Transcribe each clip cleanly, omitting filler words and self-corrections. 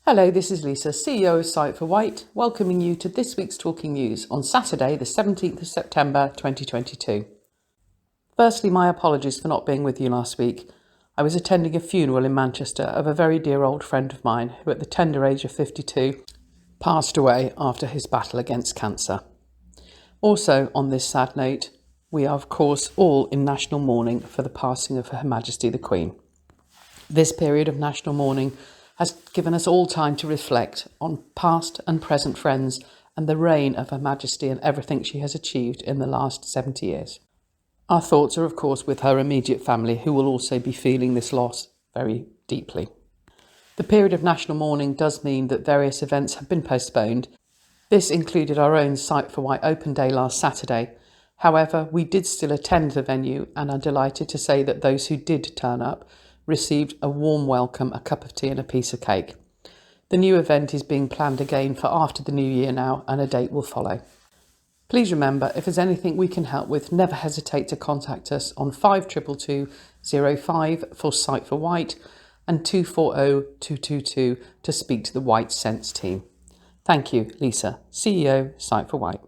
Hello, this is Lisa, CEO of Site for Wight, welcoming you to this week's Talking News on Saturday, the 17th of September 2022. Firstly, my apologies for not being with you last week. I was attending a funeral in Manchester of a very dear old friend of mine who, at the tender age of 52, passed away after his battle against cancer. Also, on this sad note, we are of course all in national mourning for the passing of Her Majesty the Queen. This period of national mourning has given us all time to reflect on past and present friends and the reign of Her Majesty and everything she has achieved in the last 70 years. Our thoughts are of course with her immediate family, who will also be feeling this loss very deeply. The period of national mourning does mean that various events have been postponed. This included our own Site for Wight Open Day last Saturday. However, we did still attend the venue and are delighted to say that those who did turn up received a warm welcome, a cup of tea and a piece of cake. The new event is being planned again for after the new year now, and a date will follow. Please remember, if there's anything we can help with, never hesitate to contact us on 52205 for Site for Wight and 240222 to speak to the Wight Sense team. Thank you, Lisa, CEO, Site for Wight.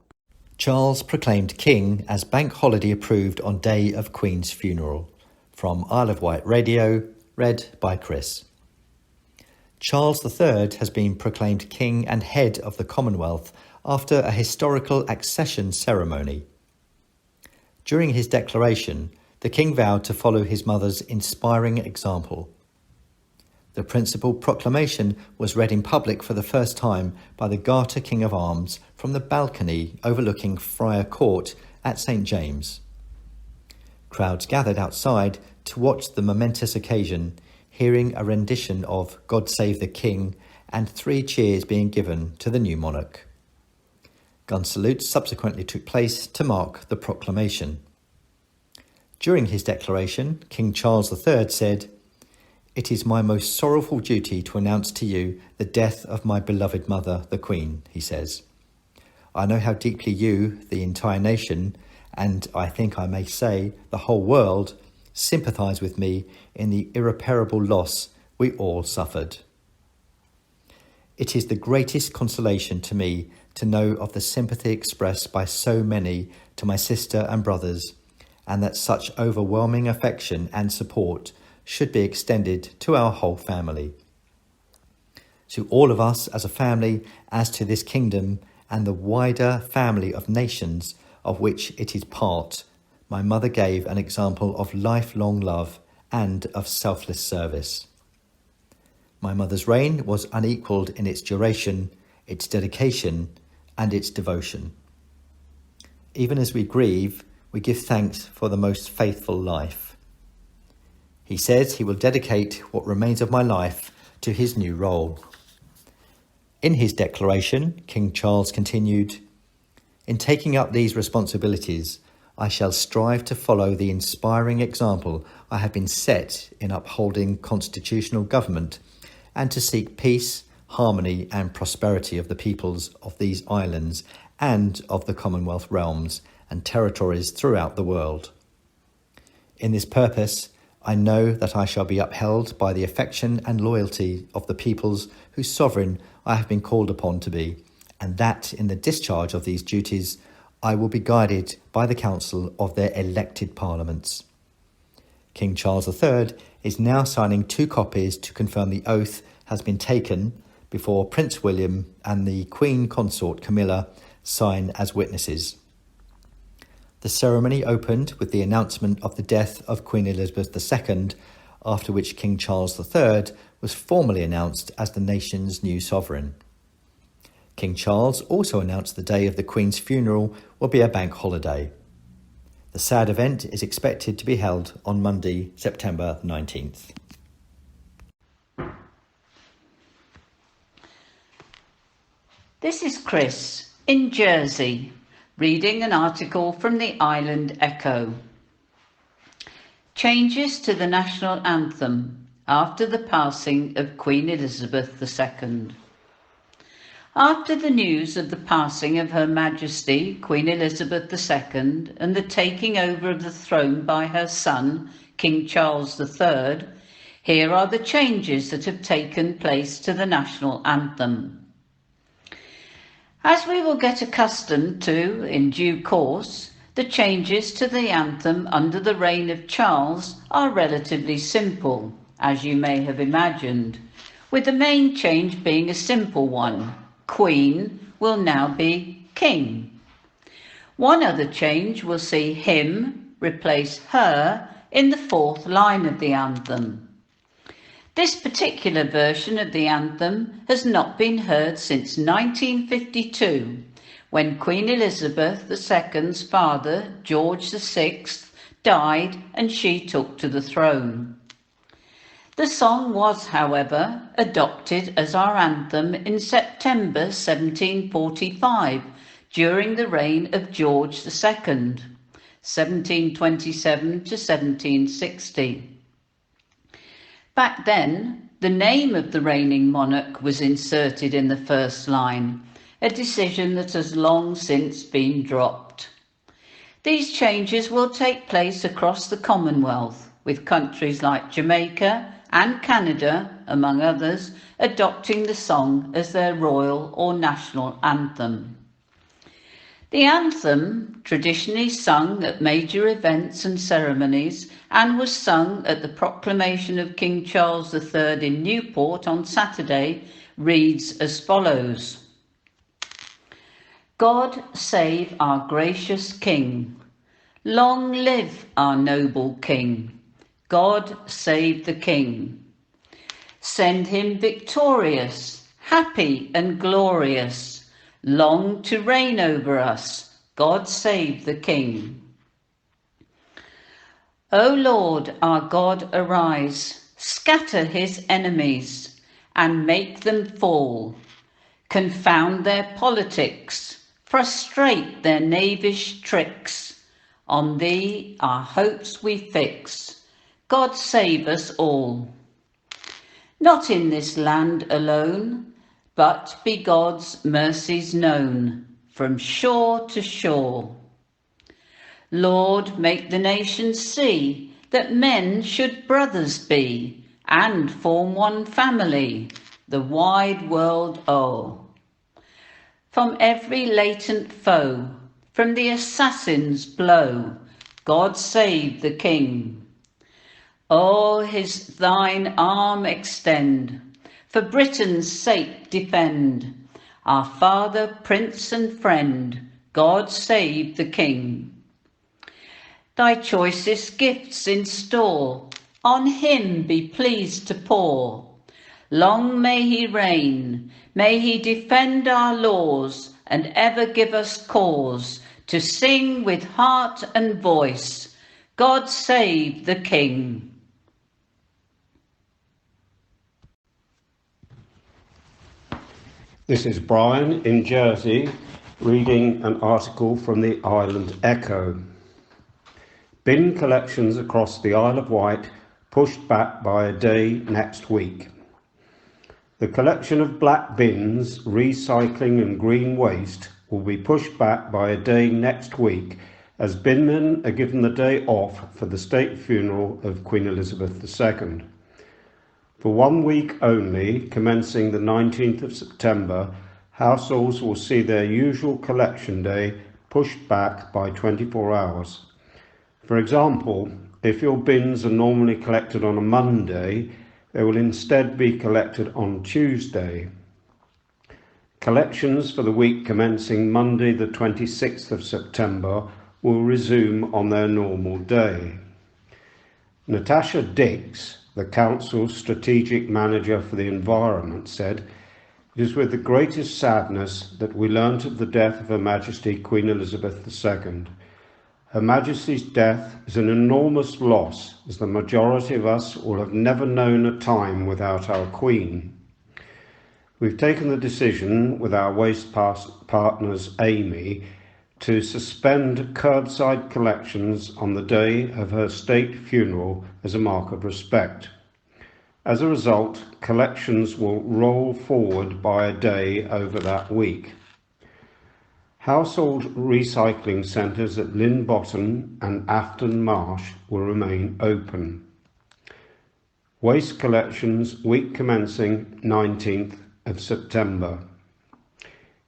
Charles proclaimed king as bank holiday approved on day of Queen's funeral. From Isle of Wight Radio, read by Chris. Charles III has been proclaimed king and head of the Commonwealth after a historical accession ceremony. During his declaration, the king vowed to follow his mother's inspiring example. The principal proclamation was read in public for the first time by the Garter King of Arms from the balcony overlooking Friar Court at St James. Crowds gathered outside to watch the momentous occasion, hearing a rendition of God Save the King and 3 cheers being given to the new monarch. Gun salutes subsequently took place to mark the proclamation. During his declaration, King Charles III said, "It is my most sorrowful duty to announce to you the death of my beloved mother, the Queen," he says. "I know how deeply you, the entire nation, and I think I may say the whole world, sympathise with me in the irreparable loss we all suffered. It is the greatest consolation to me to know of the sympathy expressed by so many to my sister and brothers, and that such overwhelming affection and support should be extended to our whole family. To all of us as a family, as to this kingdom and the wider family of nations of which it is part, my mother gave an example of lifelong love and of selfless service. My mother's reign was unequalled in its duration, its dedication, and its devotion. Even as we grieve, we give thanks for the most faithful life." He says he will dedicate what remains of my life to his new role. In his declaration, King Charles continued, "In taking up these responsibilities, I shall strive to follow the inspiring example I have been set in upholding constitutional government and to seek peace, harmony and prosperity of the peoples of these islands and of the Commonwealth realms and territories throughout the world. In this purpose, I know that I shall be upheld by the affection and loyalty of the peoples whose sovereign I have been called upon to be, and that in the discharge of these duties, I will be guided by the council of their elected parliaments." King Charles III is now signing 2 copies to confirm the oath has been taken before Prince William and the Queen Consort Camilla sign as witnesses. The ceremony opened with the announcement of the death of Queen Elizabeth II, after which King Charles III was formally announced as the nation's new sovereign. King Charles also announced the day of the Queen's funeral will be a bank holiday. The sad event is expected to be held on Monday, September 19th. This is Chris in Jersey, reading an article from the Island Echo. Changes to the national anthem after the passing of Queen Elizabeth II. After the news of the passing of Her Majesty Queen Elizabeth II and the taking over of the throne by her son, King Charles III, Here are the changes that have taken place to the national anthem. As we will get accustomed to in due course, the changes to the anthem under the reign of Charles are relatively simple, as you may have imagined, with the main change being a simple one. Queen will now be King. One other change will see him replace her in the fourth line of the anthem. This particular version of the anthem has not been heard since 1952, when Queen Elizabeth II's father, George VI, died and she took to the throne. The song was, however, adopted as our anthem in September 1745, during the reign of George II, 1727 to 1760. Back then, the name of the reigning monarch was inserted in the first line, a decision that has long since been dropped. These changes will take place across the Commonwealth, with countries like Jamaica and Canada, among others, adopting the song as their royal or national anthem. The anthem, traditionally sung at major events and ceremonies, and was sung at the proclamation of King Charles III in Newport on Saturday, reads as follows. God save our gracious King. Long live our noble King. God save the King. Send him victorious, happy and glorious, long to reign over us. God save the King. O Lord our God, arise, scatter his enemies, and make them fall. Confound their politics, frustrate their knavish tricks. On thee our hopes we fix. God save us all. Not in this land alone, but be God's mercies known from shore to shore. Lord, make the nations see that men should brothers be, and form one family, the wide world o'er. From every latent foe, from the assassin's blow, God save the King. O'er his thine arm extend, for Britain's sake defend, our father, prince and friend, God save the King. Thy choicest gifts in store, on him be pleased to pour. Long may he reign, may he defend our laws, and ever give us cause to sing with heart and voice, God save the King. This is Brian in Jersey reading an article from the Island Echo. Bin collections across the Isle of Wight pushed back by a day next week. The collection of black bins, recycling and green waste will be pushed back by a day next week as binmen are given the day off for the state funeral of Queen Elizabeth II. For 1 week only, commencing the 19th of September, households will see their usual collection day pushed back by 24 hours. For example, if your bins are normally collected on a Monday, they will instead be collected on Tuesday. Collections for the week commencing Monday the 26th of September will resume on their normal day. Natasha Dix, the Council's Strategic Manager for the Environment, said, "It is with the greatest sadness that we learnt of the death of Her Majesty Queen Elizabeth II. Her Majesty's death is an enormous loss, as the majority of us will have never known a time without our Queen. We've taken the decision with our waste partners, Amy, to suspend curbside collections on the day of her state funeral as a mark of respect. As a result, collections will roll forward by a day over that week. Household recycling centres at Lynn Bottom and Afton Marsh will remain open. Waste collections week commencing 19th of September.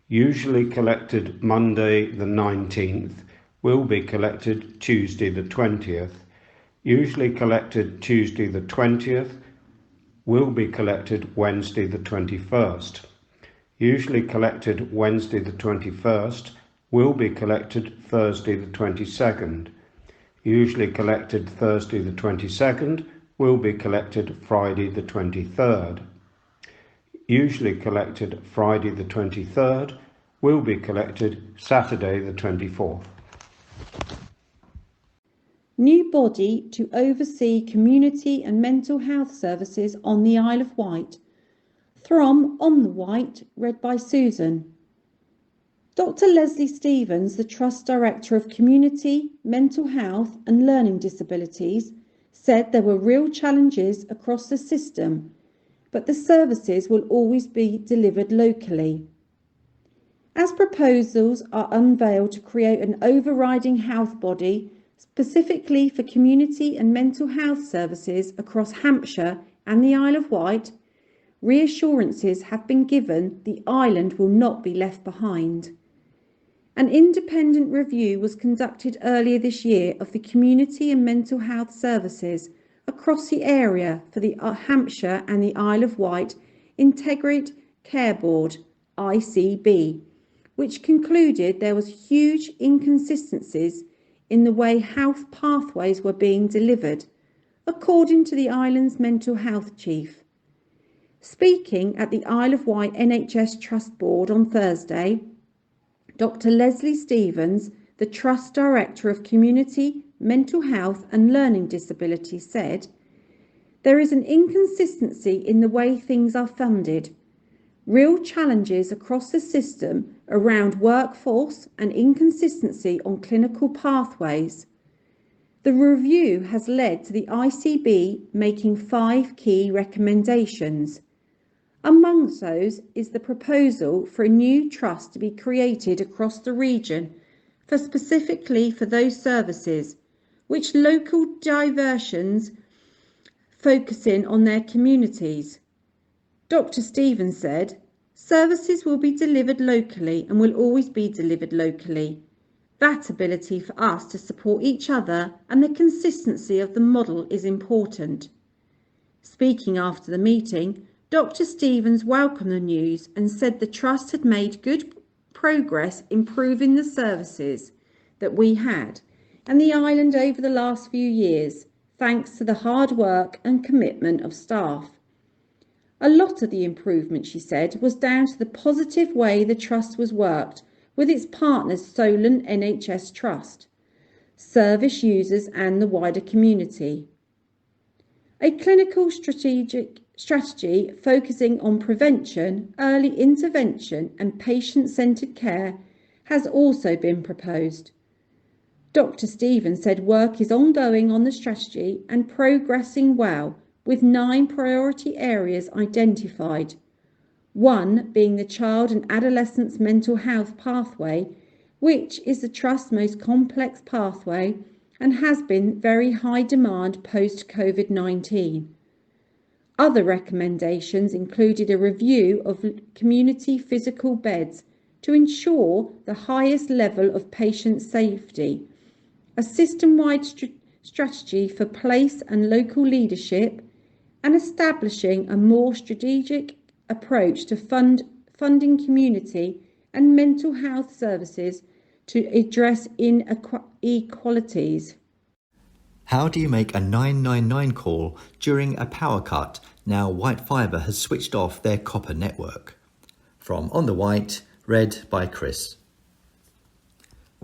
Usually collected Monday the 19th will be collected Tuesday the 20th. Usually collected Tuesday the 20th will be collected Wednesday the 21st. Usually collected Wednesday the 21st will be collected Thursday the 22nd. Usually collected Thursday the 22nd will be collected Friday the 23rd. Usually collected Friday the 23rd will be collected Saturday the 24th. New body to oversee community and mental health services on the Isle of Wight. From On the Wight, read by Susan. Dr. Leslie Stevens, the Trust Director of Community, Mental Health and Learning Disabilities, said there were real challenges across the system, but the services will always be delivered locally. As proposals are unveiled to create an overriding health body specifically for community and mental health services across Hampshire and the Isle of Wight, reassurances have been given the island will not be left behind. An independent review was conducted earlier this year of the community and mental health services across the area for the Hampshire and the Isle of Wight Integrated Care Board, ICB, which concluded there was huge inconsistencies in the way health pathways were being delivered, according to the island's mental health chief. Speaking at the Isle of Wight NHS Trust Board on Thursday, Dr. Leslie Stevens, the Trust Director of Community, Mental Health and Learning Disabilities, said, "There is an inconsistency in the way things are funded, real challenges across the system around workforce and inconsistency on clinical pathways. The review has led to the ICB making 5 key recommendations. Amongst those is the proposal for a new trust to be created across the region specifically for those services, which local diversions focusing on their communities." Dr. Stevens said, "Services will be delivered locally and will always be delivered locally. That ability for us to support each other and the consistency of the model is important." Speaking after the meeting, Dr. Stevens welcomed the news and said the Trust had made good progress improving the services that we had and the island over the last few years, thanks to the hard work and commitment of staff. A lot of the improvement, she said, was down to the positive way the Trust was worked with its partners Solent NHS Trust, service users and the wider community. A clinical strategy focusing on prevention, early intervention and patient-centred care has also been proposed. Dr. Stevens said work is ongoing on the strategy and progressing well, with 9 priority areas identified. 1 being the child and adolescent's mental health pathway, which is the Trust's most complex pathway and has been very high demand post-COVID-19. Other recommendations included a review of community physical beds to ensure the highest level of patient safety, a system-wide strategy for place and local leadership, and establishing a more strategic approach to funding community and mental health services to address inequalities. How do you make a 999 call during a power cut now White Fibre has switched off their copper network? From On the Wight, read by Chris.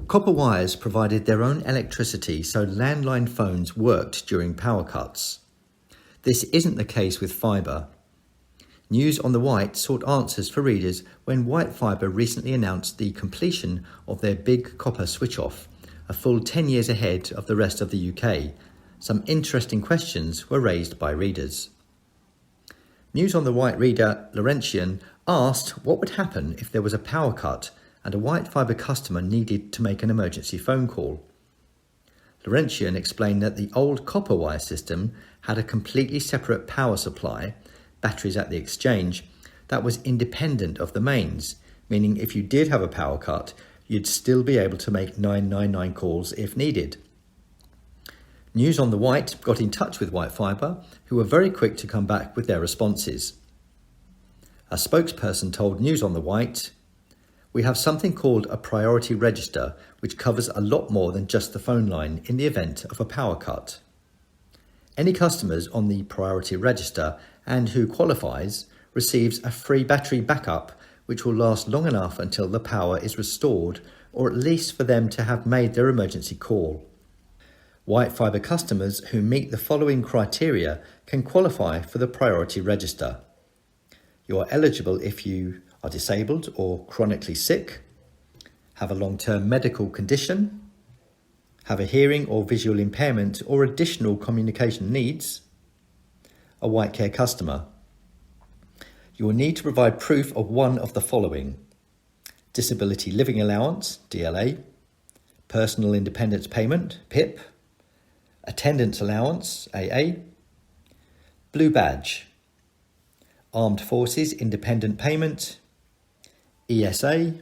Copper wires provided their own electricity so landline phones worked during power cuts. This isn't the case with fibre. News on the Wight sought answers for readers when White Fibre recently announced the completion of their big copper switch-off, a full 10 years ahead of the rest of the UK. Some interesting questions were raised by readers. News on the Wight reader Laurentian asked what would happen if there was a power cut and a White Fibre customer needed to make an emergency phone call. Laurentian explained that the old copper wire system had a completely separate power supply, batteries at the exchange, that was independent of the mains, meaning if you did have a power cut, you'd still be able to make 999 calls if needed. News on the Wight got in touch with Wight Fibre, who were very quick to come back with their responses. A spokesperson told News on the Wight, "We have something called a priority register, which covers a lot more than just the phone line in the event of a power cut. Any customers on the priority register and who qualifies receives a free battery backup which will last long enough until the power is restored, or at least for them to have made their emergency call. Wight Fibre customers who meet the following criteria can qualify for the priority register. You are eligible if you are disabled or chronically sick, have a long-term medical condition, have a hearing or visual impairment or additional communication needs, a Wight Care customer. You will need to provide proof of one of the following: Disability Living Allowance, DLA, Personal Independence Payment, PIP, Attendance Allowance, AA, Blue Badge, Armed Forces Independent Payment, ESA,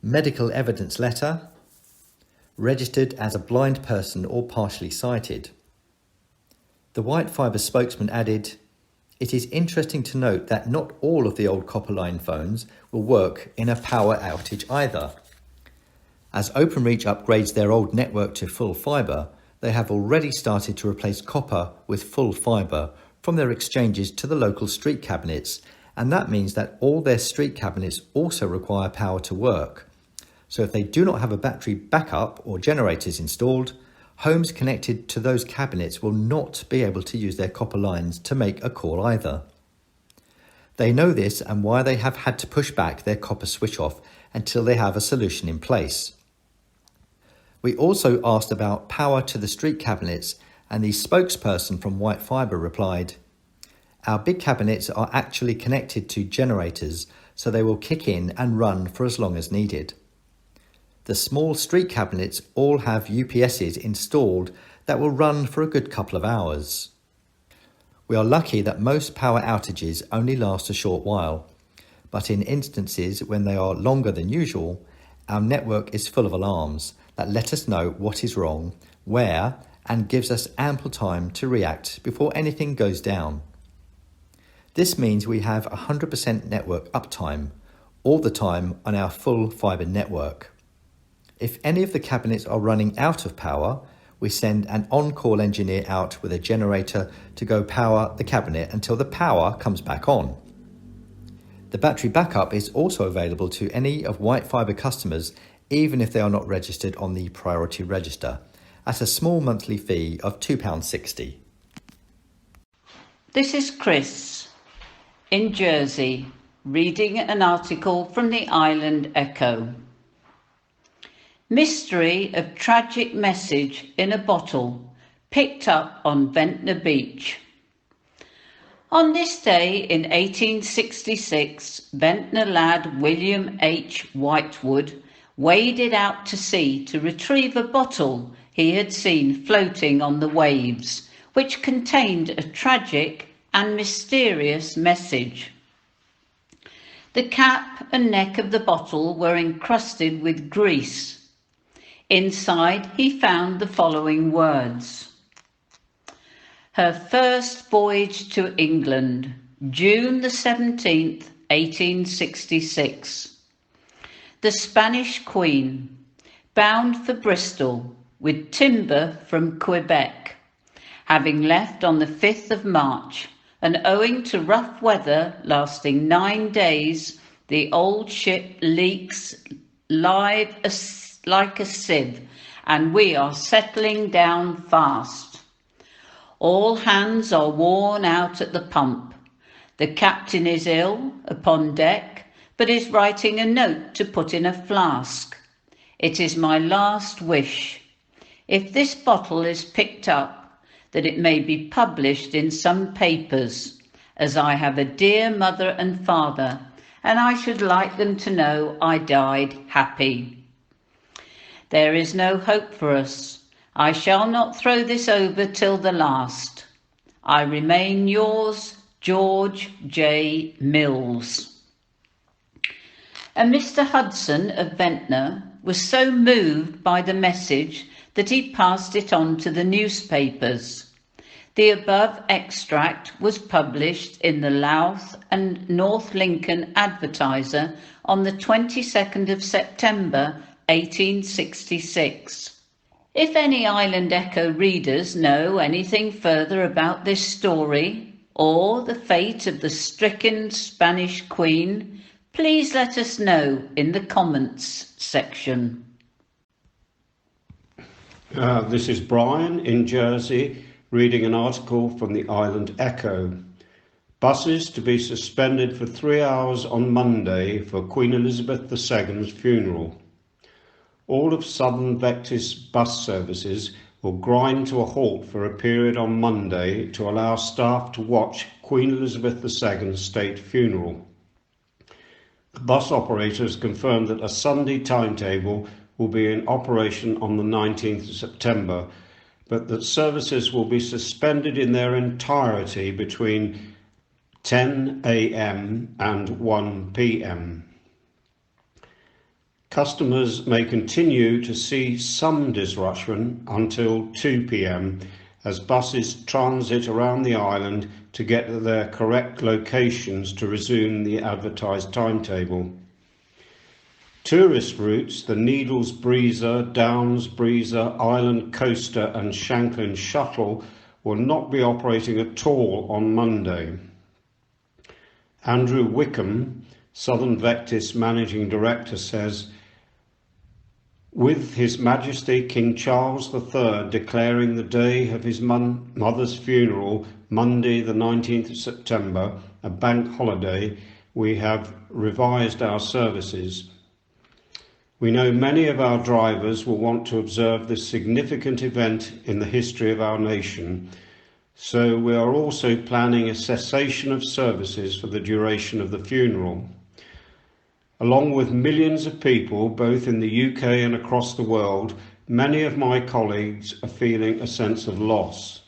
Medical Evidence Letter, registered as a blind person or partially sighted. The Wight Fibre spokesman added, "It is interesting to note that not all of the old copper line phones will work in a power outage either. As Openreach upgrades their old network to full fibre, they have already started to replace copper with full fibre from their exchanges to the local street cabinets, and that means that all their street cabinets also require power to work. So if they do not have a battery backup or generators installed, homes connected to those cabinets will not be able to use their copper lines to make a call either. They know this and why they have had to push back their copper switch off until they have a solution in place." We also asked about power to the street cabinets, and the spokesperson from Wight Fibre replied, "Our big cabinets are actually connected to generators, so they will kick in and run for as long as needed. The small street cabinets all have UPSs installed that will run for a good couple of hours. We are lucky that most power outages only last a short while, but in instances when they are longer than usual, our network is full of alarms that let us know what is wrong, where, and gives us ample time to react before anything goes down. This means we have 100% network uptime all the time on our full fibre network. If any of the cabinets are running out of power, we send an on-call engineer out with a generator to go power the cabinet until the power comes back on. The battery backup is also available to any of Wight Fibre customers, even if they are not registered on the priority register, at a small monthly fee of £2.60. This is Chris in Jersey, reading an article from the Island Echo. Mystery of tragic message in a bottle picked up on Ventnor Beach. On this day in 1866, Ventnor lad William H. Whitewood waded out to sea to retrieve a bottle he had seen floating on the waves, which contained a tragic and mysterious message. The cap and neck of the bottle were encrusted with grease. Inside he found the following words: "Her first voyage to England, June the 17th, 1866. The Spanish Queen, bound for Bristol with timber from Quebec, having left on the 5th of March, and owing to rough weather lasting 9 days, the old ship leaks like a sieve, and we are settling down fast. All hands are worn out at the pump. The captain is ill upon deck, but is writing a note to put in a flask. It is my last wish, if this bottle is picked up, that it may be published in some papers, as I have a dear mother and father, and I should like them to know I died happy. There is no hope for us. I shall not throw this over till the last. I remain yours, George J. Mills. And Mr. Hudson of Ventnor was so moved by the message that he passed it on to the newspapers. The above extract was published in the Louth and North Lincoln Advertiser on the 22nd of September 1866. If any Island Echo readers know anything further about this story or the fate of the stricken Spanish Queen, please let us know in the comments section. This is Brian in Jersey reading an article from the Island Echo. Buses to be suspended for 3 hours on Monday for Queen Elizabeth II's funeral. All of Southern Vectis bus services will grind to a halt for a period on Monday to allow staff to watch Queen Elizabeth II's state funeral. The bus operators confirmed that a Sunday timetable will be in operation on the 19th of September, but that services will be suspended in their entirety between 10 a.m. and 1 p.m. Customers may continue to see some disruption until 2 p.m. as buses transit around the island to get to their correct locations to resume the advertised timetable. Tourist routes, the Needles Breezer, Downs Breezer, Island Coaster and Shanklin Shuttle will not be operating at all on Monday. Andrew Wickham, Southern Vectis Managing Director, says, with His Majesty King Charles III declaring the day of his mother's funeral, Monday the 19th of September, a bank holiday, we have revised our services. We know many of our drivers will want to observe this significant event in the history of our nation, so we are also planning a cessation of services for the duration of the funeral. Along with millions of people, both in the UK and across the world, many of my colleagues are feeling a sense of loss.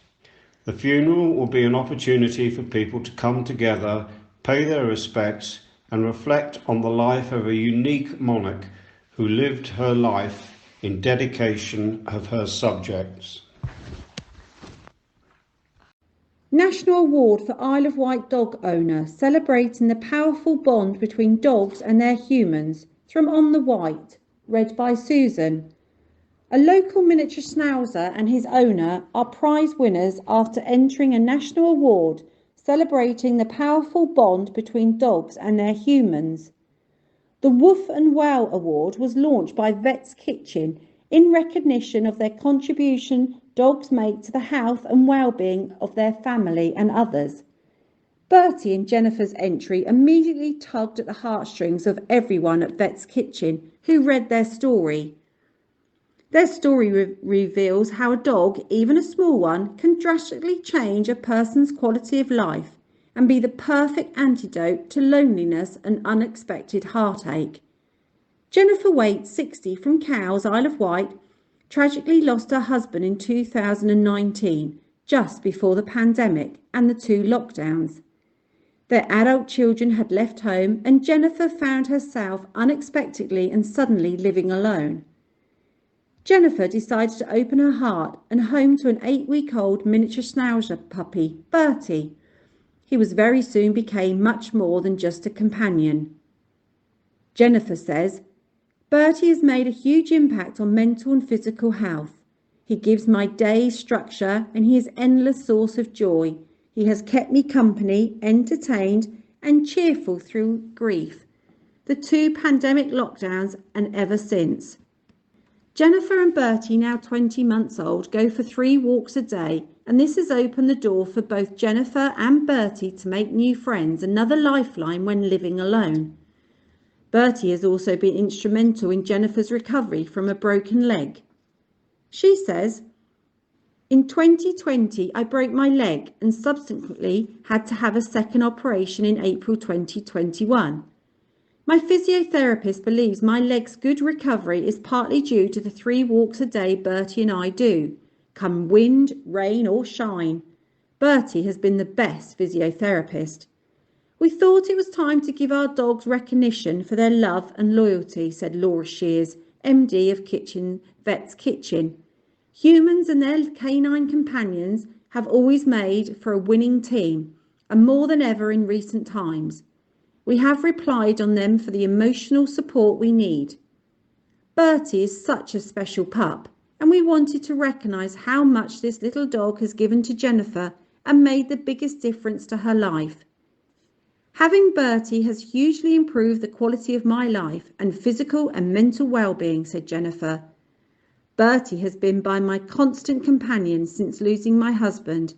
The funeral will be an opportunity for people to come together, pay their respects, and reflect on the life of a unique monarch who lived her life in dedication of her subjects. National Award for Isle of Wight dog owner, celebrating the powerful bond between dogs and their humans, from On the Wight, read by Susan. A local miniature schnauzer and his owner are prize winners after entering a national award celebrating the powerful bond between dogs and their humans. The Woof and Wow Award was launched by Vet's Kitchen in recognition of their contribution dogs make to the health and well-being of their family and others. Bertie and Jennifer's entry immediately tugged at the heartstrings of everyone at Vet's Kitchen who read their story. Their story reveals how a dog, even a small one, can drastically change a person's quality of life and be the perfect antidote to loneliness and unexpected heartache. Jennifer Waite, 60, from Cowes, Isle of Wight, tragically lost her husband in 2019, just before the pandemic and the 2 lockdowns. Their adult children had left home and Jennifer found herself unexpectedly and suddenly living alone. Jennifer decided to open her heart and home to an 8-week-old miniature schnauzer puppy, Bertie. He was very soon became much more than just a companion. Jennifer says, Bertie has made a huge impact on mental and physical health. He gives my days structure and he is an endless source of joy. He has kept me company, entertained and cheerful through grief, the 2 pandemic lockdowns and ever since. Jennifer and Bertie, now 20 months old, go for 3 walks a day, and this has opened the door for both Jennifer and Bertie to make new friends, another lifeline when living alone. Bertie has also been instrumental in Jennifer's recovery from a broken leg. She says, in 2020, I broke my leg and subsequently had to have a second operation in April 2021. My physiotherapist believes my leg's good recovery is partly due to the 3 walks a day Bertie and I do, come wind, rain or shine. Bertie has been the best physiotherapist. We thought it was time to give our dogs recognition for their love and loyalty, said Laura Shears, MD of Vet's Kitchen. Humans and their canine companions have always made for a winning team, and more than ever in recent times. We have relied on them for the emotional support we need. Bertie is such a special pup, and we wanted to recognise how much this little dog has given to Jennifer and made the biggest difference to her life. Having Bertie has hugely improved the quality of my life and physical and mental well-being, said Jennifer. Bertie has been by my constant companion since losing my husband.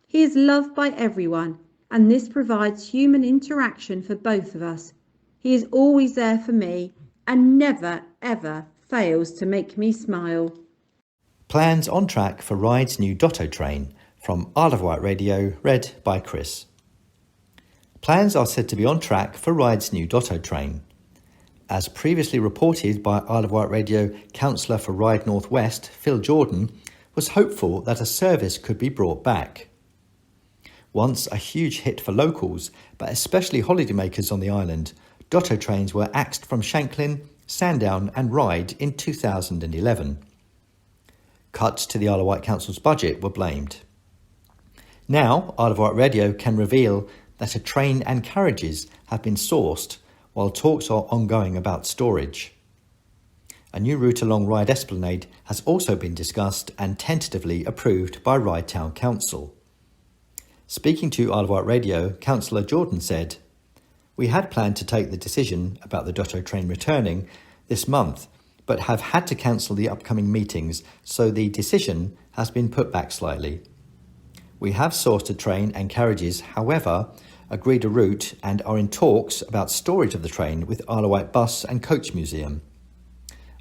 He is loved by everyone, and this provides human interaction for both of us. He is always there for me and never, ever fails to make me smile. Plans on track for Ryde's new Dotto train, from Isle of Wight Radio, read by Chris. Plans are said to be on track for Ryde's new Dotto train. As previously reported by Isle of Wight Radio councillor for Ryde North West, Phil Jordan, was hopeful that a service could be brought back. Once a huge hit for locals, but especially holidaymakers on the island, Dotto trains were axed from Shanklin, Sandown and Ryde in 2011. Cuts to the Isle of Wight Council's budget were blamed. Now, Isle of Wight Radio can reveal that a train and carriages have been sourced while talks are ongoing about storage. A new route along Ryde Esplanade has also been discussed and tentatively approved by Ryde Town Council. Speaking to Isle of Wight Radio, Councillor Jordan said, "We had planned to take the decision about the Dotto train returning this month, but have had to cancel the upcoming meetings, so the decision has been put back slightly. We have sourced a train and carriages, however, agreed a route and are in talks about storage of the train with Isle of Wight Bus and Coach Museum.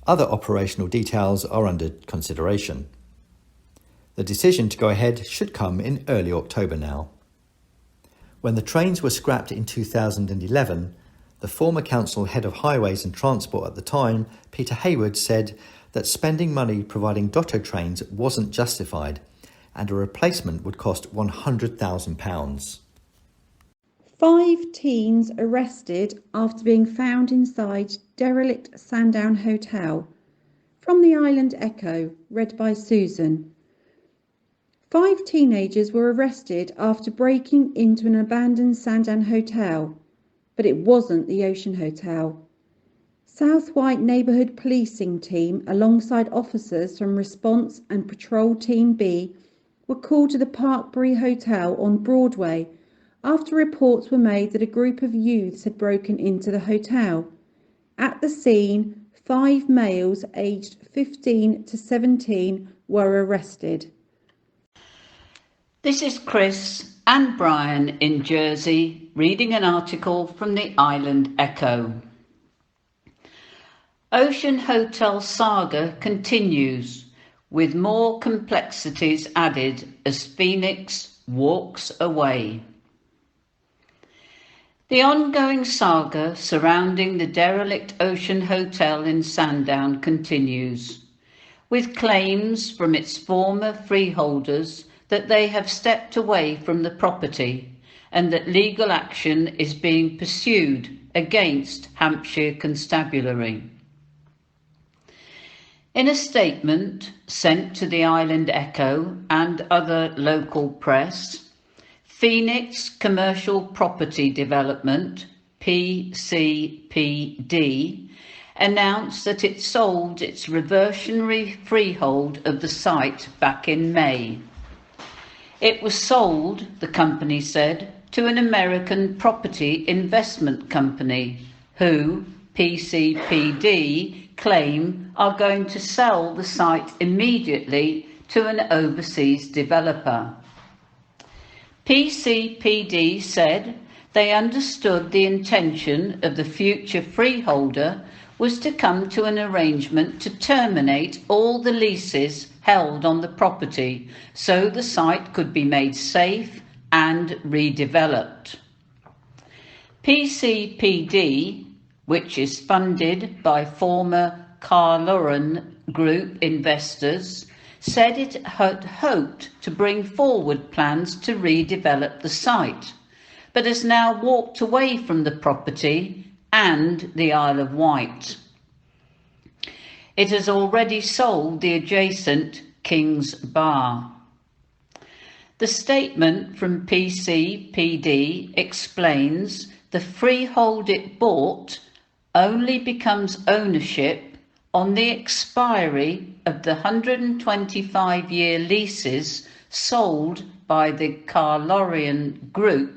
Other operational details are under consideration. The decision to go ahead should come in early October now." When the trains were scrapped in 2011, the former council head of highways and transport at the time, Peter Hayward, said that spending money providing Dotto trains wasn't justified and a replacement would cost £100,000. 5 teens arrested after being found inside derelict Sandown Hotel. From the Island Echo, read by Susan. 5 teenagers were arrested after breaking into an abandoned Sandown hotel, but it wasn't the Ocean Hotel. South Wight Neighbourhood Policing Team, alongside officers from Response and Patrol Team B, were called to the Parkbury Hotel on Broadway after reports were made that a group of youths had broken into the hotel. At the scene, 5 males aged 15 to 17 were arrested. This is Chris and Brian in Jersey reading an article from the Island Echo. Ocean Hotel saga continues, with more complexities added as Phoenix walks away. The ongoing saga surrounding the derelict Ocean Hotel in Sandown continues, with claims from its former freeholders that they have stepped away from the property and that legal action is being pursued against Hampshire Constabulary. In a statement sent to the Island Echo and other local press, Phoenix Commercial Property Development, PCPD, announced that it sold its reversionary freehold of the site back in May. It was sold, the company said, to an American property investment company who, PCPD, claim are going to sell the site immediately to an overseas developer. PCPD said they understood the intention of the future freeholder was to come to an arrangement to terminate all the leases held on the property so the site could be made safe and redeveloped. PCPD, which is funded by former Carluran Group investors, said it had hoped to bring forward plans to redevelop the site, but has now walked away from the property and the Isle of Wight. It has already sold the adjacent King's Bar. The statement from PCPD explains the freehold it bought only becomes ownership on the expiry of the 125-year leases sold by the Carlorian Group,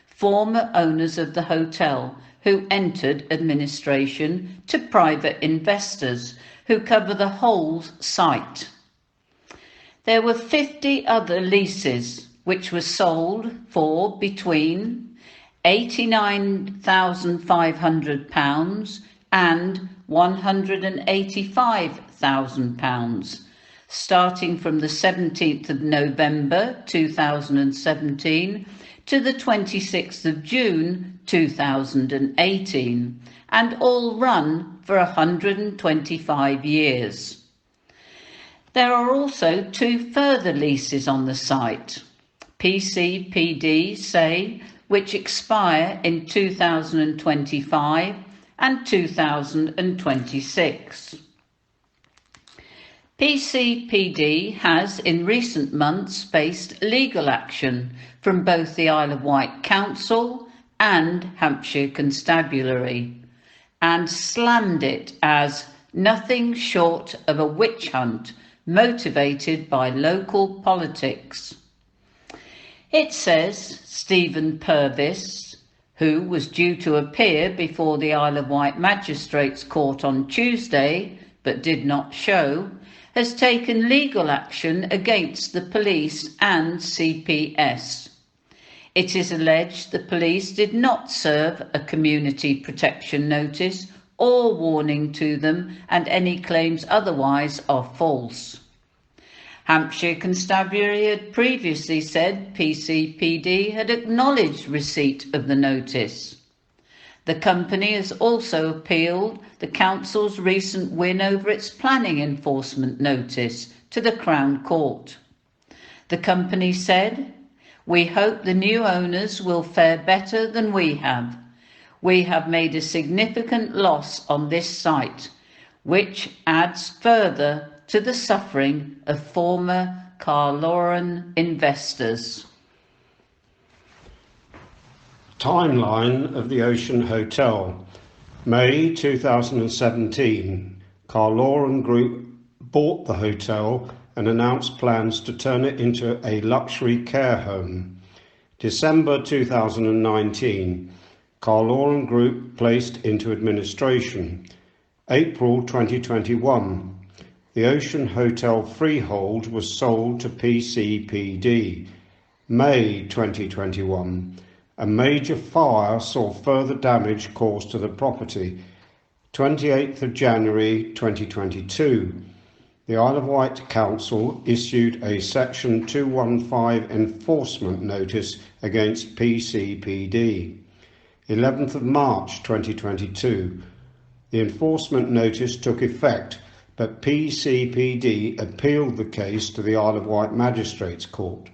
former owners of the hotel, who entered administration, to private investors who cover the whole site. There were 50 other leases which were sold for between £89,500 and £185,000, starting from the 17th of November 2017 to the 26th of June 2018, and all run for 125 years. There are also 2 further leases on the site, PCPD say, which expire in 2025 and 2026. PCPD has in recent months faced legal action from both the Isle of Wight Council and Hampshire Constabulary, and slammed it as nothing short of a witch hunt motivated by local politics. It says Stephen Purvis, who was due to appear before the Isle of Wight Magistrates Court on Tuesday but did not show, has taken legal action against the police and CPS. It is alleged the police did not serve a community protection notice or warning to them, and any claims otherwise are false. Hampshire Constabulary had previously said PCPD had acknowledged receipt of the notice. The company has also appealed the council's recent win over its planning enforcement notice to the Crown Court. The company said, "We hope the new owners will fare better than we have. We have made a significant loss on this site, which adds further to the suffering of former Carlorian investors." Timeline of the Ocean Hotel. May 2017, Carlorian Group bought the hotel and announced plans to turn it into a luxury care home. December 2019, Carlorian Group placed into administration. April 2021, the Ocean Hotel freehold was sold to PCPD. May 2021, a major fire saw further damage caused to the property. 28th of January 2022, the Isle of Wight Council issued a Section 215 enforcement notice against PCPD. 11th of March 2022, the enforcement notice took effect, but PCPD appealed the case to the Isle of Wight Magistrates Court.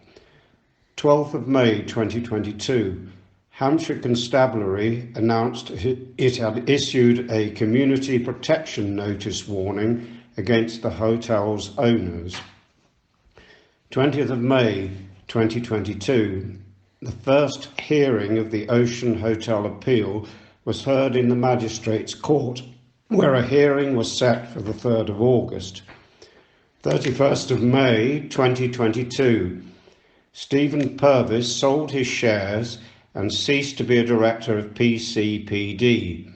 12th of May 2022, Hampshire Constabulary announced it had issued a community protection notice warning against the hotel's owners. 20th of May 2022, the first hearing of the Ocean Hotel appeal was heard in the Magistrates Court, where a hearing was set for the 3rd of August. 31st of May 2022, Stephen Purvis sold his shares and ceased to be a director of PCPD.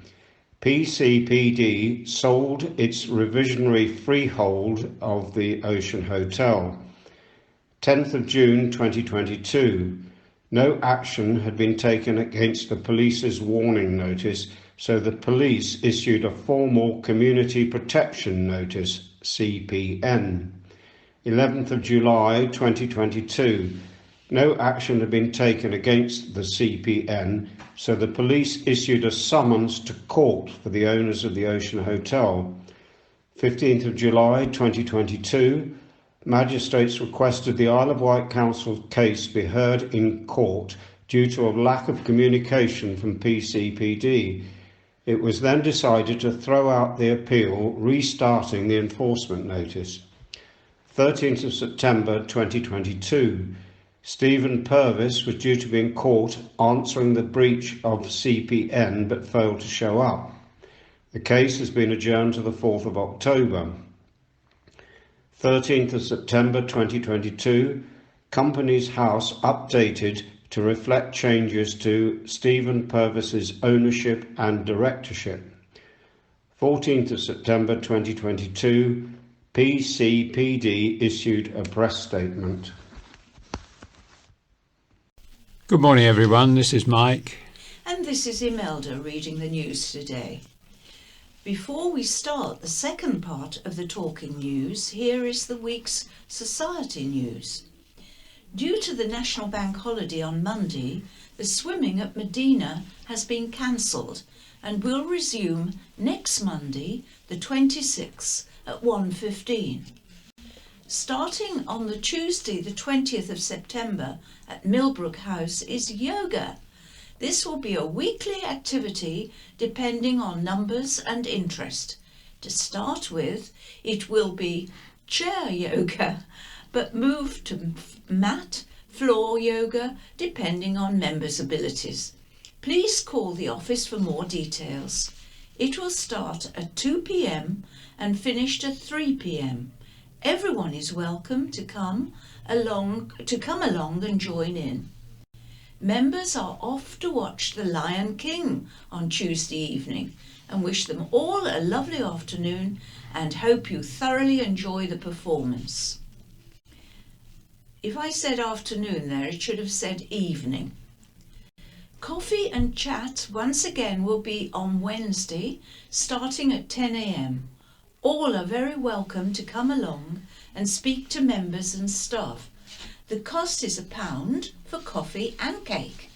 PCPD sold its revisionary freehold of the Ocean Hotel. 10th of June 2022, no action had been taken against the police's warning notice, so the police issued a formal Community Protection Notice, CPN. 11th of July 2022, no action had been taken against the CPN, so the police issued a summons to court for the owners of the Ocean Hotel. 15th of July 2022, magistrates requested the Isle of Wight Council case be heard in court due to a lack of communication from PCPD. It was then decided to throw out the appeal, restarting the enforcement notice. 13th of September 2022, Stephen Purvis was due to be in court answering the breach of CPN but failed to show up. The case has been adjourned to the 4th of October. 13th of September 2022, Companies House updated to reflect changes to Stephen Purvis's ownership and directorship. 14th of September 2022, PCPD issued a press statement. Good morning everyone, this is Mike. And this is Imelda reading the news today. Before we start the second part of the talking news, here is the week's society news. Due to the National Bank holiday on Monday, the swimming at Medina has been cancelled and will resume next Monday, the 26th at 1:15. Starting on the Tuesday, the 20th of September at Millbrook House is yoga. This will be a weekly activity depending on numbers and interest. To start with, it will be chair yoga, but move to mat, floor yoga, depending on members' abilities. Please call the office for more details. It will start at 2 p.m. and finish at 3 p.m. Everyone is welcome to come along and join in. Members are off to watch The Lion King on Tuesday evening and wish them all a lovely afternoon and hope you thoroughly enjoy the performance. If I said afternoon there, it should have said evening. Coffee and chat once again will be on Wednesday, starting at 10 a.m. All are very welcome to come along and speak to members and staff. The cost is £1 for coffee and cake.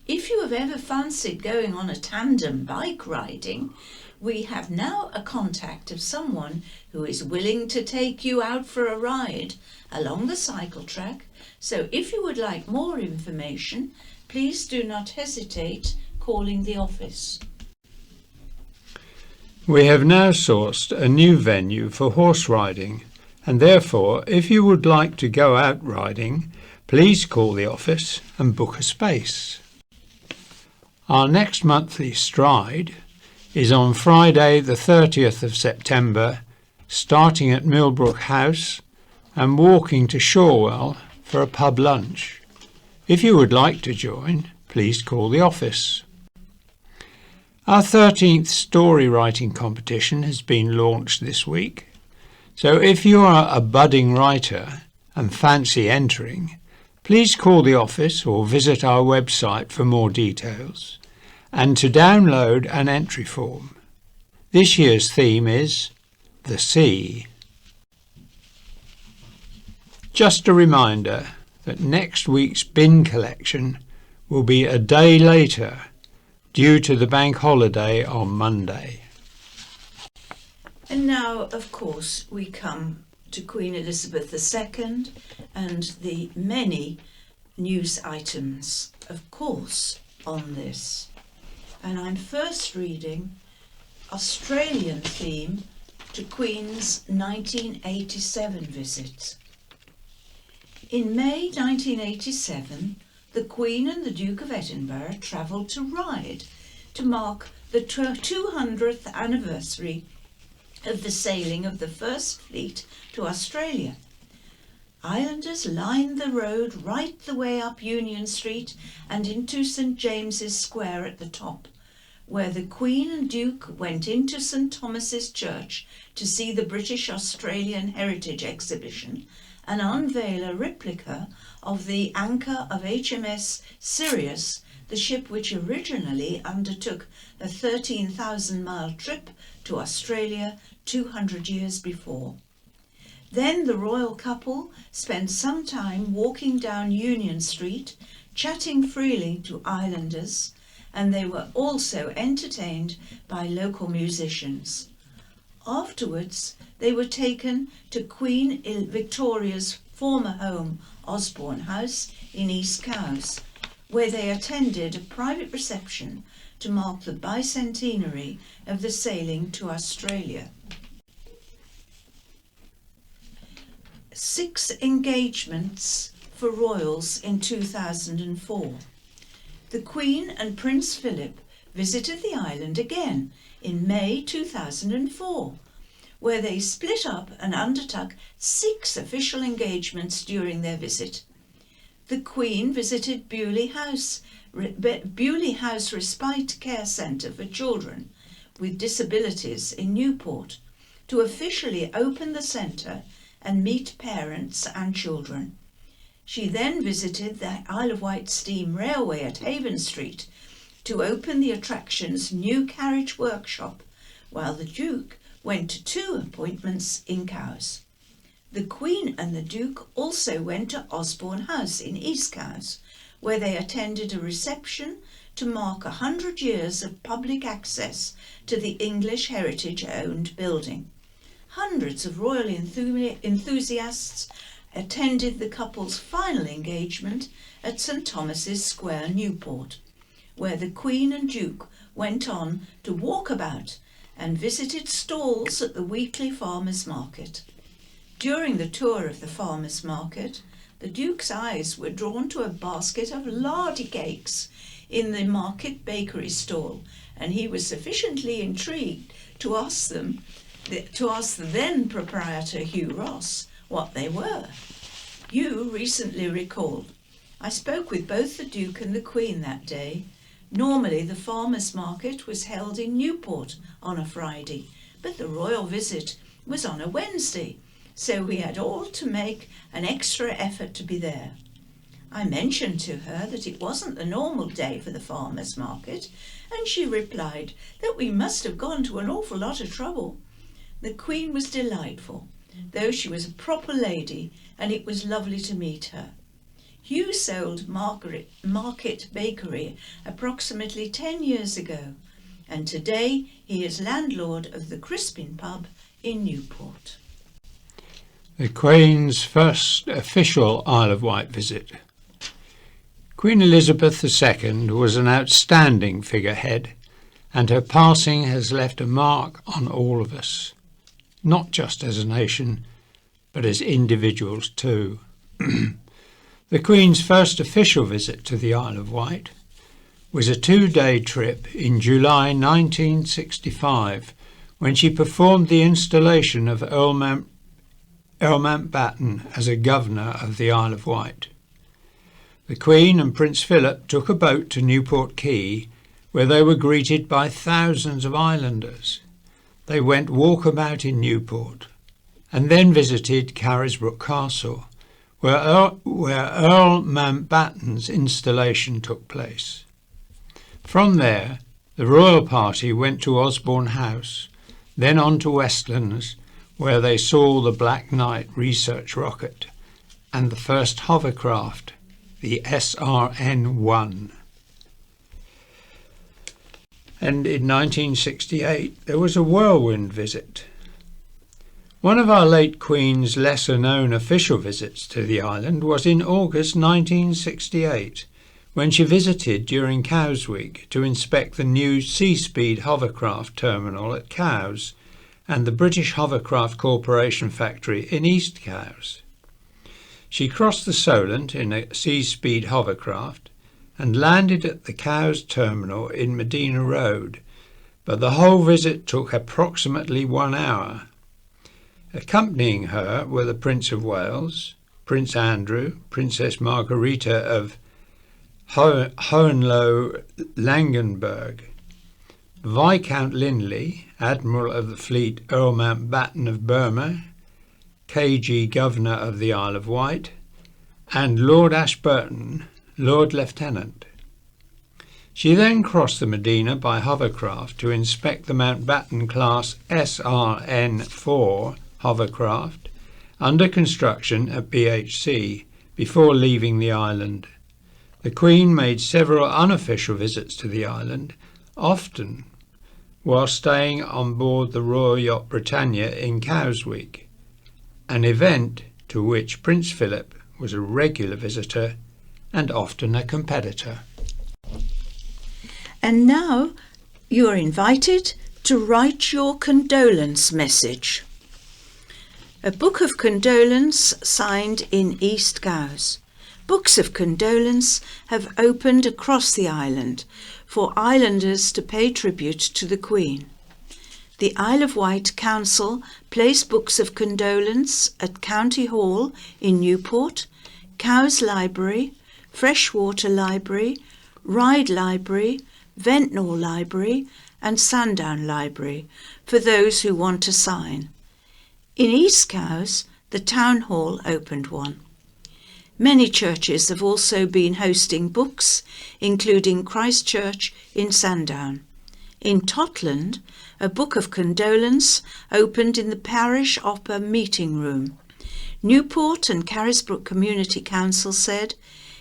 If you have ever fancied going on a tandem bike riding, we have now a contact of someone who is willing to take you out for a ride along the cycle track. So if you would like more information, please do not hesitate calling the office. We have now sourced a new venue for horse riding, and therefore if you would like to go out riding, please call the office and book a space. Our next monthly stride is on Friday the 30th of September, starting at Millbrook House and walking to Shorewell for a pub lunch. If you would like to join, please call the office. Our 13th story writing competition has been launched this week, so if you are a budding writer and fancy entering, please call the office or visit our website for more details and to download an entry form. This year's theme is the sea. Just a reminder that next week's bin collection will be a day later due to the bank holiday on Monday. And now, of course, we come to Queen Elizabeth II and the many news items, of course, on this. And I'm first reading Australian theme to Queen's 1987 visit. In May 1987, the Queen and the Duke of Edinburgh travelled to Ryde to mark the 200th anniversary of the sailing of the First Fleet to Australia. Islanders lined the road right the way up Union Street and into St James's Square at the top, where the Queen and Duke went into St Thomas's Church to see the British Australian Heritage Exhibition and unveil a replica of the anchor of HMS Sirius, the ship which originally undertook a 13,000-mile trip to Australia 200 years before. Then the royal couple spent some time walking down Union Street, chatting freely to islanders, and they were also entertained by local musicians. Afterwards, they were taken to Queen Victoria's former home, Osborne House, in East Cowes, where they attended a private reception to mark the bicentenary of the sailing to Australia. 6 engagements for royals in 2004. The Queen and Prince Philip visited the island again in May 2004, where they split up and undertook 6 official engagements during their visit. The Queen visited Bewley House Respite Care Centre for Children with Disabilities in Newport to officially open the centre and meet parents and children. She then visited the Isle of Wight Steam Railway at Haven Street to open the attraction's new carriage workshop, while the Duke went to 2 appointments in Cowes. The Queen and the Duke also went to Osborne House in East Cowes, where they attended a reception to mark 100 years of public access to the English heritage-owned building. Hundreds of royal enthusiasts attended the couple's final engagement at St Thomas's Square, Newport, where the Queen and Duke went on to walk about and visited stalls at the weekly farmers' market. During the tour of the farmers' market, the Duke's eyes were drawn to a basket of lardy cakes in the market bakery stall, and he was sufficiently intrigued to ask the then proprietor Hugh Ross what they were. Hugh recently recalled, "I spoke with both the Duke and the Queen that day. Normally the farmers' market was held in Newport on a Friday, but the royal visit was on a Wednesday, so we had all to make an extra effort to be there. I mentioned to her that it wasn't the normal day for the farmers' market, and she replied that we must have gone to an awful lot of trouble. The Queen was delightful, though she was a proper lady, and it was lovely to meet her." Hugh sold Market Bakery approximately 10 years ago, and today he is landlord of the Crispin Pub in Newport. The Queen's first official Isle of Wight visit. Queen Elizabeth II was an outstanding figurehead, and her passing has left a mark on all of us, not just as a nation, but as individuals too. The Queen's first official visit to the Isle of Wight was a 2-day trip in July 1965, when she performed the installation of Earl Mountbatten as a governor of the Isle of Wight. The Queen and Prince Philip took a boat to Newport Quay, where they were greeted by thousands of islanders. They went walkabout in Newport and then visited Carisbrooke Castle, where Earl Mountbatten's installation took place. From there, the royal party went to Osborne House, then on to Westlands, where they saw the Black Knight research rocket and the first hovercraft, the SRN-1. And in 1968 there was a whirlwind visit. One of our late Queen's lesser-known official visits to the island was in August 1968, when she visited during Cowes Week to inspect the new Seaspeed hovercraft terminal at Cowes and the British Hovercraft Corporation factory in East Cowes. She crossed the Solent in a Seaspeed hovercraft and landed at the Cowes terminal in Medina Road, but the whole visit took approximately 1 hour. Accompanying her were the Prince of Wales, Prince Andrew, Princess Margherita of Hohenlohe-Langenburg, Viscount Linley, Admiral of the Fleet Earl Mountbatten of Burma, KG Governor of the Isle of Wight, and Lord Ashburton, Lord Lieutenant. She then crossed the Medina by hovercraft to inspect the Mountbatten class SRN-4 hovercraft under construction at BHC before leaving the island. The Queen made several unofficial visits to the island, often while staying on board the Royal Yacht Britannia in Cowes Week, an event to which Prince Philip was a regular visitor and often a competitor. And now you are invited to write your condolence message. A book of condolence signed in East Cowes. Books of condolence have opened across the island for islanders to pay tribute to the Queen. The Isle of Wight Council place books of condolence at County Hall in Newport, Cowes Library, Freshwater Library, Ryde Library, Ventnor Library and Sandown Library for those who want to sign. In East Cowes, the Town Hall opened one. Many churches have also been hosting books, including Christ Church in Sandown. In Totland, a book of condolence opened in the Parish Opera Meeting Room. Newport and Carisbrooke Community Council said,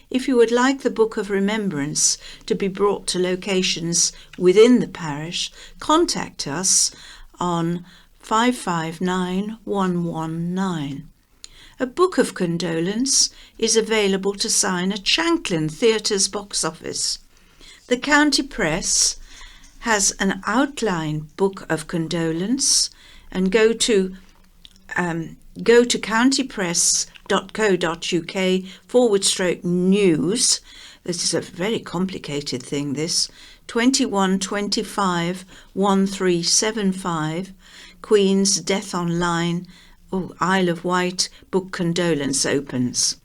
if you would like the Book of Remembrance to be brought to locations within the parish, contact us on 559 119. A book of condolence is available to sign at Shanklin Theatre's box office. The county press has an outline book of condolence, and go to countypress.co.uk/news. This is a very complicated thing, this. 2125 1375, Queen's Death Online, Isle of Wight book condolence opens.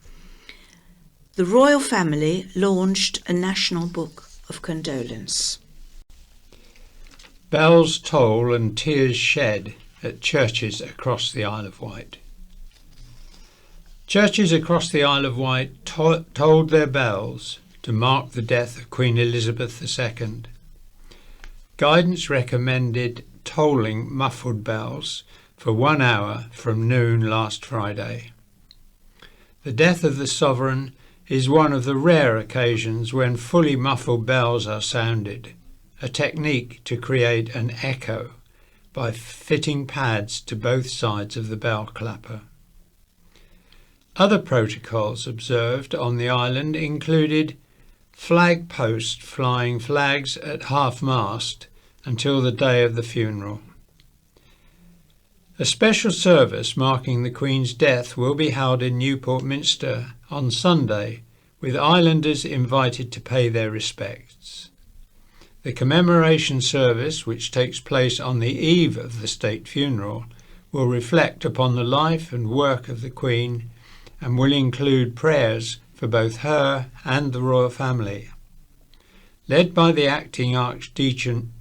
The royal family launched a national book of condolence. Bells toll and tears shed at churches across the Isle of Wight. Churches across the Isle of Wight tolled their bells to mark the death of Queen Elizabeth II. Guidance recommended tolling muffled bells for 1 hour from noon last Friday. The death of the sovereign is one of the rare occasions when fully muffled bells are sounded, a technique to create an echo by fitting pads to both sides of the bell clapper. Other protocols observed on the island included flag post flying flags at half-mast until the day of the funeral. A special service marking the Queen's death will be held in Newport Minster on Sunday, with islanders invited to pay their respects. The commemoration service, which takes place on the eve of the state funeral, will reflect upon the life and work of the Queen and will include prayers for both her and the royal family. Led by the acting Archdeacon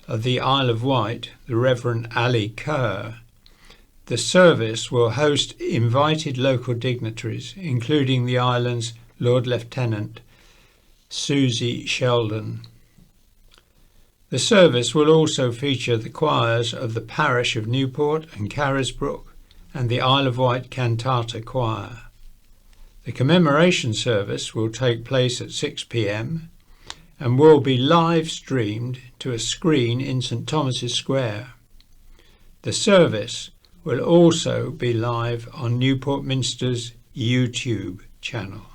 of the Isle of Wight, the Reverend Ali Kerr, the service will host invited local dignitaries, including the island's Lord Lieutenant Susie Sheldon. The service will also feature the choirs of the parish of Newport and Carisbrooke and the Isle of Wight Cantata Choir. The commemoration service will take place at 6 p.m. and will be live streamed to a screen in St Thomas's Square. The service will also be live on Newport Minster's YouTube channel.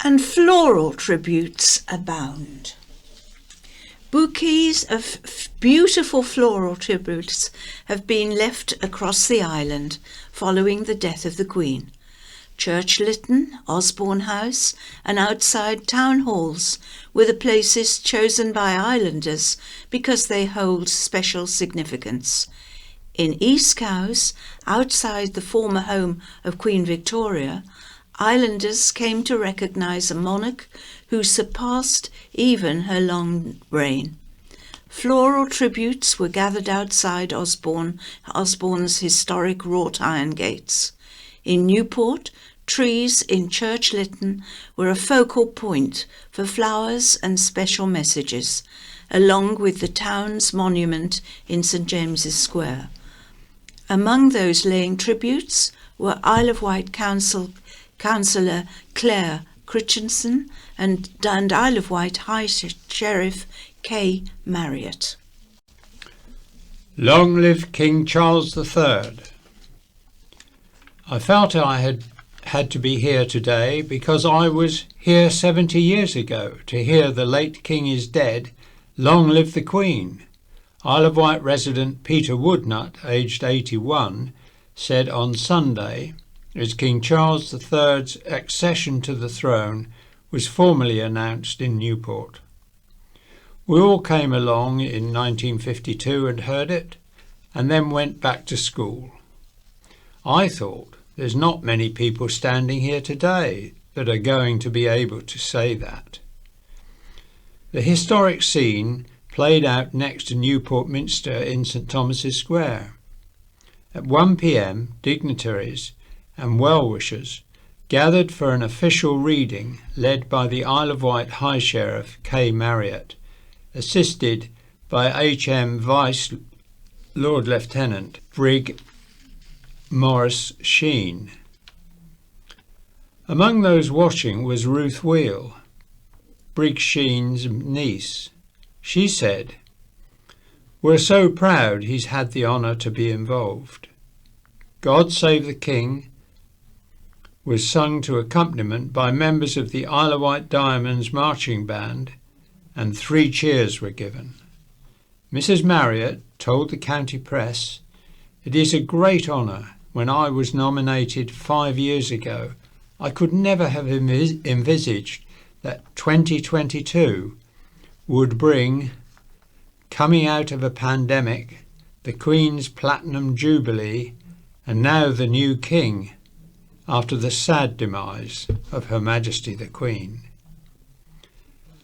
And floral tributes abound. Bouquets of beautiful floral tributes have been left across the island following the death of the Queen. Church Lytton, Osborne House and outside town halls were the places chosen by islanders because they hold special significance. In East Cowes, outside the former home of Queen Victoria, islanders came to recognise a monarch who surpassed even her long reign. Floral tributes were gathered outside Osborne's historic wrought iron gates. In Newport, trees in Church Lytton were a focal point for flowers and special messages, along with the town's monument in St James's Square. Among those laying tributes were Isle of Wight Councillor Claire Christensen and Isle of Wight High Sheriff Kay Marriott. Long live King Charles III. I felt I had to be here today because I was here 70 years ago to hear the late king is dead, long live the Queen. Isle of Wight resident Peter Woodnut, aged 81, said on Sunday, as King Charles III's accession to the throne was formally announced in Newport. We all came along in 1952 and heard it, and then went back to school. I thought, there's not many people standing here today that are going to be able to say that. The historic scene played out next to Newport Minster in St Thomas's Square. At 1 p.m, dignitaries and well-wishers gathered for an official reading led by the Isle of Wight High Sheriff Kay Marriott, assisted by HM Vice Lord Lieutenant Brig Maurice Sheen. Among those watching was Ruth Wheel, Brig Sheen's niece. She said, "We're so proud he's had the honour to be involved." God Save the King was sung to accompaniment by members of the Isle of Wight Diamonds Marching Band, and 3 cheers were given. Mrs. Marriott told the county press, "It is a great honour. When I was nominated 5 years ago, I could never have envisaged that 2022 would bring, coming out of a pandemic, the Queen's Platinum Jubilee, and now the new King, after the sad demise of Her Majesty the Queen."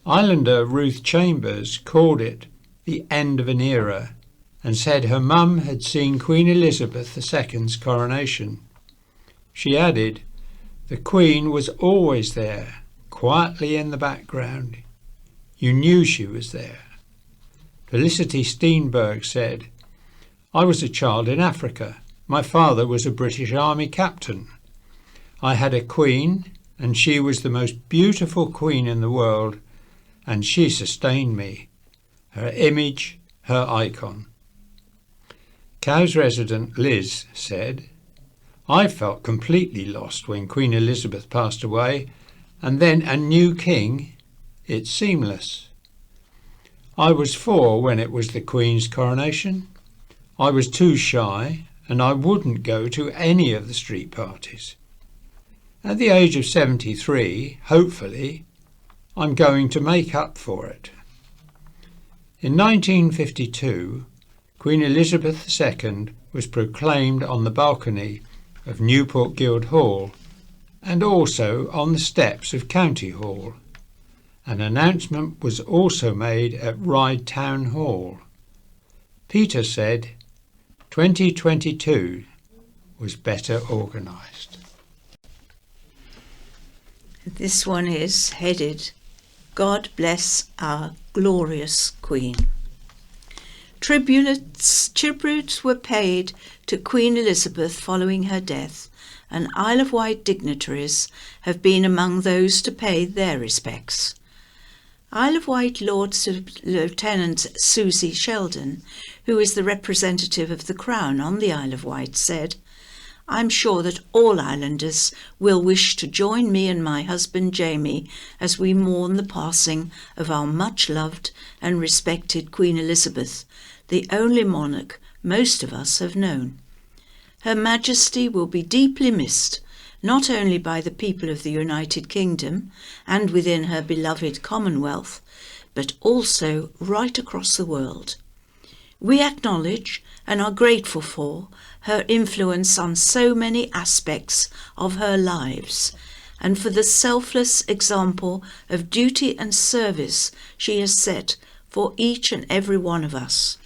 Islander Ruth Chambers called it the end of an era and said her mum had seen Queen Elizabeth II's coronation. She added, "The Queen was always there, quietly in the background. You knew she was there." Felicity Steenberg said, "I was a child in Africa. My father was a British Army captain. I had a queen, and she was the most beautiful queen in the world, and she sustained me. Her image, her icon." Cowes resident Liz said, "I felt completely lost when Queen Elizabeth passed away, and then a new king. It's seamless. I was 4 when it was the Queen's coronation. I was too shy, and I wouldn't go to any of the street parties. At the age of 73, hopefully, I'm going to make up for it." In 1952, Queen Elizabeth II was proclaimed on the balcony of Newport Guildhall and also on the steps of County Hall. An announcement was also made at Ryde Town Hall. Peter said 2022 was better organised. This one is headed, "God Bless Our Glorious Queen." Tributes were paid to Queen Elizabeth following her death, and Isle of Wight dignitaries have been among those to pay their respects. Isle of Wight Lord Lieutenant Susie Sheldon, who is the representative of the Crown on the Isle of Wight, said, "I'm sure that all islanders will wish to join me and my husband Jamie as we mourn the passing of our much-loved and respected Queen Elizabeth, the only monarch most of us have known. Her Majesty will be deeply missed, not only by the people of the United Kingdom and within her beloved Commonwealth, but also right across the world. We acknowledge and are grateful for her influence on so many aspects of her lives, and for the selfless example of duty and service she has set for each and every one of us.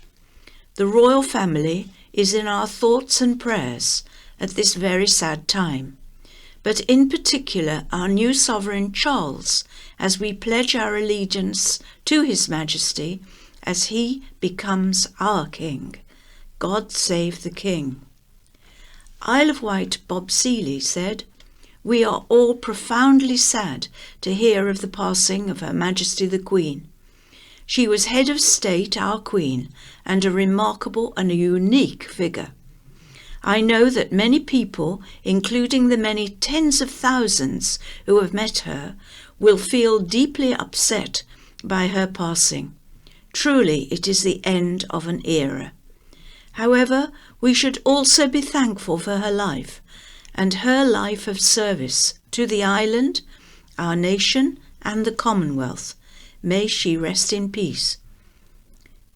The royal family is in our thoughts and prayers at this very sad time, but in particular our new sovereign Charles, as we pledge our allegiance to His Majesty as he becomes our King. God save the King." Isle of Wight Bob Seeley said, We are all profoundly sad to hear of the passing of Her Majesty the Queen. She was head of state, our Queen, and a remarkable and a unique figure. I know that many people, including the many tens of thousands who have met her, will feel deeply upset by her passing. Truly, it is the end of an era. However, we should also be thankful for her life and her life of service to the island, our nation, and the Commonwealth. May she rest in peace.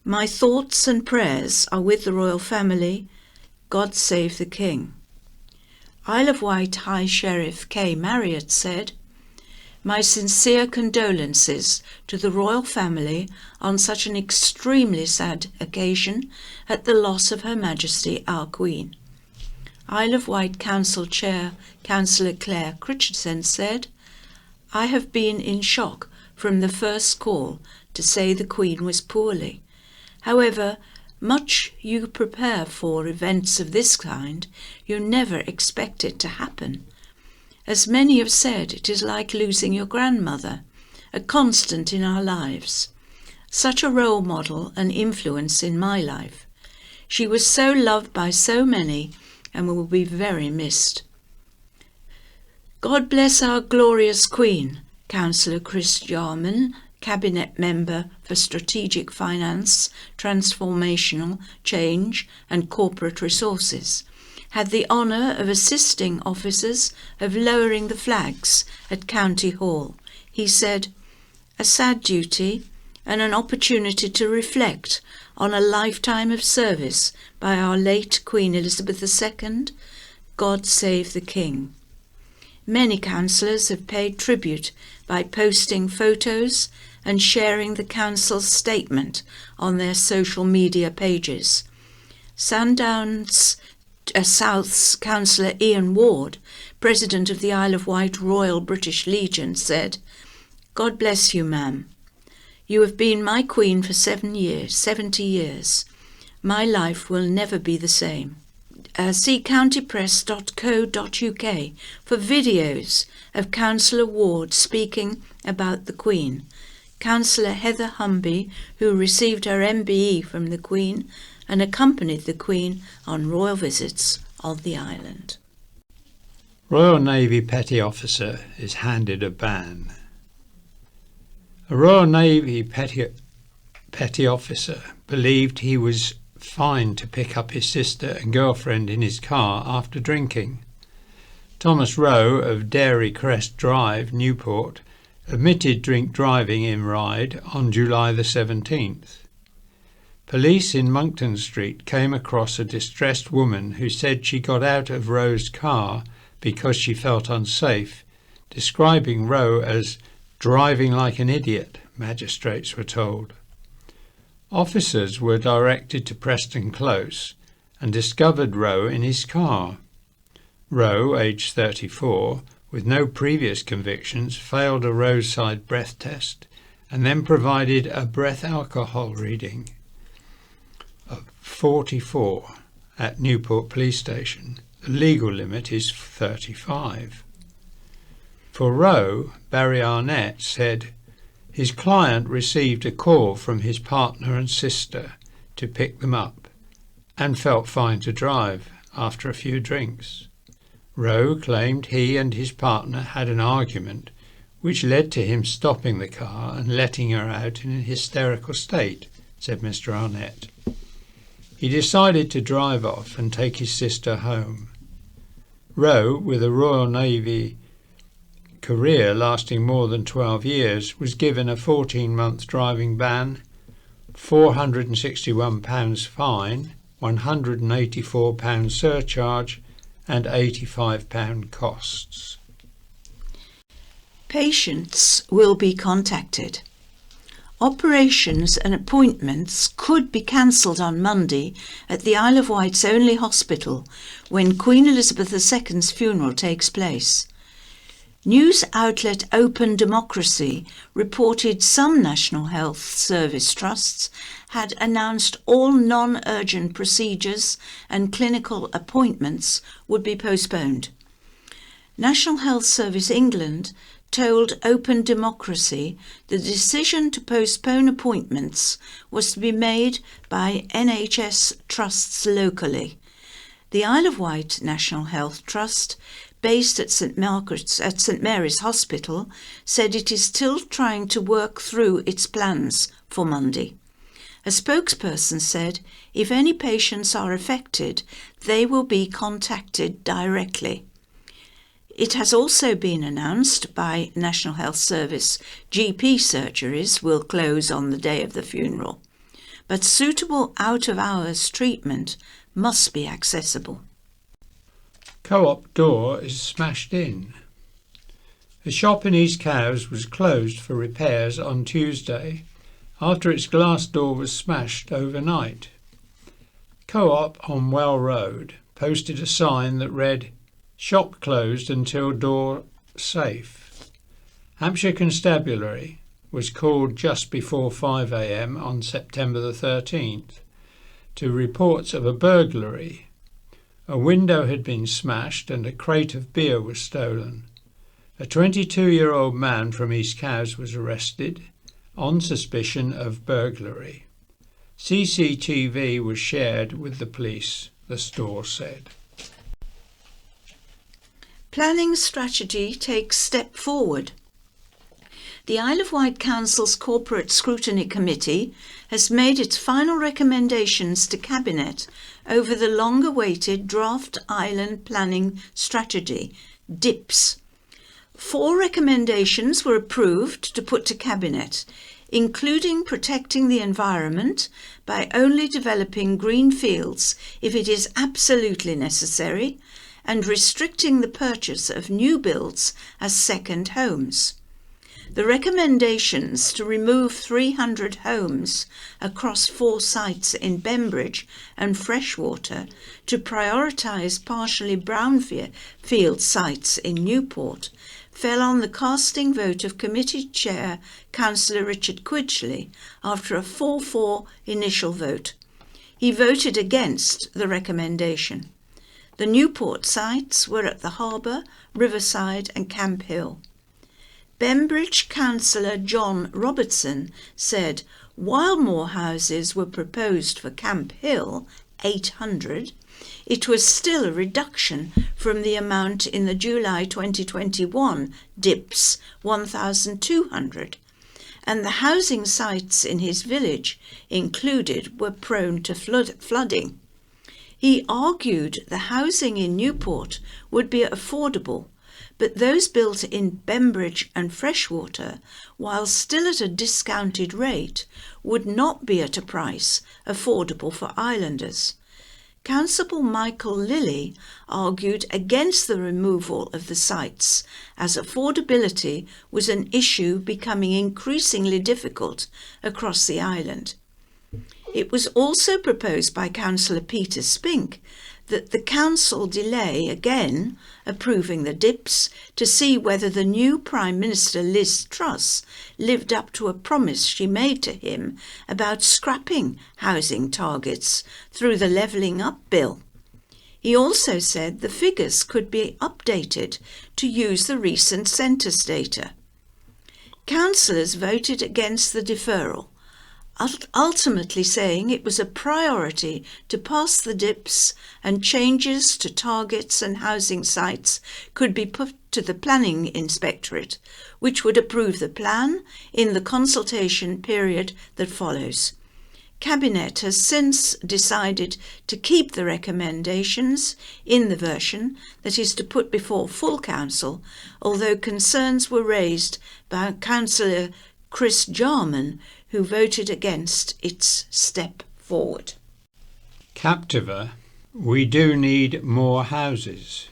My thoughts and prayers are with the royal family. God save the King. Isle of Wight High Sheriff Kay Marriott said, "My sincere condolences to the royal family on such an extremely sad occasion at the loss of Her Majesty our Queen." Isle of Wight Council Chair Councillor Claire Critchinson said, "I have been in shock from the first call to say the Queen was poorly. However much you prepare for events of this kind, you never expect it to happen. As many have said, it is like losing your grandmother, a constant in our lives. Such a role model and influence in my life. She was so loved by so many and will be very missed. God bless our glorious Queen," Councillor Chris Jarman, Cabinet Member for Strategic Finance, Transformational Change and Corporate Resources, had the honour of assisting officers of lowering the flags at County Hall. He said, "A sad duty and an opportunity to reflect on a lifetime of service by our late Queen Elizabeth II. God save the King." Many councillors have paid tribute by posting photos and sharing the council's statement on their social media pages. Sandown's South's Councillor Ian Ward, President of the Isle of Wight Royal British Legion, said, "God bless you, ma'am. You have been my Queen for 70 years. My life will never be the same." See countypress.co.uk for videos of Councillor Ward speaking about the Queen. Councillor Heather Humby, who received her MBE from the Queen and accompanied the Queen on royal visits on the island. Royal Navy Petty Officer is handed a ban. A Royal Navy Petty Officer believed he was fine to pick up his sister and girlfriend in his car after drinking. Thomas Rowe of Dairy Crest Drive, Newport, admitted drink driving in Ryde on July the 17th. Police in Monkton Street came across a distressed woman who said she got out of Rowe's car because she felt unsafe, describing Rowe as driving like an idiot, magistrates were told. Officers were directed to Preston Close and discovered Rowe in his car. Rowe, aged 34, with no previous convictions, failed a roadside breath test and then provided a breath alcohol reading of 44 at Newport Police Station. The legal limit is 35. For Rowe, Barry Arnett said his client received a call from his partner and sister to pick them up and felt fine to drive after a few drinks. Rowe claimed he and his partner had an argument which led to him stopping the car and letting her out in a hysterical state, said Mr. Arnett. He decided to drive off and take his sister home. Rowe, with a Royal Navy career lasting more than 12 years, was given a 14-month driving ban, £461 fine, £184 surcharge and £85 costs. Patients will be contacted. Operations and appointments could be cancelled on Monday at the Isle of Wight's only hospital when Queen Elizabeth II's funeral takes place. News outlet Open Democracy reported some National Health Service trusts had announced all non-urgent procedures and clinical appointments would be postponed. National Health Service England told Open Democracy the decision to postpone appointments was to be made by NHS trusts locally. The Isle of Wight National Health Trust, based at St Mary's Hospital, said it is still trying to work through its plans for Monday. A spokesperson said if any patients are affected, they will be contacted directly. It has also been announced by National Health Service GP surgeries will close on the day of the funeral, but suitable out-of-hours treatment must be accessible. Co-op door is smashed in. A shop in East Cowes was closed for repairs on Tuesday after its glass door was smashed overnight. Co-op on Well Road posted a sign that read, "Shop closed until door safe." Hampshire Constabulary was called just before 5 a.m. on September the 13th to reports of a burglary. A window had been smashed and a crate of beer was stolen. A 22-year-old man from East Cowes was arrested on suspicion of burglary. CCTV was shared with the police, the store said. Planning strategy takes step forward. The Isle of Wight Council's Corporate Scrutiny Committee has made its final recommendations to Cabinet over the long-awaited Draft Island Planning Strategy, DIPS. 4 recommendations were approved to put to Cabinet, including protecting the environment by only developing green fields if it is absolutely necessary, and restricting the purchase of new builds as second homes. The recommendations to remove 300 homes across 4 sites in Bembridge and Freshwater to prioritise partially brownfield sites in Newport fell on the casting vote of Committee Chair Councillor Richard Quidgley after a 4-4 initial vote. He voted against the recommendation. The Newport sites were at the Harbour, Riverside and Camp Hill. Bembridge Councillor John Robertson said while more houses were proposed for Camp Hill, 800, it was still a reduction from the amount in the July 2021 DIPS, 1,200, and the housing sites in his village included were prone to flooding. He argued the housing in Newport would be affordable, but those built in Bembridge and Freshwater, while still at a discounted rate, would not be at a price affordable for islanders. Councillor Michael Lilly argued against the removal of the sites, as affordability was an issue becoming increasingly difficult across the island. It was also proposed by Councillor Peter Spink that the Council delay again approving the DIPS to see whether the new Prime Minister Liz Truss lived up to a promise she made to him about scrapping housing targets through the Levelling Up Bill. He also said the figures could be updated to use the recent census data. Councillors voted against the deferral, ultimately saying it was a priority to pass the DIPS and changes to targets and housing sites could be put to the Planning Inspectorate, which would approve the plan in the consultation period that follows. Cabinet has since decided to keep the recommendations in the version that is to put before full council, although concerns were raised by Councillor Chris Jarman, who voted against its step forward. Captiva, we do need more houses.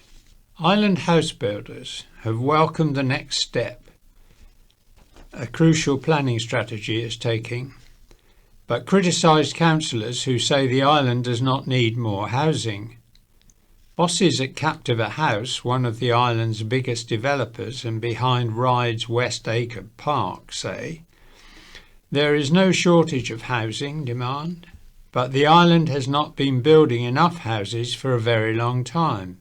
Island house builders have welcomed the next step a crucial planning strategy is taking, but criticised councillors who say the island does not need more housing. Bosses at Captiva House, one of the island's biggest developers and behind Ryde's West Acre Park, say there is no shortage of housing demand, but the island has not been building enough houses for a very long time.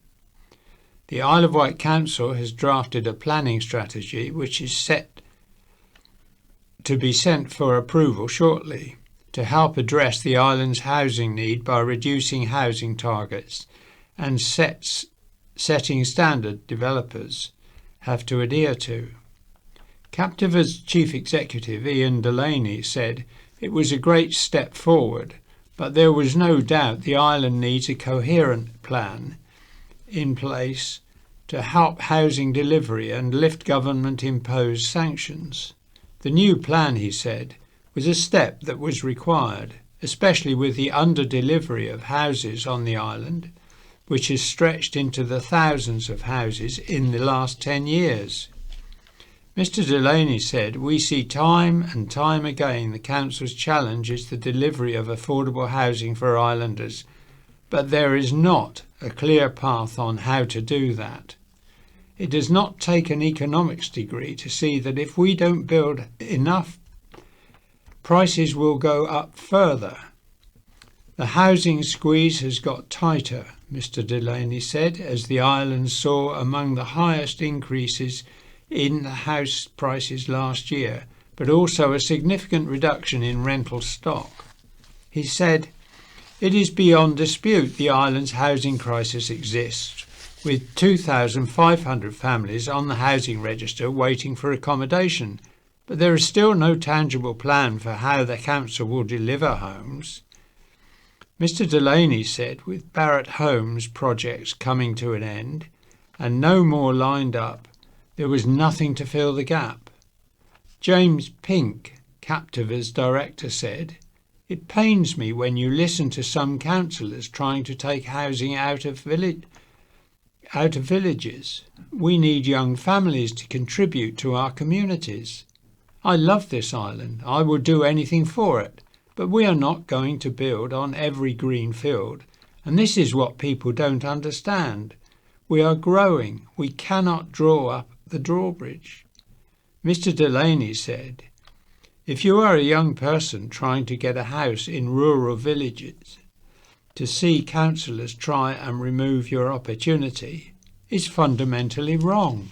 The Isle of Wight Council has drafted a planning strategy which is set to be sent for approval shortly to help address the island's housing need by reducing housing targets and setting standard developers have to adhere to. Captiva's chief executive, Ian Delaney, said it was a great step forward, but there was no doubt the island needs a coherent plan in place to help housing delivery and lift government-imposed sanctions. The new plan, he said, was a step that was required, especially with the under-delivery of houses on the island, which has stretched into the thousands of houses in the last 10 years. Mr Delaney said, "We see time and time again the Council's challenge is the delivery of affordable housing for islanders, but there is not a clear path on how to do that. It does not take an economics degree to see that if we don't build enough, prices will go up further. The housing squeeze has got tighter," Mr Delaney said, as the island saw among the highest increases in the house prices last year, but also a significant reduction in rental stock. He said, "It is beyond dispute the island's housing crisis exists, with 2,500 families on the housing register waiting for accommodation, but there is still no tangible plan for how the council will deliver homes." Mr Delaney said, with Barratt Homes projects coming to an end and no more lined up, there was nothing to fill the gap. James Pink, Captiva's director, said, "It pains me when you listen to some councillors trying to take housing out of villages. We need young families to contribute to our communities. I love this island. I would do anything for it, but we are not going to build on every green field, and this is what people don't understand. We are growing. We cannot draw up the drawbridge." Mr Delaney said, "If you are a young person trying to get a house in rural villages, to see councillors try and remove your opportunity is fundamentally wrong."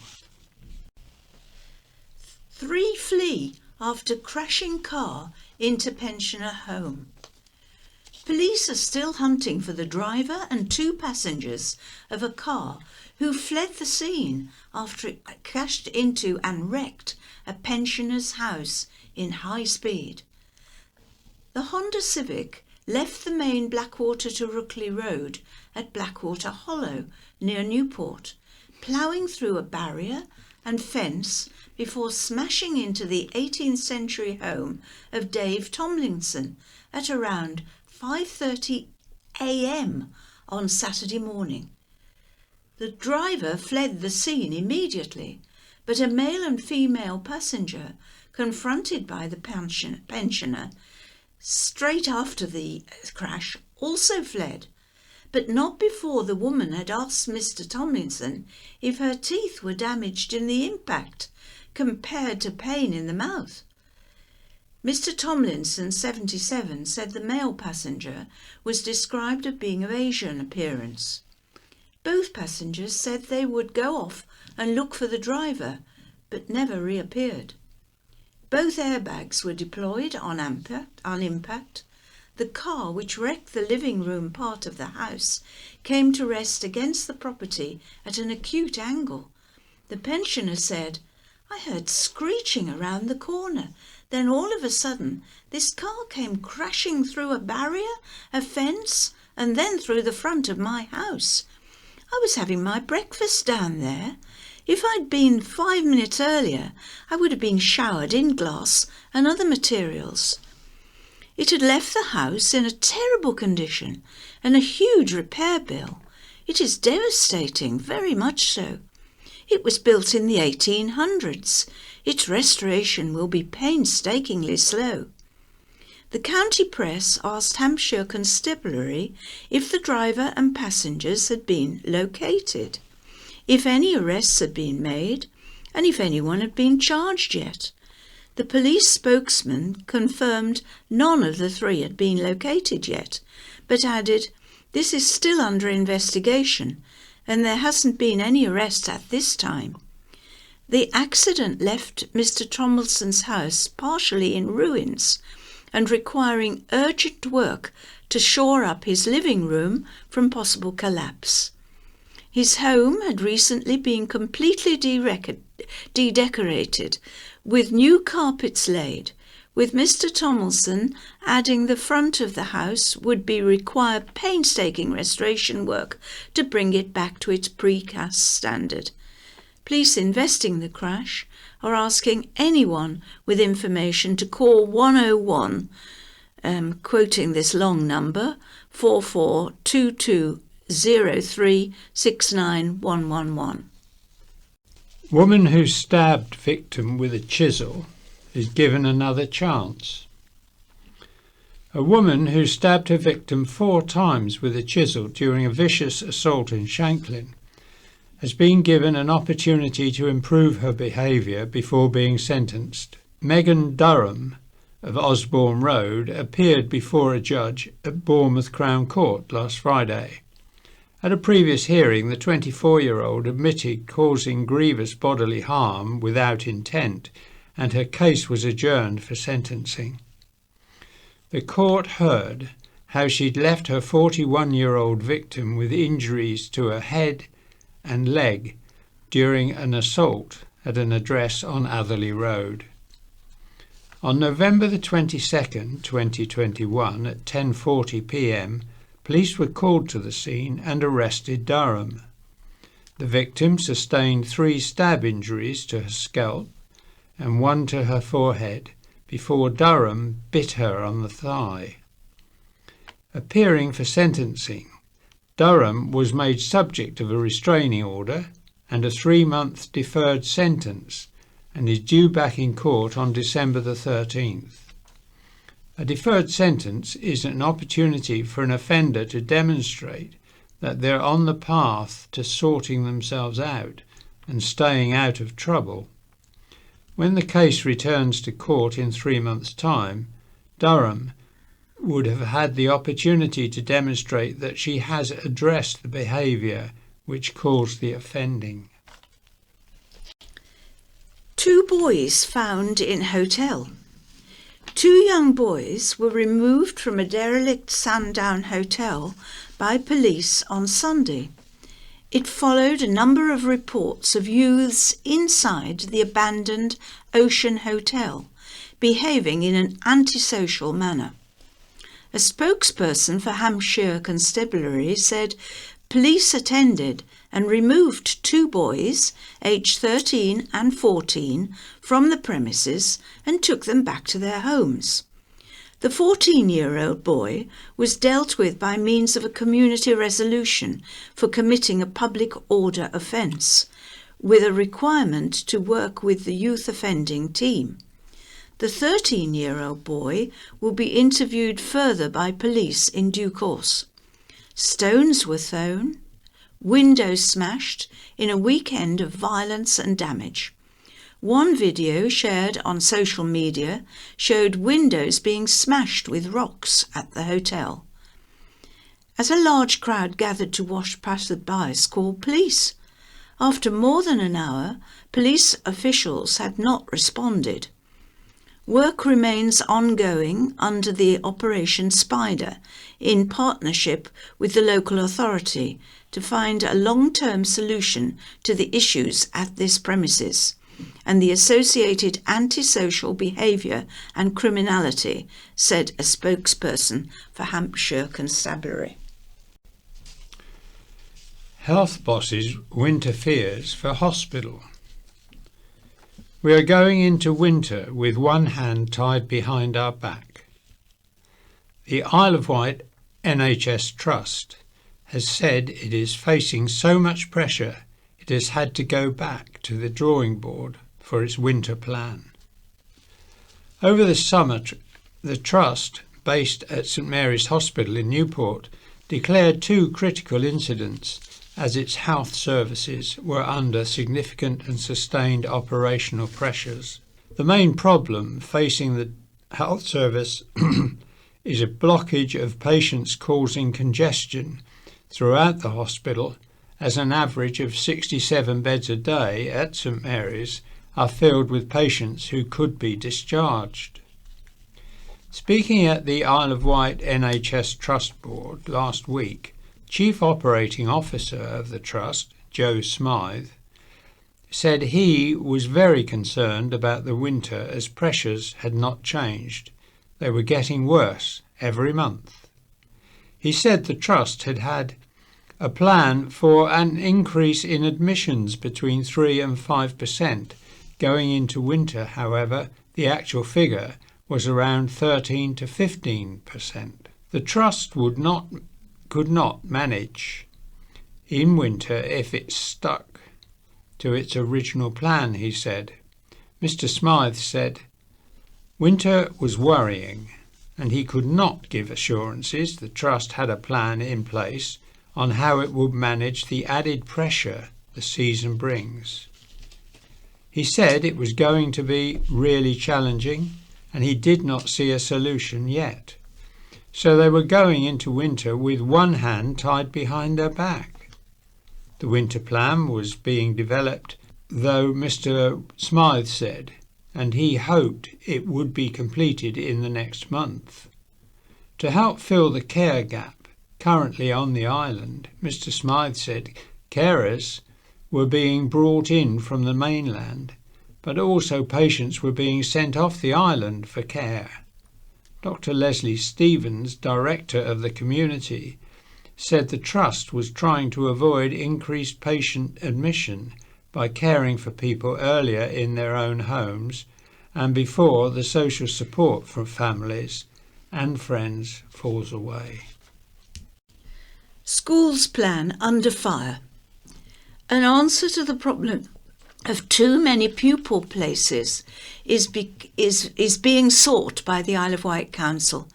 3 flee after crashing car into pensioner home. Police are still hunting for the driver and 2 passengers of a car who fled the scene after it crashed into and wrecked a pensioner's house in high speed. The Honda Civic left the main Blackwater to Rookley Road at Blackwater Hollow near Newport, ploughing through a barrier and fence before smashing into the 18th century home of Dave Tomlinson at around 5:30 a.m. on Saturday morning. The driver fled the scene immediately, but a male and female passenger, confronted by the pensioner straight after the crash, also fled, but not before the woman had asked Mr Tomlinson if her teeth were damaged in the impact compared to pain in the mouth. Mr Tomlinson, 77, said the male passenger was described as being of Asian appearance. Both passengers said they would go off and look for the driver, but never reappeared. Both airbags were deployed on impact. The car, which wrecked the living room part of the house, came to rest against the property at an acute angle. The pensioner said, "I heard screeching around the corner. Then all of a sudden, this car came crashing through a barrier, a fence, and then through the front of my house. I was having my breakfast down there. If I'd been 5 minutes earlier, I would have been showered in glass and other materials. It had left the house in a terrible condition and a huge repair bill. It is devastating, very much so. It was built in the 1800s. Its restoration will be painstakingly slow." The county press asked Hampshire Constabulary if the driver and passengers had been located, if any arrests had been made, and if anyone had been charged yet. The police spokesman confirmed none of the 3 had been located yet, but added, "This is still under investigation, and there hasn't been any arrests at this time. The accident left Mr. Tomlinson's house partially in ruins and requiring urgent work to shore up his living room from possible collapse. His home had recently been completely dedecorated, with new carpets laid. With Mr. Tomlinson adding the front of the house would require painstaking restoration work to bring it back to its precast standard. Police investing the crash are asking anyone with information to call 101, quoting this long number, 4422036911. Woman who stabbed victim with a chisel is given another chance. A woman who stabbed her victim 4 times with a chisel during a vicious assault in Shanklin has been given an opportunity to improve her behaviour before being sentenced. Megan Durham of Osborne Road appeared before a judge at Bournemouth Crown Court last Friday. At a previous hearing, the 24-year-old admitted causing grievous bodily harm without intent, and her case was adjourned for sentencing. The court heard how she'd left her 41-year-old victim with injuries to her head and leg during an assault at an address on Atherley Road. On November the 22nd, 2021, at 10:40 p.m, police were called to the scene and arrested Durham. The victim sustained 3 stab injuries to her scalp and 1 to her forehead before Durham bit her on the thigh. Appearing for sentencing, Durham was made subject of a restraining order and a 3-month deferred sentence and is due back in court on December the 13th. A deferred sentence is an opportunity for an offender to demonstrate that they're on the path to sorting themselves out and staying out of trouble. When the case returns to court in 3 months' time, Durham would have had the opportunity to demonstrate that she has addressed the behaviour which caused the offending. 2 boys found in hotel. 2 young boys were removed from a derelict Sandown hotel by police on Sunday. It followed a number of reports of youths inside the abandoned Ocean Hotel, behaving in an antisocial manner. A spokesperson for Hampshire Constabulary said police attended and removed 2 boys, aged 13 and 14, from the premises and took them back to their homes. The 14-year-old boy was dealt with by means of a community resolution for committing a public order offence, with a requirement to work with the youth offending team. The 13-year-old boy will be interviewed further by police in due course. Stones were thrown, windows smashed in a weekend of violence and damage. One video shared on social media showed windows being smashed with rocks at the hotel. As a large crowd gathered to watch passers-by called police. After more than an hour, police officials had not responded. Work remains ongoing under the Operation Spider in partnership with the local authority to find a long-term solution to the issues at this premises and the associated antisocial behaviour and criminality, said a spokesperson for Hampshire Constabulary. Health bosses winter fears for hospital. We are going into winter with one hand tied behind our back. The Isle of Wight NHS Trust has said it is facing so much pressure it has had to go back to the drawing board for its winter plan. Over the summer, the Trust, based at St Mary's Hospital in Newport, declared 2 critical incidents as its health services were under significant and sustained operational pressures. The main problem facing the health service is a blockage of patients causing congestion throughout the hospital as an average of 67 beds a day at St Mary's are filled with patients who could be discharged. Speaking at the Isle of Wight NHS Trust Board last week, Chief Operating Officer of the Trust, Joe Smythe, said he was very concerned about the winter as pressures had not changed. They were getting worse every month. He said the Trust had had a plan for an increase in admissions between 3 and 5%. Going into winter, however, the actual figure was around 13 to 15%. The Trust could not manage in winter if it stuck to its original plan, he said. Mr. Smythe said winter was worrying and he could not give assurances the Trust had a plan in place on how it would manage the added pressure the season brings. He said it was going to be really challenging and he did not see a solution yet. So they were going into winter with one hand tied behind their back. The winter plan was being developed, though Mr. Smythe said, and he hoped it would be completed in the next month. To help fill the care gap currently on the island, Mr. Smythe said carers were being brought in from the mainland, but also patients were being sent off the island for care. Dr. Leslie Stevens, director of the community, said the Trust was trying to avoid increased patient admission by caring for people earlier in their own homes and before the social support from families and friends falls away. Schools plan under fire. An answer to the problem of too many pupil places is being sought by the Isle of Wight Council.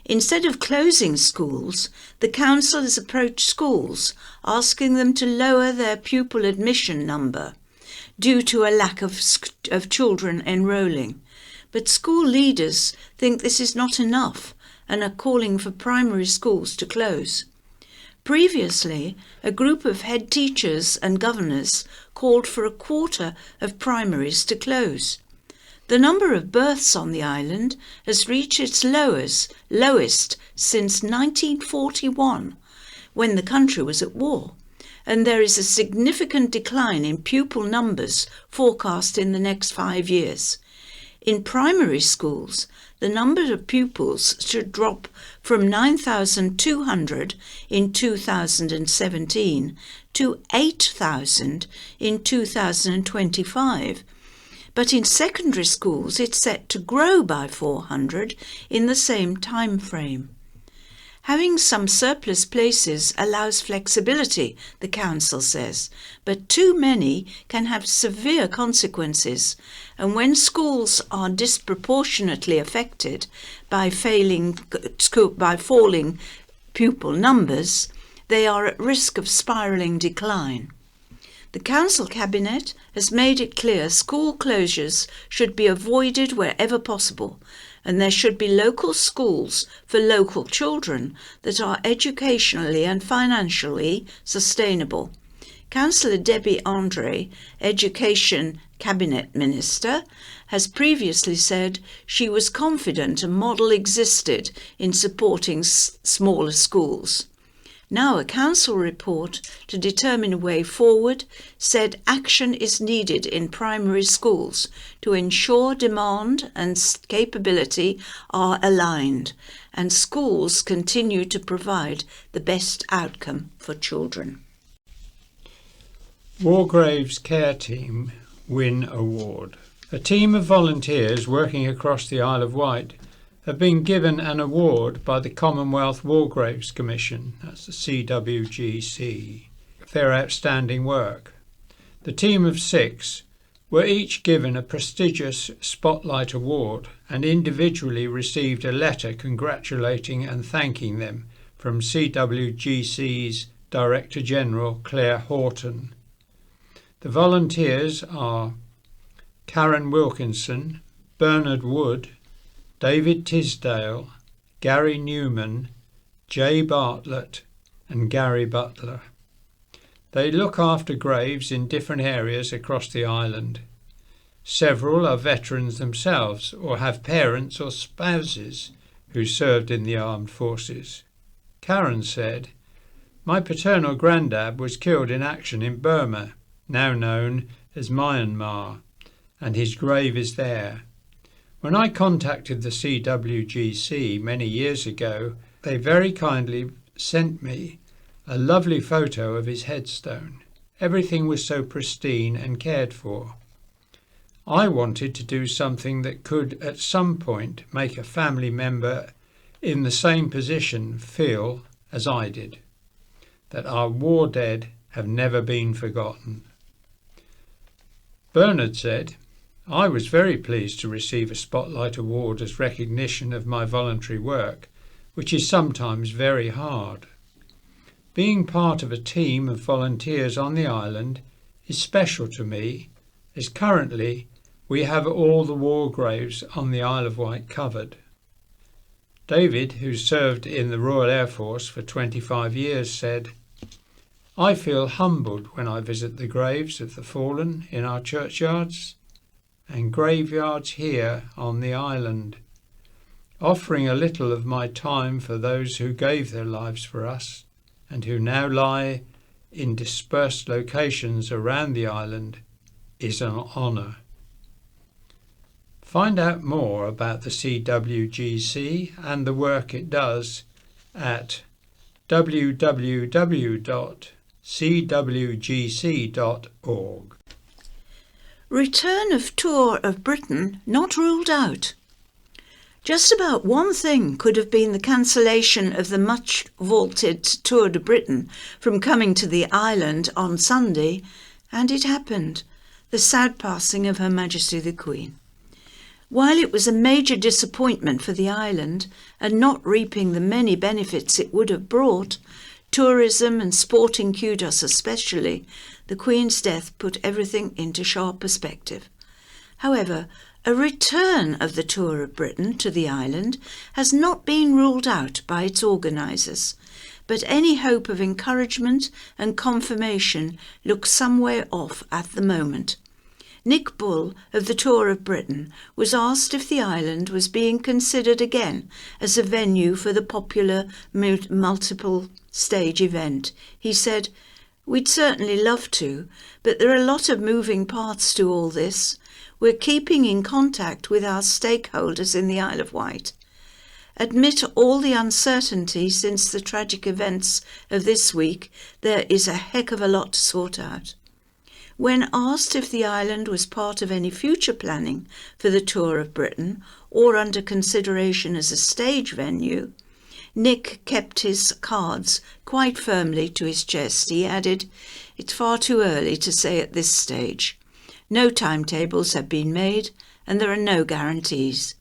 Instead of closing schools, the council has approached schools asking them to lower their pupil admission number due to a lack of children enrolling. But school leaders think this is not enough and are calling for primary schools to close. Previously, a group of head teachers and governors called for a quarter of primaries to close. The number of births on the island has reached its lowest since 1941, when the country was at war, and there is a significant decline in pupil numbers forecast in the next 5 years. In primary schools, the number of pupils should drop from 9,200 in 2017 to 8,000 in 2025. But in secondary schools, it's set to grow by 400 in the same time frame. Having some surplus places allows flexibility, the council says, but too many can have severe consequences, and when schools are disproportionately affected by falling pupil numbers, they are at risk of spiralling decline. The council cabinet has made it clear school closures should be avoided wherever possible, and there should be local schools for local children that are educationally and financially sustainable. Councillor Debbie Andre, Education Cabinet Minister, has previously said she was confident a model existed in supporting smaller schools. Now a council report to determine a way forward said action is needed in primary schools to ensure demand and capability are aligned and schools continue to provide the best outcome for children. Wargrave's Care Team win award. A team of volunteers working across the Isle of Wight have been given an award by the Commonwealth War Graves Commission, that's the CWGC, for their outstanding work. The team of 6 were each given a prestigious Spotlight Award and individually received a letter congratulating and thanking them from CWGC's Director General Claire Horton. The volunteers are Karen Wilkinson, Bernard Wood, David Tisdale, Gary Newman, Jay Bartlett and Gary Butler. They look after graves in different areas across the island. Several are veterans themselves or have parents or spouses who served in the armed forces. Karen said, "My paternal granddad was killed in action in Burma, now known as Myanmar, and his grave is there. When I contacted the CWGC many years ago, they very kindly sent me a lovely photo of his headstone. Everything was so pristine and cared for. I wanted to do something that could at some point make a family member in the same position feel, as I did, that our war dead have never been forgotten." Bernard said, "I was very pleased to receive a Spotlight Award as recognition of my voluntary work, which is sometimes very hard. Being part of a team of volunteers on the island is special to me, as currently we have all the war graves on the Isle of Wight covered." David, who served in the Royal Air Force for 25 years, said, "I feel humbled when I visit the graves of the fallen in our churchyards and graveyards here on the island, offering a little of my time for those who gave their lives for us and who now lie in dispersed locations around the island is an honour." Find out more about the CWGC and the work it does at www.cwgc.org. Return of Tour of Britain not ruled out. Just about one thing could have been the cancellation of the much vaunted Tour de Britain from coming to the island on Sunday, and it happened, the sad passing of Her Majesty the Queen. While it was a major disappointment for the island and not reaping the many benefits it would have brought, tourism and sporting kudos especially, the Queen's death put everything into sharp perspective. However, a return of the Tour of Britain to the island has not been ruled out by its organisers, but any hope of encouragement and confirmation looks some way off at the moment. Nick Bull of the Tour of Britain was asked if the island was being considered again as a venue for the popular multiple stage event. He said, "We'd certainly love to, but there are a lot of moving parts to all this. We're keeping in contact with our stakeholders in the Isle of Wight. Amid all the uncertainty since the tragic events of this week, there is a heck of a lot to sort out." When asked if the island was part of any future planning for the Tour of Britain or under consideration as a stage venue, Nick kept his cards quite firmly to his chest. He added, "It's far too early to say at this stage. No timetables have been made and there are no guarantees."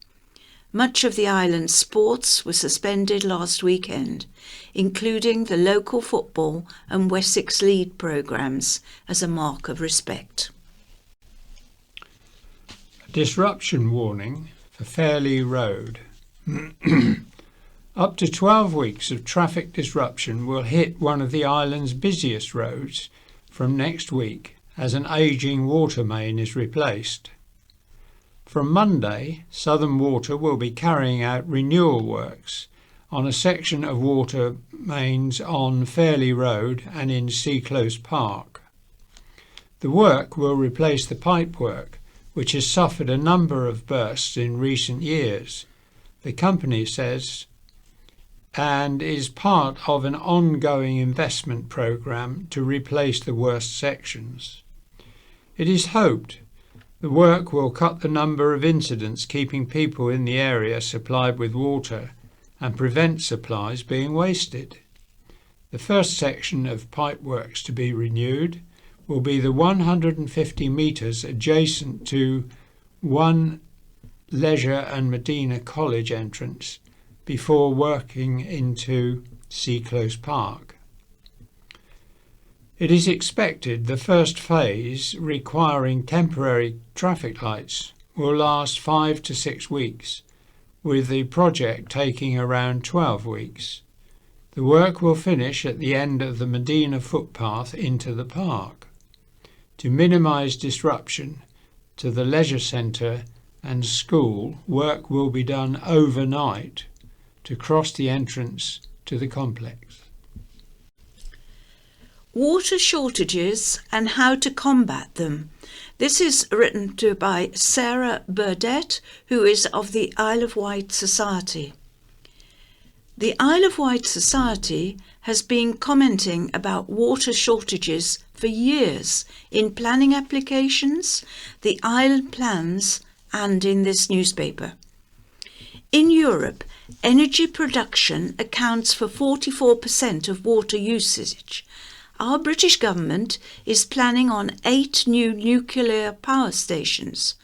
Much of the island's sports were suspended last weekend, including the local football and Wessex League programmes, as a mark of respect. A disruption warning for Fairlea Road. Up to 12 weeks of traffic disruption will hit one of the island's busiest roads from next week as an ageing water main is replaced. From Monday, Southern Water will be carrying out renewal works on a section of water mains on Fairlea Road and in Seaclose Park. The work will replace the pipework, which has suffered a number of bursts in recent years, the company says, and is part of an ongoing investment programme to replace the worst sections. It is hoped the work will cut the number of incidents keeping people in the area supplied with water and prevent supplies being wasted. The first section of pipeworks to be renewed will be the 150 metres adjacent to 1 Leisure and Medina College entrance before working into Seaclose Park. It is expected the first phase, requiring temporary traffic lights, will last 5 to 6 weeks, with the project taking around 12 weeks. The work will finish at the end of the Medina footpath into the park. To minimise disruption to the leisure centre and school, work will be done overnight to cross the entrance to the complex. Water shortages and how to combat them. This is written by Sarah Burdett, who is of the Isle of Wight Society. The Isle of Wight Society has been commenting about water shortages for years in planning applications, the island plans, and in this newspaper. In Europe, energy production accounts for 44% of water usage. Our British government is planning on 8 new nuclear power stations,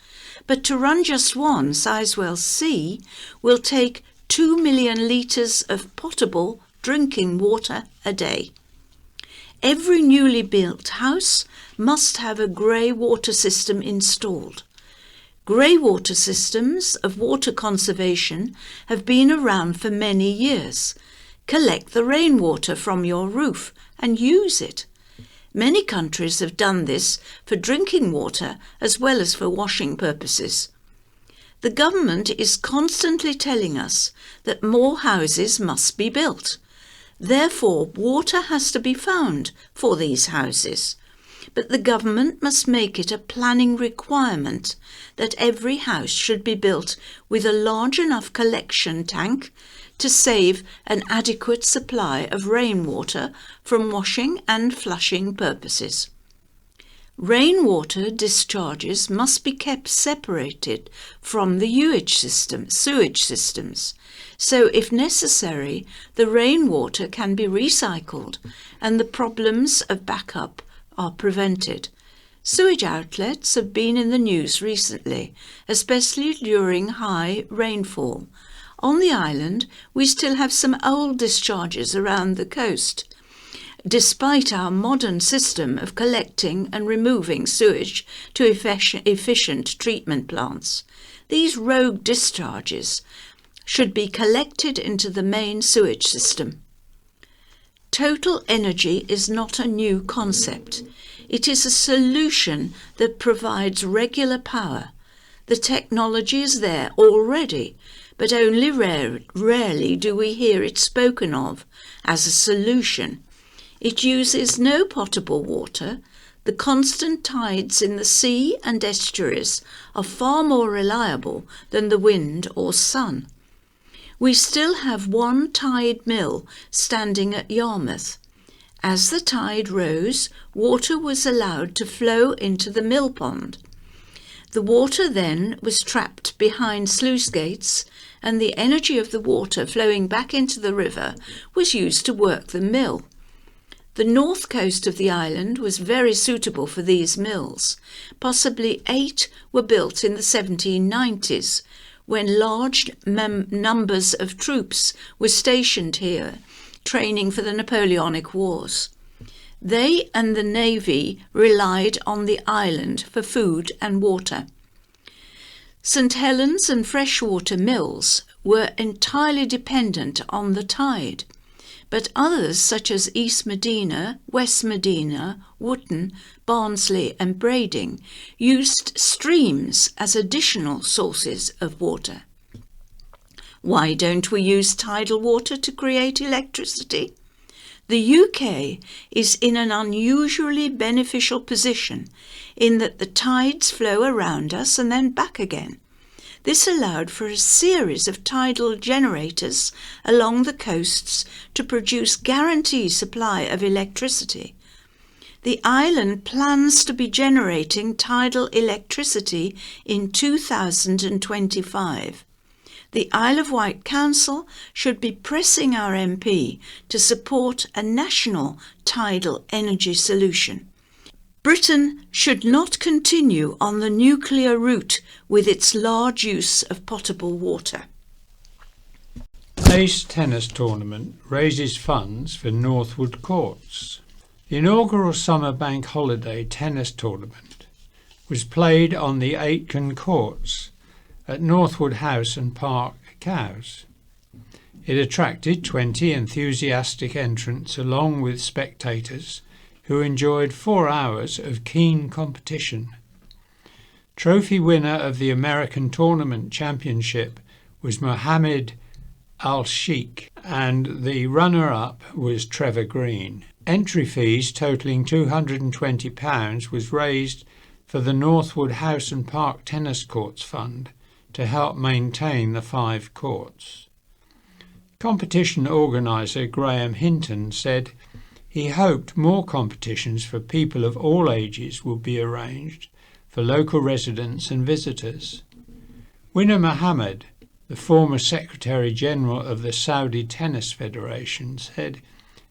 but to run just one, Sizewell C, will take 2 million litres of potable drinking water a day. Every newly built house must have a grey water system installed. Grey water systems of water conservation have been around for many years. Collect the rainwater from your roof and use it. Many countries have done this for drinking water as well as for washing purposes. The government is constantly telling us that more houses must be built. Therefore, water has to be found for these houses. But the government must make it a planning requirement that every house should be built with a large enough collection tank to save an adequate supply of rainwater from washing and flushing purposes. Rainwater discharges must be kept separated from the sewage systems, so if necessary, the rainwater can be recycled and the problems of backup are prevented. Sewage outlets have been in the news recently, especially during high rainfall. On the island, we still have some old discharges around the coast. Despite our modern system of collecting and removing sewage to efficient treatment plants, these rogue discharges should be collected into the main sewage system. Total energy is not a new concept. It is a solution that provides regular power. The technology is there already, but only rarely do we hear it spoken of as a solution. It uses no potable water. The constant tides in the sea and estuaries are far more reliable than the wind or sun. We still have one tide mill standing at Yarmouth. As the tide rose, water was allowed to flow into the mill pond. The water then was trapped behind sluice gates, and the energy of the water flowing back into the river was used to work the mill. The north coast of the island was very suitable for these mills. Possibly 8 were built in the 1790s, when large numbers of troops were stationed here, training for the Napoleonic Wars. They and the Navy relied on the island for food and water. St Helens and freshwater mills were entirely dependent on the tide, but others such as East Medina, West Medina, Wootton, Barnsley and Brading used streams as additional sources of water. Why don't we use tidal water to create electricity? The UK is in an unusually beneficial position in that the tides flow around us and then back again. This allowed for a series of tidal generators along the coasts to produce guaranteed supply of electricity. The island plans to be generating tidal electricity in 2025. The Isle of Wight Council should be pressing our MP to support a national tidal energy solution. Britain should not continue on the nuclear route with its large use of potable water. Ace Tennis Tournament raises funds for Northwood Courts. The inaugural summer bank holiday tennis tournament was played on the Aitken Courts at Northwood House and Park, Cowes. It attracted 20 enthusiastic entrants along with spectators who enjoyed 4 hours of keen competition. Trophy winner of the American Tournament Championship was Mohammed Al-Sheikh, and the runner-up was Trevor Green. Entry fees totalling £220 was raised for the Northwood House and Park Tennis Courts Fund to help maintain the 5 courts. Competition organiser Graham Hinton said he hoped more competitions for people of all ages would be arranged for local residents and visitors. Winner Mohammed, the former Secretary-General of the Saudi Tennis Federation, said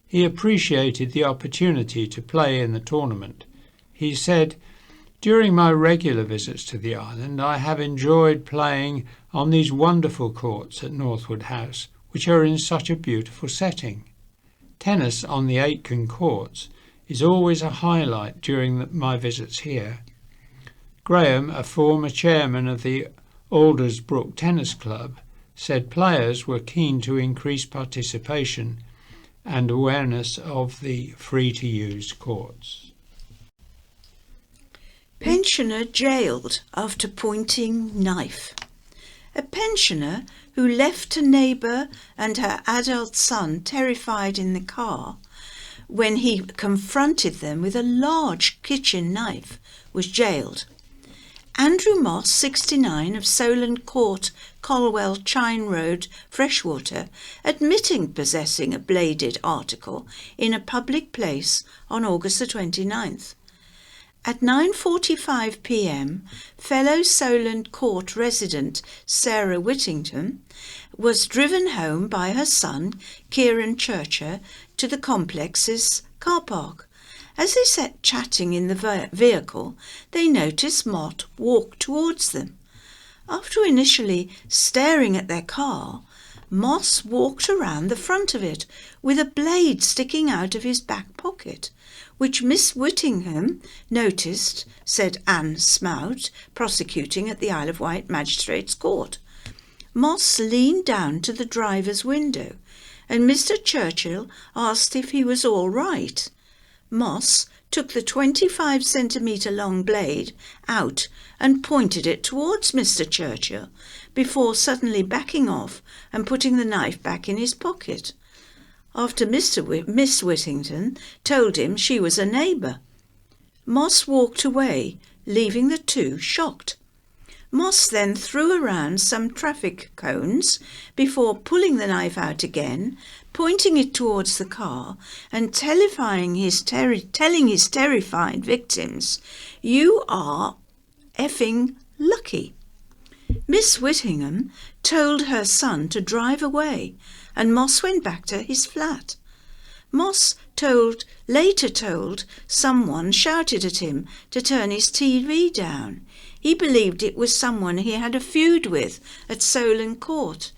he appreciated the opportunity to play in the tournament. He said, "During my regular visits to the island, I have enjoyed playing on these wonderful courts at Northwood House, which are in such a beautiful setting. Tennis on the Aitken courts is always a highlight during my visits here." Graham, a former chairman of the Aldersbrook Tennis Club, said players were keen to increase participation and awareness of the free-to-use courts. Pensioner jailed after pointing knife. A pensioner who left a neighbour and her adult son terrified in the car when he confronted them with a large kitchen knife was jailed. Andrew Moss, 69, of Solent Court, Colwell, Chine Road, Freshwater, admitting possessing a bladed article in a public place on August the 29th. At 9:45 p.m, fellow Solent Court resident Sarah Whittington was driven home by her son, Kieran Churcher, to the complex's car park. As they sat chatting in the vehicle, they noticed Mott walk towards them. After initially staring at their car, Moss walked around the front of it with a blade sticking out of his back pocket, which Miss Whittingham noticed, said Anne Smout, prosecuting at the Isle of Wight Magistrates' Court. Moss leaned down to the driver's window, and Mr. Churchill asked if he was all right. Moss took the 25-centimetre long blade out and pointed it towards Mr. Churchill before suddenly backing off and putting the knife back in his pocket. After Miss Whittington told him she was a neighbour. Moss walked away, leaving the two shocked. Moss then threw around some traffic cones before pulling the knife out again, pointing it towards the car and telling his terrified victims, "You are effing lucky." Miss Whittingham told her son to drive away, and Moss went back to his flat. Moss later told someone shouted at him to turn his TV down. He believed it was someone he had a feud with at Solent Court.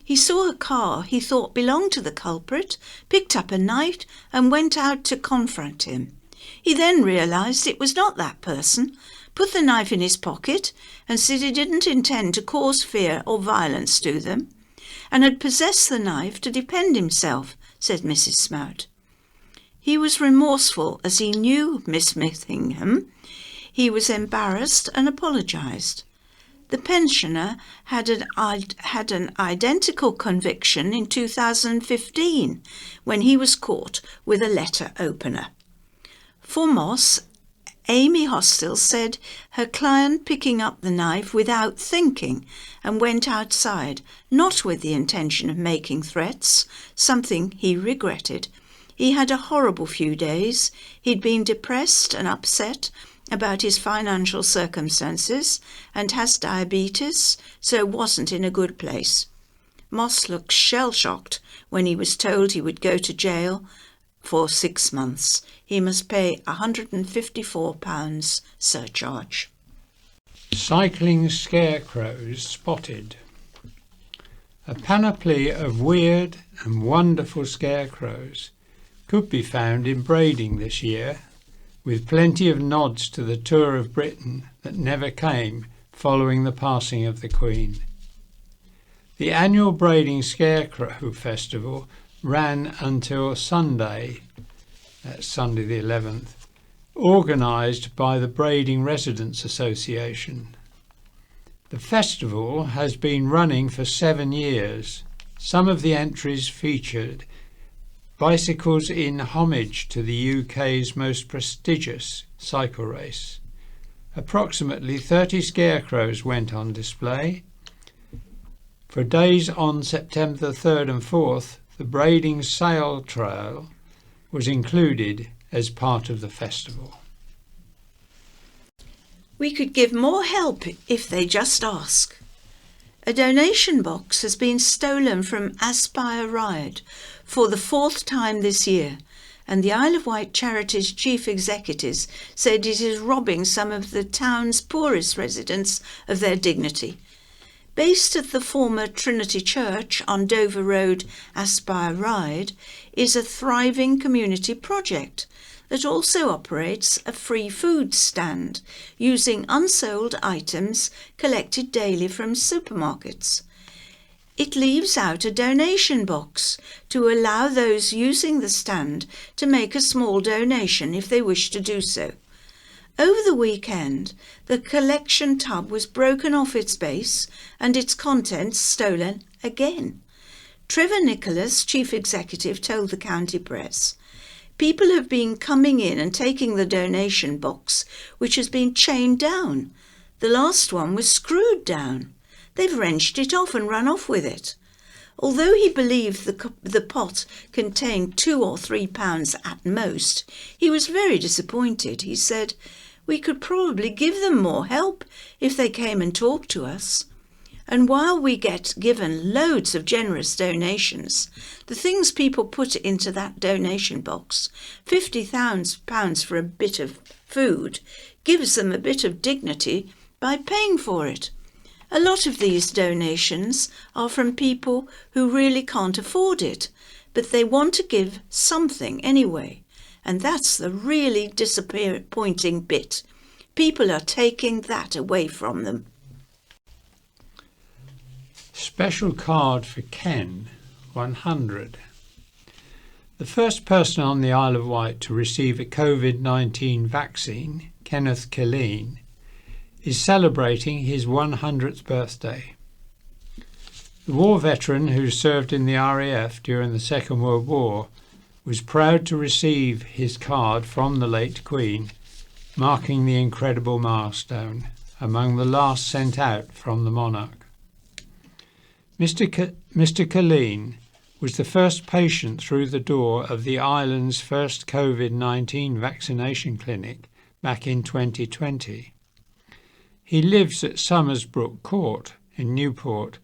He saw a car he thought belonged to the culprit, picked up a knife and went out to confront him. He then realised it was not that person, put the knife in his pocket and said he didn't intend to cause fear or violence to them, and had possessed the knife to defend himself, said Mrs. Smout. He was remorseful as he knew Miss Whittingham. He was embarrassed and apologised. The pensioner had an identical conviction in 2015 when he was caught with a letter opener. For Moss, Amy Hostel said her client picking up the knife without thinking and went outside, not with the intention of making threats, something he regretted. He had a horrible few days. He'd been depressed and upset about his financial circumstances and has diabetes, so wasn't in a good place. Moss looked shell-shocked when he was told he would go to jail for 6 months. He must pay £154 surcharge. Cycling scarecrows spotted. A panoply of weird and wonderful scarecrows could be found in Brading this year, with plenty of nods to the tour of Britain that never came following the passing of the Queen. The annual Braiding Scarecrow Festival ran until Sunday, that's Sunday the 11th, organised by the Braiding Residents Association. The festival has been running for 7 years. Some of the entries featured bicycles in homage to the UK's most prestigious cycle race. Approximately 30 scarecrows went on display. For days on September the 3rd and 4th, the Braiding Sail Trail was included as part of the festival. We could give more help if they just ask. A donation box has been stolen from Aspire Ride for the 4th time this year, and the Isle of Wight Charities chief executive said it is robbing some of the town's poorest residents of their dignity. Based at the former Trinity Church on Dover Road, Aspire Ride, is a thriving community project that also operates a free food stand using unsold items collected daily from supermarkets. It leaves out a donation box to allow those using the stand to make a small donation if they wish to do so. Over the weekend, the collection tub was broken off its base and its contents stolen again. Trevor Nicholas, chief executive, told the county press, "People have been coming in and taking the donation box, which has been chained down. The last one was screwed down. They've wrenched it off and run off with it." Although he believed the pot contained £2 or £3 at most, he was very disappointed. He said, "We could probably give them more help if they came and talked to us. And while we get given loads of generous donations, the things people put into that donation box, £50,000 for a bit of food, gives them a bit of dignity by paying for it. A lot of these donations are from people who really can't afford it, but they want to give something anyway. And that's the really disappointing bit. People are taking that away from them." Special card for Ken, 100. The first person on the Isle of Wight to receive a COVID-19 vaccine, Kenneth Killeen, is celebrating his 100th birthday. The war veteran who served in the RAF during the Second World War was proud to receive his card from the late Queen, marking the incredible milestone, among the last sent out from the monarch. Mr. Killeen was the first patient through the door of the island's first COVID-19 vaccination clinic back in 2020. He lives at Summersbrook Court in Newport,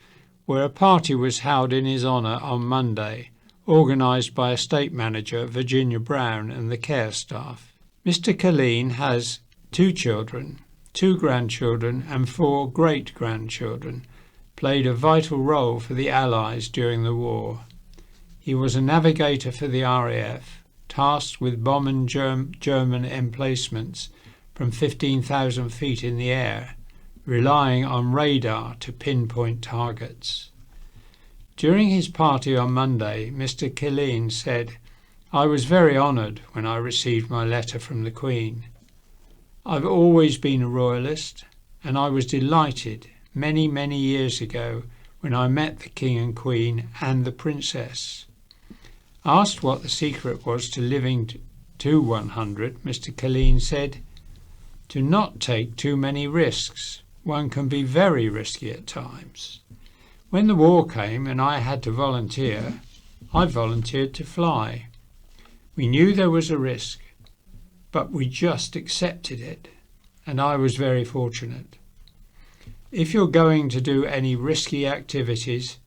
where a party was held in his honour on Monday, organised by estate manager Virginia Brown and the care staff. Mr. Killeen has 2 children, 2 grandchildren and 4 great-grandchildren, played a vital role for the Allies during the war. He was a navigator for the RAF, tasked with bombing German emplacements from 15,000 feet in the air, relying on radar to pinpoint targets. During his party on Monday, Mr. Killeen said, "I was very honoured when I received my letter from the Queen. I've always been a royalist, and I was delighted many, many years ago when I met the King and Queen and the Princess." Asked what the secret was to living to 100, Mr. Killeen said, "To not take too many risks. One can be very risky at times. When the war came and I had to volunteer, I volunteered to fly. We knew there was a risk, but we just accepted it, and I was very fortunate. If you're going to do any risky activities,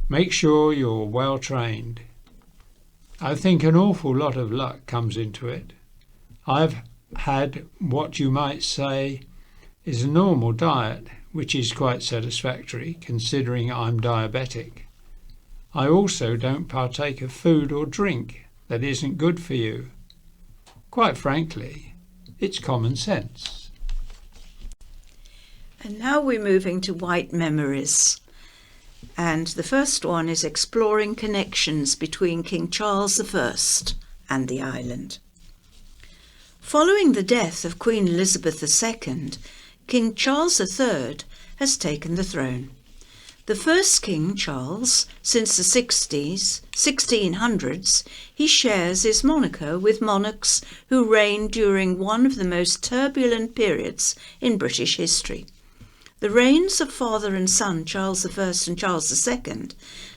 make sure you're well trained. I think an awful lot of luck comes into it. I've had what you might say is a normal diet, which is quite satisfactory considering I'm diabetic. I also don't partake of food or drink that isn't good for you. Quite frankly, it's common sense." And now we're moving to Wight memories. And the first one is exploring connections between King Charles I and the island. Following the death of Queen Elizabeth II, King Charles III has taken the throne. The first King Charles, since the 1600s, he shares his moniker with monarchs who reigned during one of the most turbulent periods in British history. The reigns of father and son Charles I and Charles II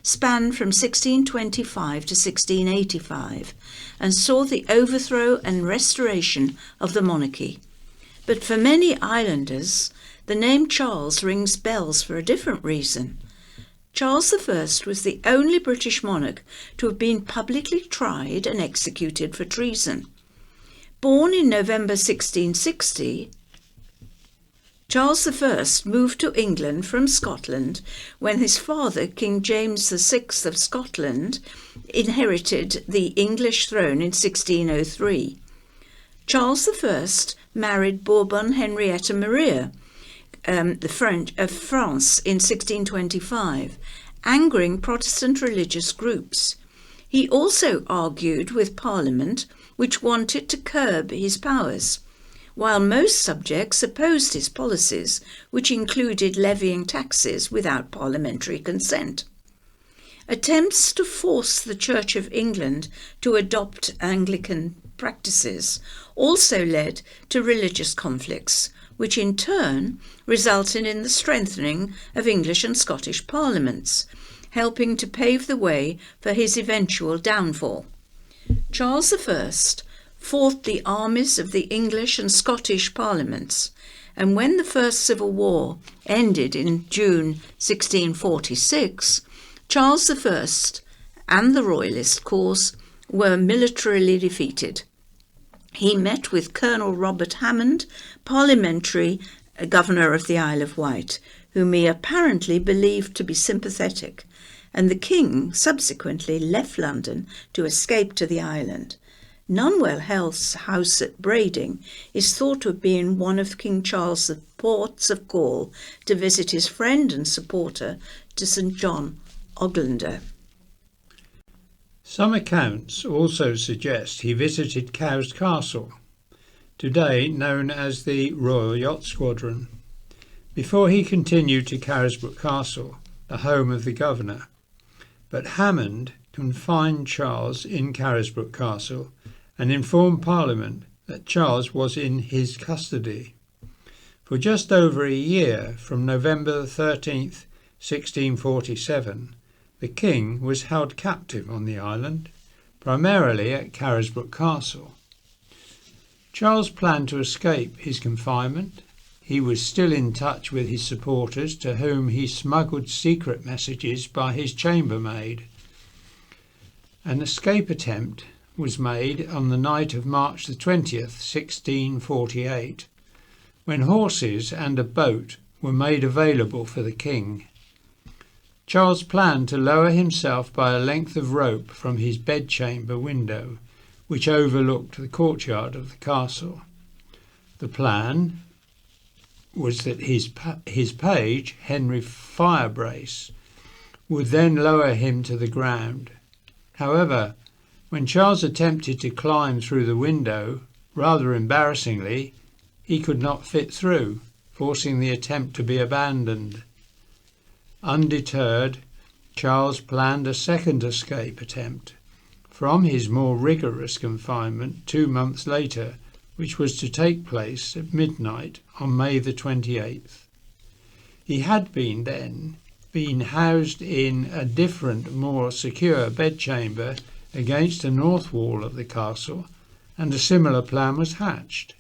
spanned from 1625 to 1685 and saw the overthrow and restoration of the monarchy. But for many islanders, the name Charles rings bells for a different reason. Charles I was the only British monarch to have been publicly tried and executed for treason. Born in November 1660, Charles I moved to England from Scotland when his father, King James VI of Scotland, inherited the English throne in 1603. Charles I married Bourbon Henrietta Maria of France in 1625, angering Protestant religious groups. He also argued with Parliament, which wanted to curb his powers, while most subjects opposed his policies, which included levying taxes without parliamentary consent. Attempts to force the Church of England to adopt Anglican practices also led to religious conflicts, which in turn resulted in the strengthening of English and Scottish parliaments, helping to pave the way for his eventual downfall. Charles I fought the armies of the English and Scottish parliaments, and when the First Civil War ended in June 1646, Charles I and the Royalist cause were militarily defeated. He met with Colonel Robert Hammond, parliamentary governor of the Isle of Wight, whom he apparently believed to be sympathetic, and the king subsequently left London to escape to the island. Nunwell House at Brading is thought to have been one of King Charles's ports of call to visit his friend and supporter to St John Oglander. Some accounts also suggest he visited Cowes Castle, today known as the Royal Yacht Squadron, before he continued to Carisbrooke Castle, the home of the governor. But Hammond confined Charles in Carisbrooke Castle and informed Parliament that Charles was in his custody. For just over a year, from November 13th, 1647, the king was held captive on the island, primarily at Carisbrooke Castle. Charles planned to escape his confinement. He was still in touch with his supporters, to whom he smuggled secret messages by his chambermaid. An escape attempt was made on the night of March the 20th, 1648, when horses and a boat were made available for the king. Charles planned to lower himself by a length of rope from his bedchamber window, which overlooked the courtyard of the castle. The plan was that his page, Henry Firebrace, would then lower him to the ground. However, when Charles attempted to climb through the window, rather embarrassingly, he could not fit through, forcing the attempt to be abandoned. Undeterred, Charles planned a second escape attempt from his more rigorous confinement 2 months later, which was to take place at midnight on May the 28th. He had been housed in a different, more secure bedchamber against the north wall of the castle, and a similar plan was hatched.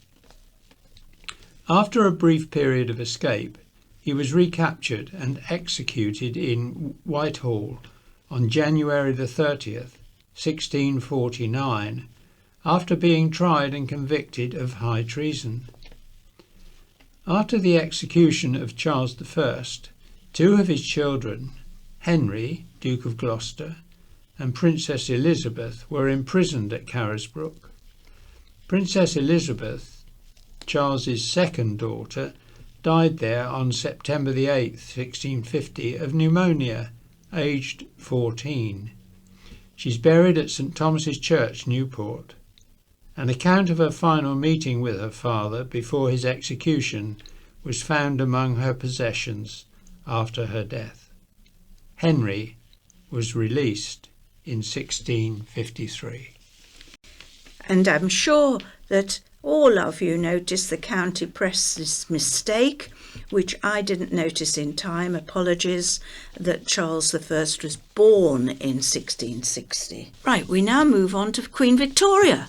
After a brief period of escape, he was recaptured and executed in Whitehall on January the 30th, 1649, after being tried and convicted of high treason. After the execution of Charles I, 2 of his children, Henry, Duke of Gloucester, and Princess Elizabeth, were imprisoned at Carisbrooke. Princess Elizabeth, Charles's second daughter, died there on September the 8th, 1650, of pneumonia, aged 14. She's buried at St Thomas's Church, Newport. An account of her final meeting with her father before his execution was found among her possessions after her death. Henry was released in 1653. And I'm sure that all of you noticed the county press's mistake, which I didn't notice in time. Apologies, that Charles I was born in 1660. Right, we now move on to Queen Victoria.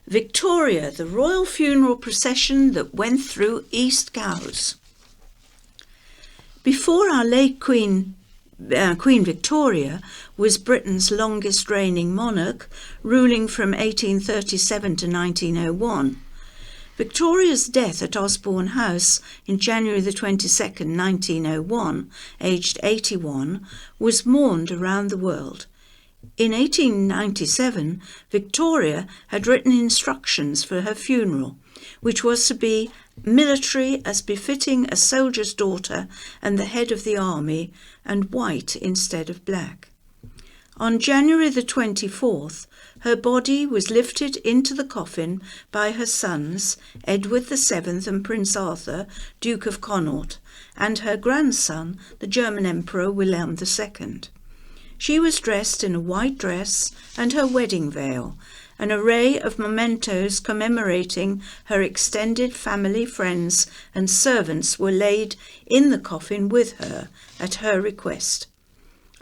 Victoria, the royal funeral procession that went through East Cowes. Before our late Queen Victoria was Britain's longest reigning monarch, ruling from 1837 to 1901. Victoria's death at Osborne House in January the 22nd, 1901, aged 81, was mourned around the world. In 1897, Victoria had written instructions for her funeral, which was to be military as befitting a soldier's daughter and the head of the army, and white instead of black. On January the 24th, her body was lifted into the coffin by her sons, Edward VII and Prince Arthur, Duke of Connaught, and her grandson, the German Emperor William II. She was dressed in a white dress and her wedding veil. An array of mementos commemorating her extended family, friends and servants were laid in the coffin with her at her request.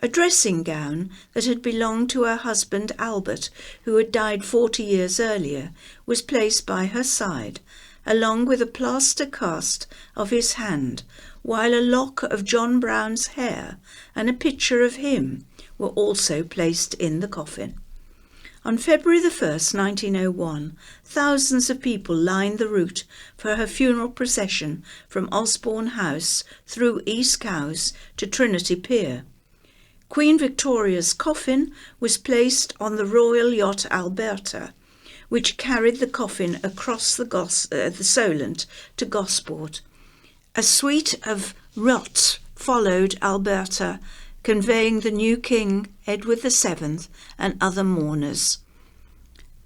A dressing gown that had belonged to her husband Albert, who had died 40 years earlier, was placed by her side, along with a plaster cast of his hand, while a lock of John Brown's hair and a picture of him were also placed in the coffin. On February the 1st, 1901, thousands of people lined the route for her funeral procession from Osborne House through East Cowes to Trinity Pier. Queen Victoria's coffin was placed on the royal yacht Alberta, which carried the coffin across the Solent to Gosport. A suite of yachts followed Alberta, conveying the new King, Edward VII, and other mourners.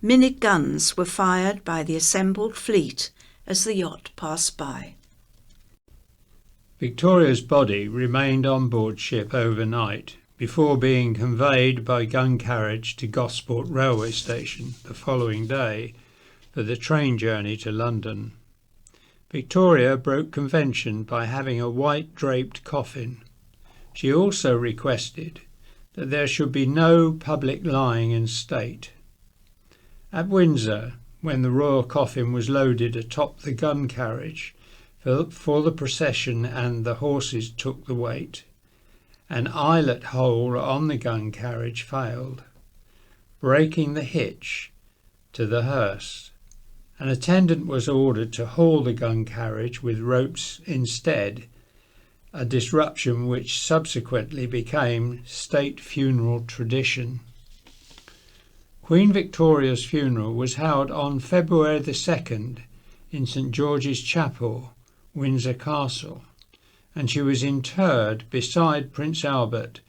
Minute guns were fired by the assembled fleet as the yacht passed by. Victoria's body remained on board ship overnight before being conveyed by gun carriage to Gosport railway station the following day for the train journey to London. Victoria broke convention by having a white draped coffin. She also requested that there should be no public lying in state. At Windsor, when the royal coffin was loaded atop the gun carriage for the procession and the horses took the weight, an eyelet hole on the gun carriage failed, breaking the hitch to the hearse. An attendant was ordered to haul the gun carriage with ropes instead, a disruption which subsequently became state funeral tradition. Queen Victoria's funeral was held on February the 2nd in St George's Chapel, Windsor Castle, and she was interred beside Prince Albert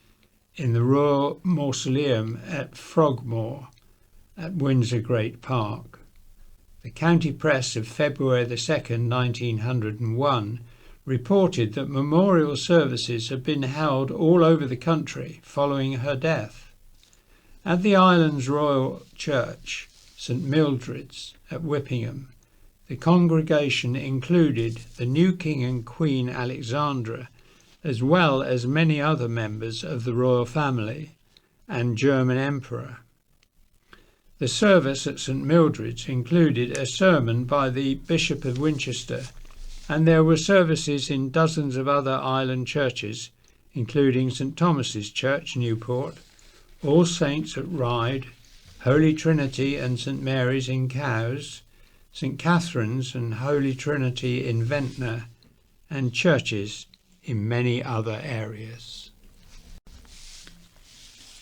in the Royal Mausoleum at Frogmore at Windsor Great Park. The county press of February the 2nd, 1901, reported that memorial services had been held all over the country following her death. At the island's Royal Church, St Mildred's at Whippingham, the congregation included the new King and Queen Alexandra, as well as many other members of the royal family and German Emperor. The service at St Mildred's included a sermon by the Bishop of Winchester, and there were services in dozens of other island churches, including St Thomas's Church, Newport, All Saints at Ryde, Holy Trinity and St Mary's in Cowes, St Catherine's and Holy Trinity in Ventnor, and churches in many other areas.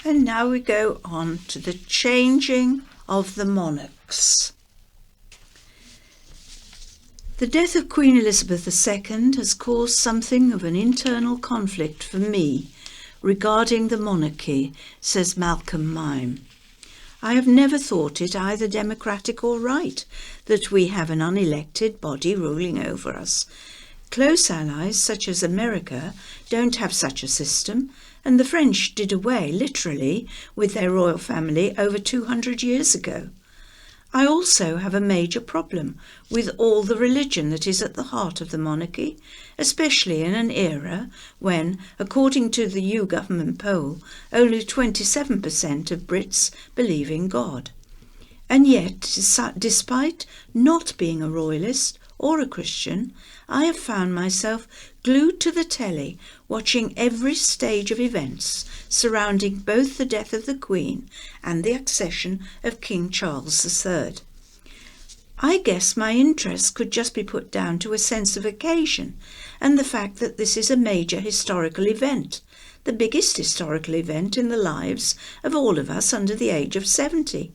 And now we go on to the changing of the monarchs. The death of Queen Elizabeth II has caused something of an internal conflict for me regarding the monarchy, says Malcolm Mime. I have never thought it either democratic or right that we have an unelected body ruling over us. Close allies such as America don't have such a system, and the French did away, literally, with their royal family over 200 years ago. I also have a major problem with all the religion that is at the heart of the monarchy, especially in an era when, according to the EU government poll, only 27% of Brits believe in God. And yet, despite not being a royalist or a Christian, I have found myself glued to the telly, watching every stage of events surrounding both the death of the Queen and the accession of King Charles III. I guess my interest could just be put down to a sense of occasion and the fact that this is a major historical event, the biggest historical event in the lives of all of us under the age of 70.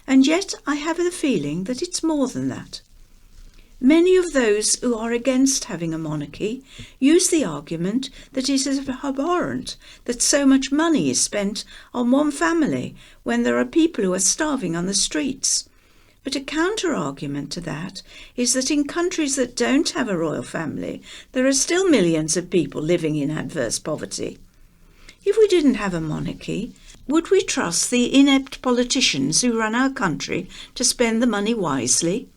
And yet I have the feeling that it's more than that. Many of those who are against having a monarchy use the argument that it is abhorrent that so much money is spent on one family when there are people who are starving on the streets. But a counter-argument to that is that in countries that don't have a royal family, there are still millions of people living in adverse poverty. If we didn't have a monarchy, would we trust the inept politicians who run our country to spend the money wisely?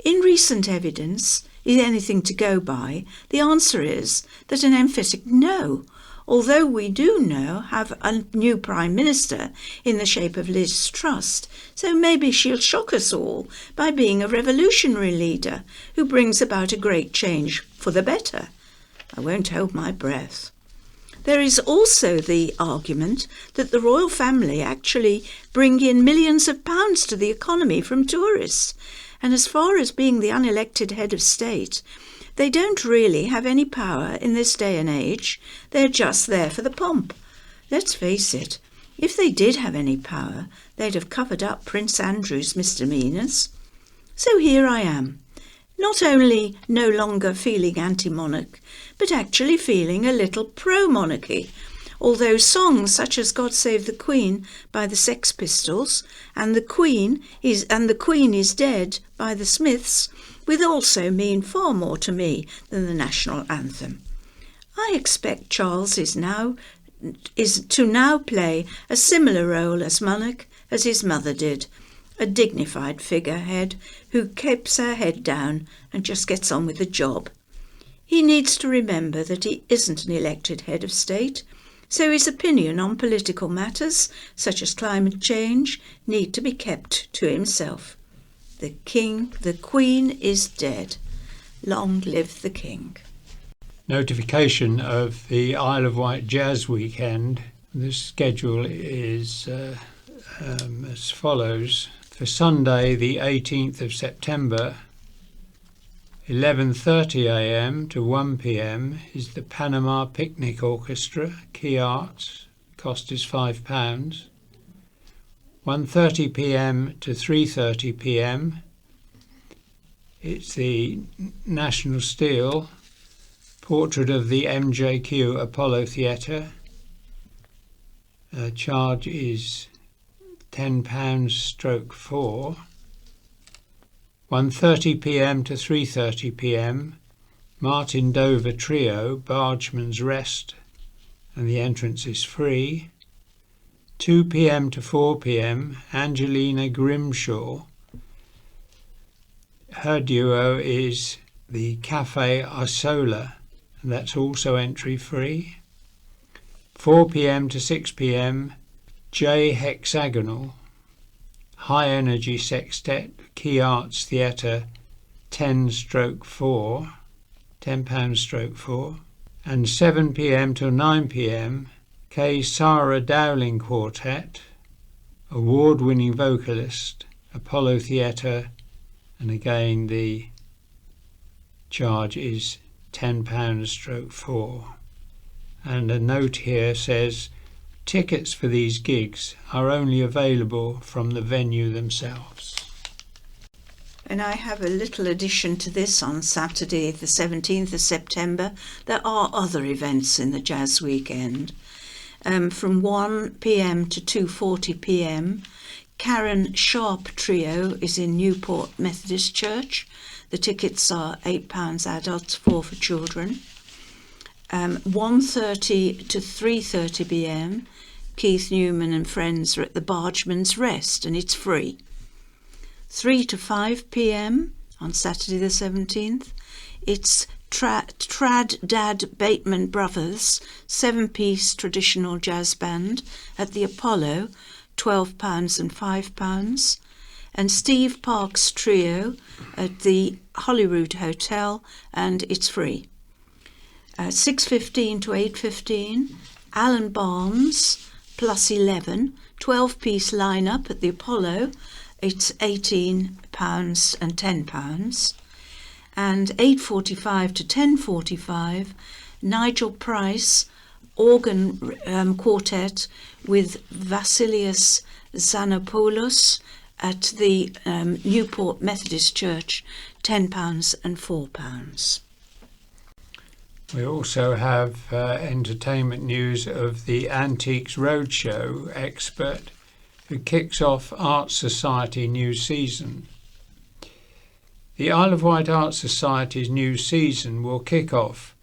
In recent evidence, is anything to go by, the answer is that an emphatic no, although we do now have a new Prime Minister in the shape of Liz Truss, so maybe she'll shock us all by being a revolutionary leader who brings about a great change for the better. I won't hold my breath. There is also the argument that the royal family actually bring in millions of pounds to the economy from tourists. And as far as being the unelected head of state, they don't really have any power in this day and age. They're just there for the pomp. Let's face it, if they did have any power, they'd have covered up Prince Andrew's misdemeanours. So here I am, not only no longer feeling anti-monarch, but actually feeling a little pro-monarchy, although songs such as God Save the Queen by the Sex Pistols and The Queen is Dead by the Smiths would also mean far more to me than the national anthem. I expect Charles is to now play a similar role as monarch as his mother did, a dignified figurehead who keeps her head down and just gets on with the job. He needs to remember that he isn't an elected head of state, so his opinion on political matters, such as climate change, need to be kept to himself. The Queen is dead. Long live the King. Notification of the Isle of Wight Jazz Weekend. The schedule is as follows. For Sunday, the 18th of September, 11:30 a.m. to 1 p.m. is the Panama Picnic Orchestra, Key Arts. Cost is £5. 1:30 p.m. to 3:30 p.m. It's the National Steel Portrait of the MJQ Apollo Theatre. Charge is £10/4. 1:30 p.m. to 3:30 p.m. Martin Dover Trio, Bargeman's Rest, and the entrance is free. 2 p.m. to 4 p.m. Angelina Grimshaw. Her duo is the Cafe Isola, and that's also entry free. 4 p.m. to 6 p.m. J Hexagonal, High Energy Sextet, Key Arts Theatre, £10/4, £10/4, and 7 p.m. till 9 p.m. K. Sarah Dowling Quartet, award-winning vocalist, Apollo Theatre, and again the charge is £10/4. And a note here says tickets for these gigs are only available from the venue themselves. And I have a little addition to this on Saturday, the 17th of September. There are other events in the Jazz Weekend. From 1 p.m. to 2:40 p.m, Karen Sharp Trio is in Newport Methodist Church. The tickets are £8 adults, 4 for children. 1:30 to 3:30 p.m, Keith Newman and friends are at the Bargeman's Rest, and it's free. 3 to 5 p.m. on Saturday the 17th, it's Trad Dad Bateman Brothers, 7-piece traditional jazz band at the Apollo, £12 and £5, and Steve Parks Trio at the Holyrood Hotel, and it's free. 6:15 to 8:15, Alan Barnes plus 11, 12-piece lineup at the Apollo. It's £18 and £10. And 8:45 to 10:45, Nigel Price organ quartet with Vasilios Xanopoulos at the Newport Methodist Church, £10 and £4. We also have entertainment news of the Antiques Roadshow expert who kicks off Art Society new season. The Isle of Wight Art Society's new season will kick off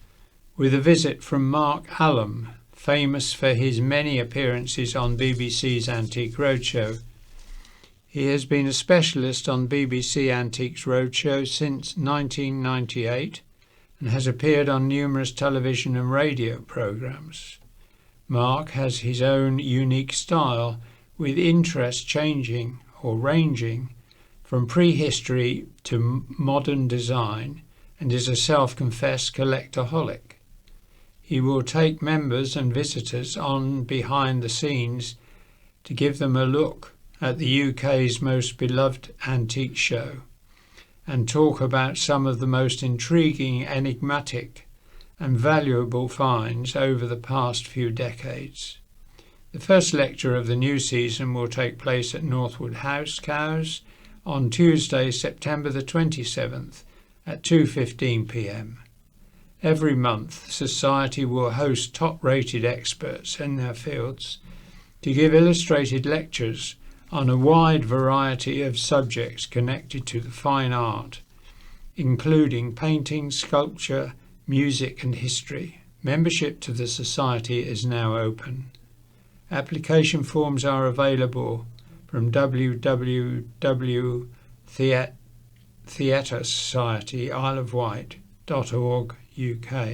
with a visit from Mark Allam, famous for his many appearances on BBC's Antique Roadshow. He has been a specialist on BBC Antiques Roadshow since 1998 and has appeared on numerous television and radio programmes. Mark has his own unique style, with interest changing or ranging from prehistory to modern design, and is a self-confessed collectaholic. He will take members and visitors on behind the scenes to give them a look at the UK's most beloved antique show and talk about some of the most intriguing, enigmatic and valuable finds over the past few decades. The first lecture of the new season will take place at Northwood House, Cowes, on Tuesday, September the 27th at 2:15 p.m. Every month, the Society will host top-rated experts in their fields to give illustrated lectures on a wide variety of subjects connected to the fine art, including painting, sculpture, music and history. Membership to the Society is now open. Application forms are available from www.theatresocietyisleofwight.org.uk.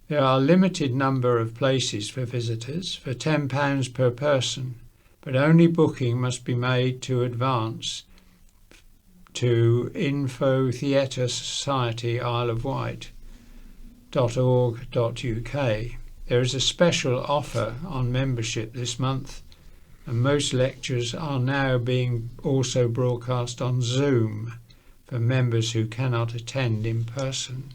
There are a limited number of places for visitors for £10 per person, but only booking must be made to advance to info@theatresocietyisleofwight.org.uk. There is a special offer on membership this month, and most lectures are now being also broadcast on Zoom for members who cannot attend in person.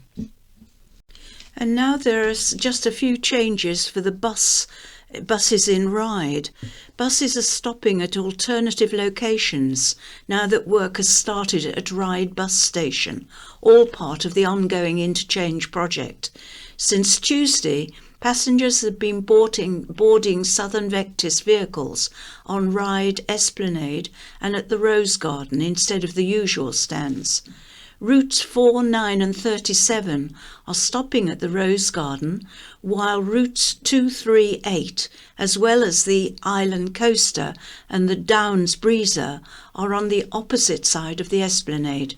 And now there are just a few changes for the buses in Ryde. Buses are stopping at alternative locations now that work has started at Ryde bus station, all part of the ongoing interchange project. Since Tuesday, passengers have been boarding Southern Vectis vehicles on Ryde Esplanade and at the Rose Garden instead of the usual stands. Routes 4, 9 and 37 are stopping at the Rose Garden, while routes 2, 3, 8, as well as the Island Coaster and the Downs Breezer, are on the opposite side of the Esplanade.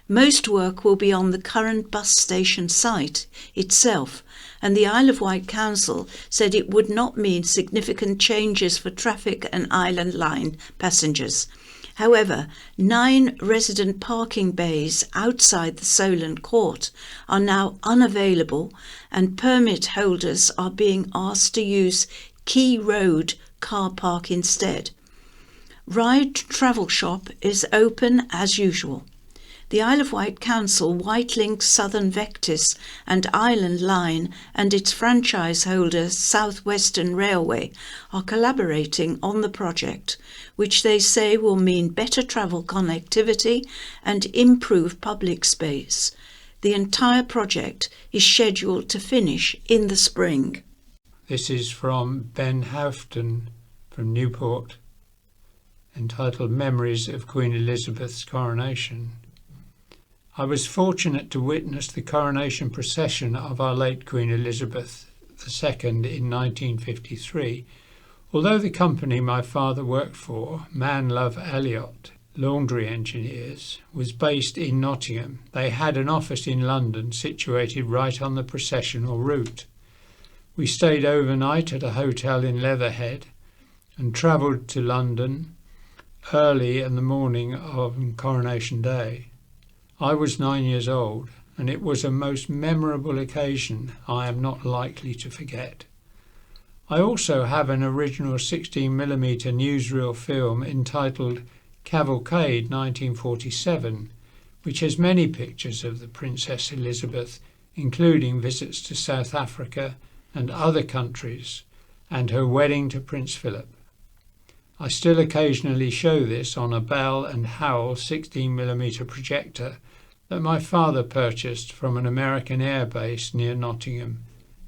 Most work will be on the current bus station site itself, and the Isle of Wight Council said it would not mean significant changes for traffic and Island Line passengers. However, 9 resident parking bays outside the Solent Court are now unavailable, and permit holders are being asked to use Key Road car park instead. Ryde Travel Shop is open as usual. The Isle of Wight Council, Whitelink Southern Vectis and Island Line and its franchise holder South Western Railway are collaborating on the project, which they say will mean better travel connectivity and improve public space. The entire project is scheduled to finish in the spring. This is from Ben Houghton from Newport, entitled Memories of Queen Elizabeth's Coronation. I was fortunate to witness the coronation procession of our late Queen Elizabeth II in 1953, although the company my father worked for, Man Love Elliott, laundry engineers, was based in Nottingham. They had an office in London situated right on the processional route. We stayed overnight at a hotel in Leatherhead and travelled to London early in the morning of Coronation Day. I was 9 years old, and it was a most memorable occasion I am not likely to forget. I also have an original 16mm newsreel film entitled Cavalcade 1947, which has many pictures of the Princess Elizabeth, including visits to South Africa and other countries, and her wedding to Prince Philip. I still occasionally show this on a Bell and Howell 16mm projector that my father purchased from an American air base near Nottingham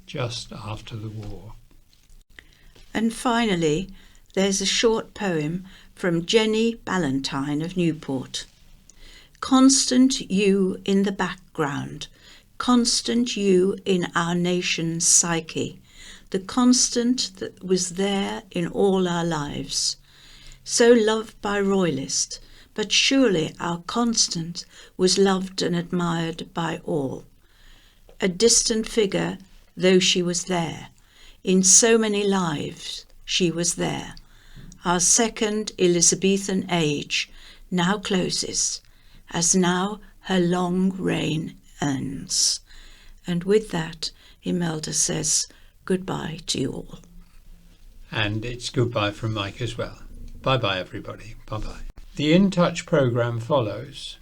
just after the war. And finally, there's a short poem from Jenny Ballantyne of Newport. Constant you in the background, constant you in our nation's psyche, the constant that was there in all our lives. So loved by royalist, but surely our constant was loved and admired by all. A distant figure, though she was there, in so many lives she was there. Our second Elizabethan age now closes, as now her long reign ends. And with that, Imelda says goodbye to you all. And it's goodbye from Mike as well. Bye-bye, everybody. Bye-bye. The In Touch programme follows.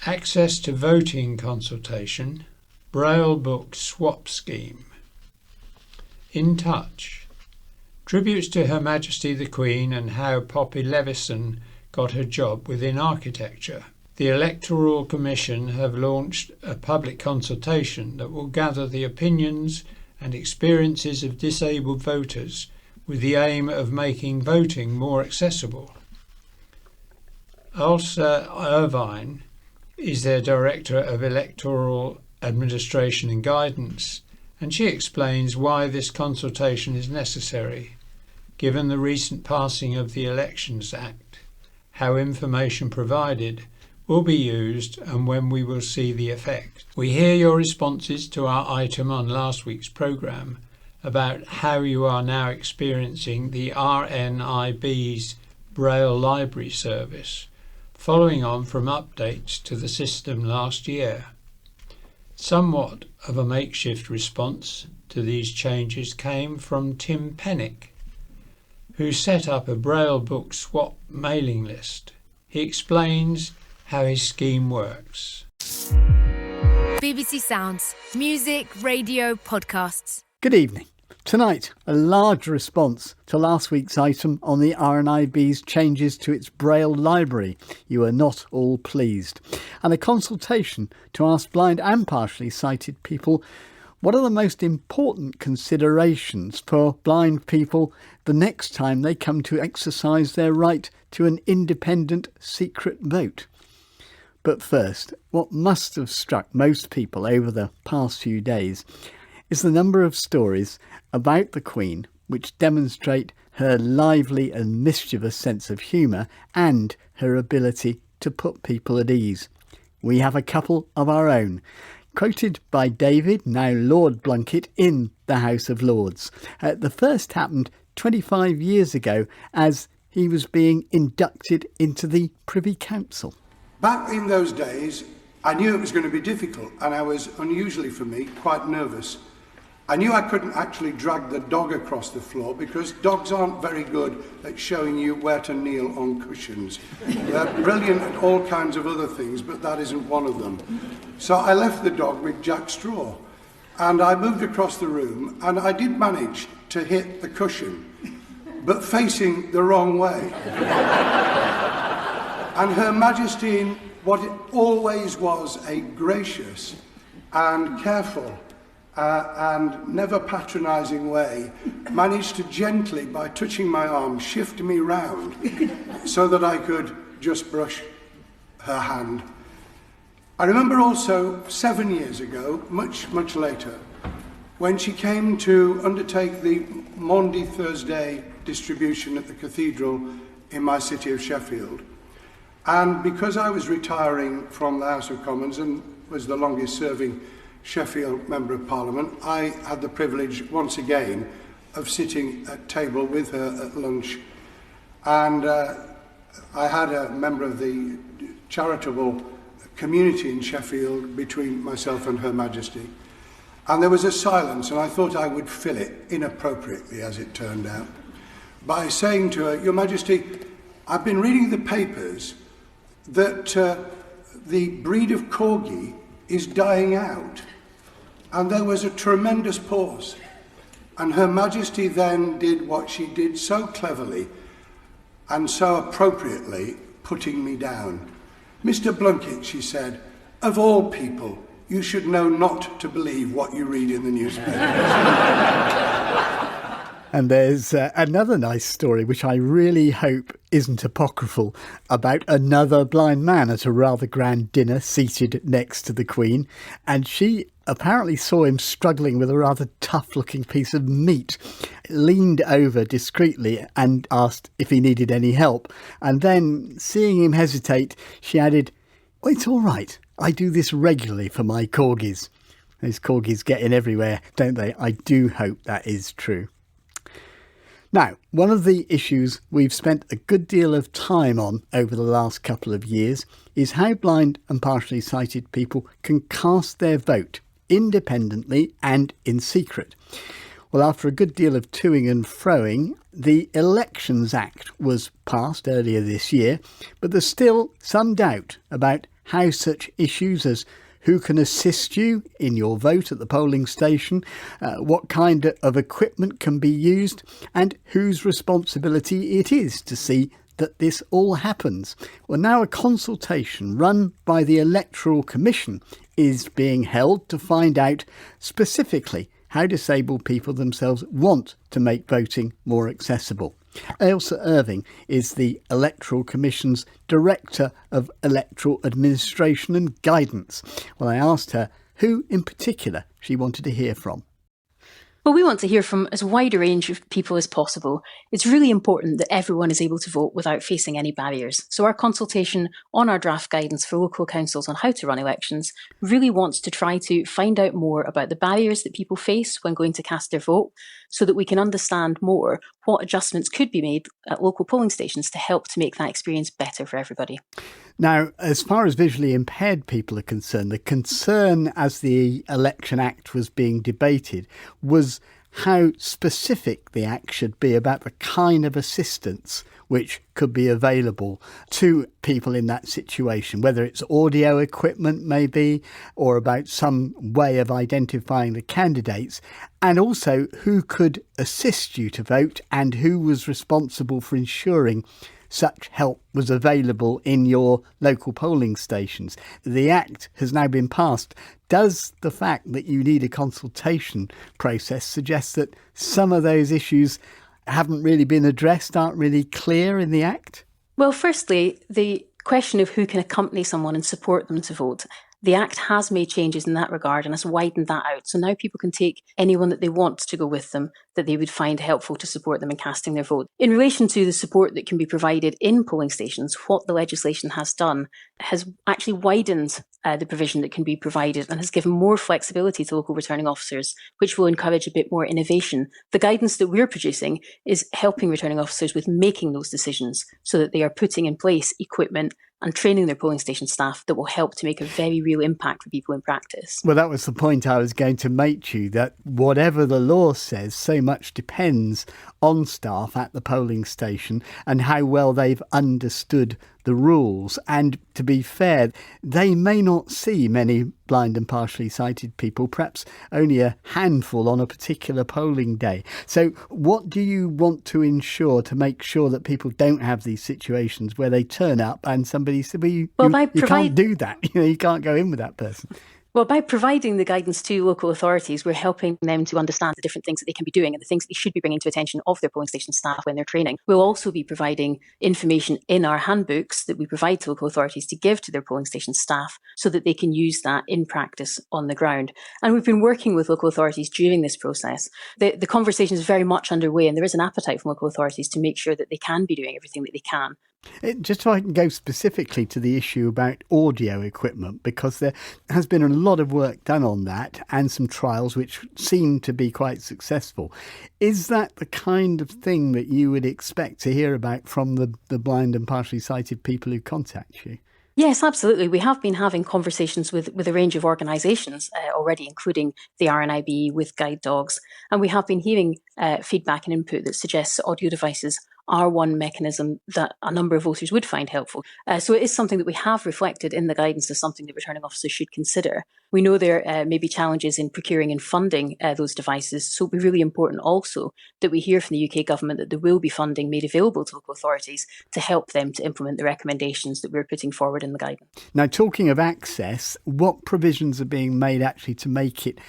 Access to voting consultation, Braille book swap scheme. In Touch. Tributes to Her Majesty the Queen and how Poppy Levison got her job within architecture. The Electoral Commission have launched a public consultation that will gather the opinions and experiences of disabled voters with the aim of making voting more accessible. Elsa Irvine is their Director of Electoral Administration and Guidance, and she explains why this consultation is necessary, given the recent passing of the Elections Act, how information provided will be used and when we will see the effect. We hear your responses to our item on last week's programme about how you are now experiencing the RNIB's Braille Library service, following on from updates to the system last year. Somewhat of a makeshift response to these changes came from Tim Pennick, who set up a Braille book swap mailing list. He explains how his scheme works. BBC Sounds, music, radio, podcasts. Good evening. Tonight, a large response to last week's item on the RNIB's changes to its Braille library. You are not all pleased. And a consultation to ask blind and partially sighted people what are the most important considerations for blind people the next time they come to exercise their right to an independent secret vote. But first, what must have struck most people over the past few days is the number of stories about the Queen which demonstrate her lively and mischievous sense of humour and her ability to put people at ease. We have a couple of our own, quoted by David, now Lord Blunkett, in the House of Lords. The first happened 25 years ago as he was being inducted into the Privy Council. Back in those days, I knew it was going to be difficult and I was, unusually for me, quite nervous. I knew I couldn't actually drag the dog across the floor because dogs aren't very good at showing you where to kneel on cushions. They're brilliant at all kinds of other things, but that isn't one of them. So I left the dog with Jack Straw, and I moved across the room, and I did manage to hit the cushion, but facing the wrong way. And Her Majesty, in what it always was a gracious and careful and never patronising way, managed to gently, by touching my arm, shift me round so that I could just brush her hand. I remember also 7 years ago, much later, when she came to undertake the Maundy Thursday distribution at the cathedral in my city of Sheffield. And because I was retiring from the House of Commons and was the longest serving Sheffield Member of Parliament, I had the privilege once again of sitting at table with her at lunch. And I had a member of the charitable community in Sheffield between myself and Her Majesty. And there was a silence, and I thought I would fill it, inappropriately as it turned out, by saying to her, Your Majesty, I've been reading the papers that the breed of corgi is dying out. And there was a tremendous pause. And Her Majesty then did what she did so cleverly and so appropriately, putting me down. Mr. Blunkett, she said, of all people, you should know not to believe what you read in the newspapers. And there's another nice story, which I really hope isn't apocryphal, about another blind man at a rather grand dinner seated next to the Queen. And she apparently saw him struggling with a rather tough-looking piece of meat, leaned over discreetly and asked if he needed any help. And then, seeing him hesitate, she added, "Oh, it's all right. I do this regularly for my corgis." Those corgis get in everywhere, don't they? I do hope that is true. Now, one of the issues we've spent a good deal of time on over the last couple of years is how blind and partially sighted people can cast their vote independently and in secret. Well, after a good deal of toing and froing, the Elections Act was passed earlier this year, but there's still some doubt about how such issues as who can assist you in your vote at the polling station, what kind of equipment can be used, and whose responsibility it is to see that this all happens. Well, now a consultation run by the Electoral Commission is being held to find out specifically how disabled people themselves want to make voting more accessible. Ailsa Irving is the Electoral Commission's Director of Electoral Administration and Guidance. Well, I asked her who in particular she wanted to hear from. Well, we want to hear from as wide a range of people as possible. It's really important that everyone is able to vote without facing any barriers. So our consultation on our draft guidance for local councils on how to run elections really wants to try to find out more about the barriers that people face when going to cast their vote, so that we can understand more what adjustments could be made at local polling stations to help to make that experience better for everybody. Now, as far as visually impaired people are concerned, the concern as the Election Act was being debated was how specific the Act should be about the kind of assistance which could be available to people in that situation, whether it's audio equipment maybe, or about some way of identifying the candidates, and also who could assist you to vote and who was responsible for ensuring such help was available in your local polling stations. The Act has now been passed. Does the fact that you need a consultation process suggest that some of those issues haven't really been addressed, aren't really clear in the Act? Well, firstly, the question of who can accompany someone and support them to vote. The Act has made changes in that regard and has widened that out. So now people can take anyone that they want to go with them, that they would find helpful to support them in casting their vote. In relation to the support that can be provided in polling stations, what the legislation has done has actually widened the provision that can be provided and has given more flexibility to local returning officers, which will encourage a bit more innovation. The guidance that we're producing is helping returning officers with making those decisions so that they are putting in place equipment and training their polling station staff that will help to make a very real impact for people in practice. Well, that was the point I was going to make to you, that whatever the law says, so much depends on staff at the polling station and how well they've understood the rules. And to be fair, they may not see many blind and partially sighted people, perhaps only a handful on a particular polling day. So what do you want to ensure to make sure that people don't have these situations where they turn up and somebody says, well, you can't do that, you can't go in with that person? Well, by providing the guidance to local authorities, we're helping them to understand the different things that they can be doing and the things that they should be bringing to attention of their polling station staff when they're training. We'll also be providing information in our handbooks that we provide to local authorities to give to their polling station staff so that they can use that in practice on the ground. And we've been working with local authorities during this process. The conversation is very much underway, and there is an appetite from local authorities to make sure that they can be doing everything that they can. Just so I can go specifically to the issue about audio equipment, because there has been a lot of work done on that and some trials which seem to be quite successful. Is that the kind of thing that you would expect to hear about from the blind and partially sighted people who contact you? Yes, absolutely. We have been having conversations with a range of organisations already, including the RNIB, with guide dogs, and we have been hearing feedback and input that suggests audio devices are one mechanism that a number of voters would find helpful. So it is something that we have reflected in the guidance as something that returning officers should consider. We know there may be challenges in procuring and funding those devices, so it will be really important also that we hear from the UK government that there will be funding made available to local authorities to help them to implement the recommendations that we're putting forward in the guidance. Now, talking of access, what provisions are being made actually to make it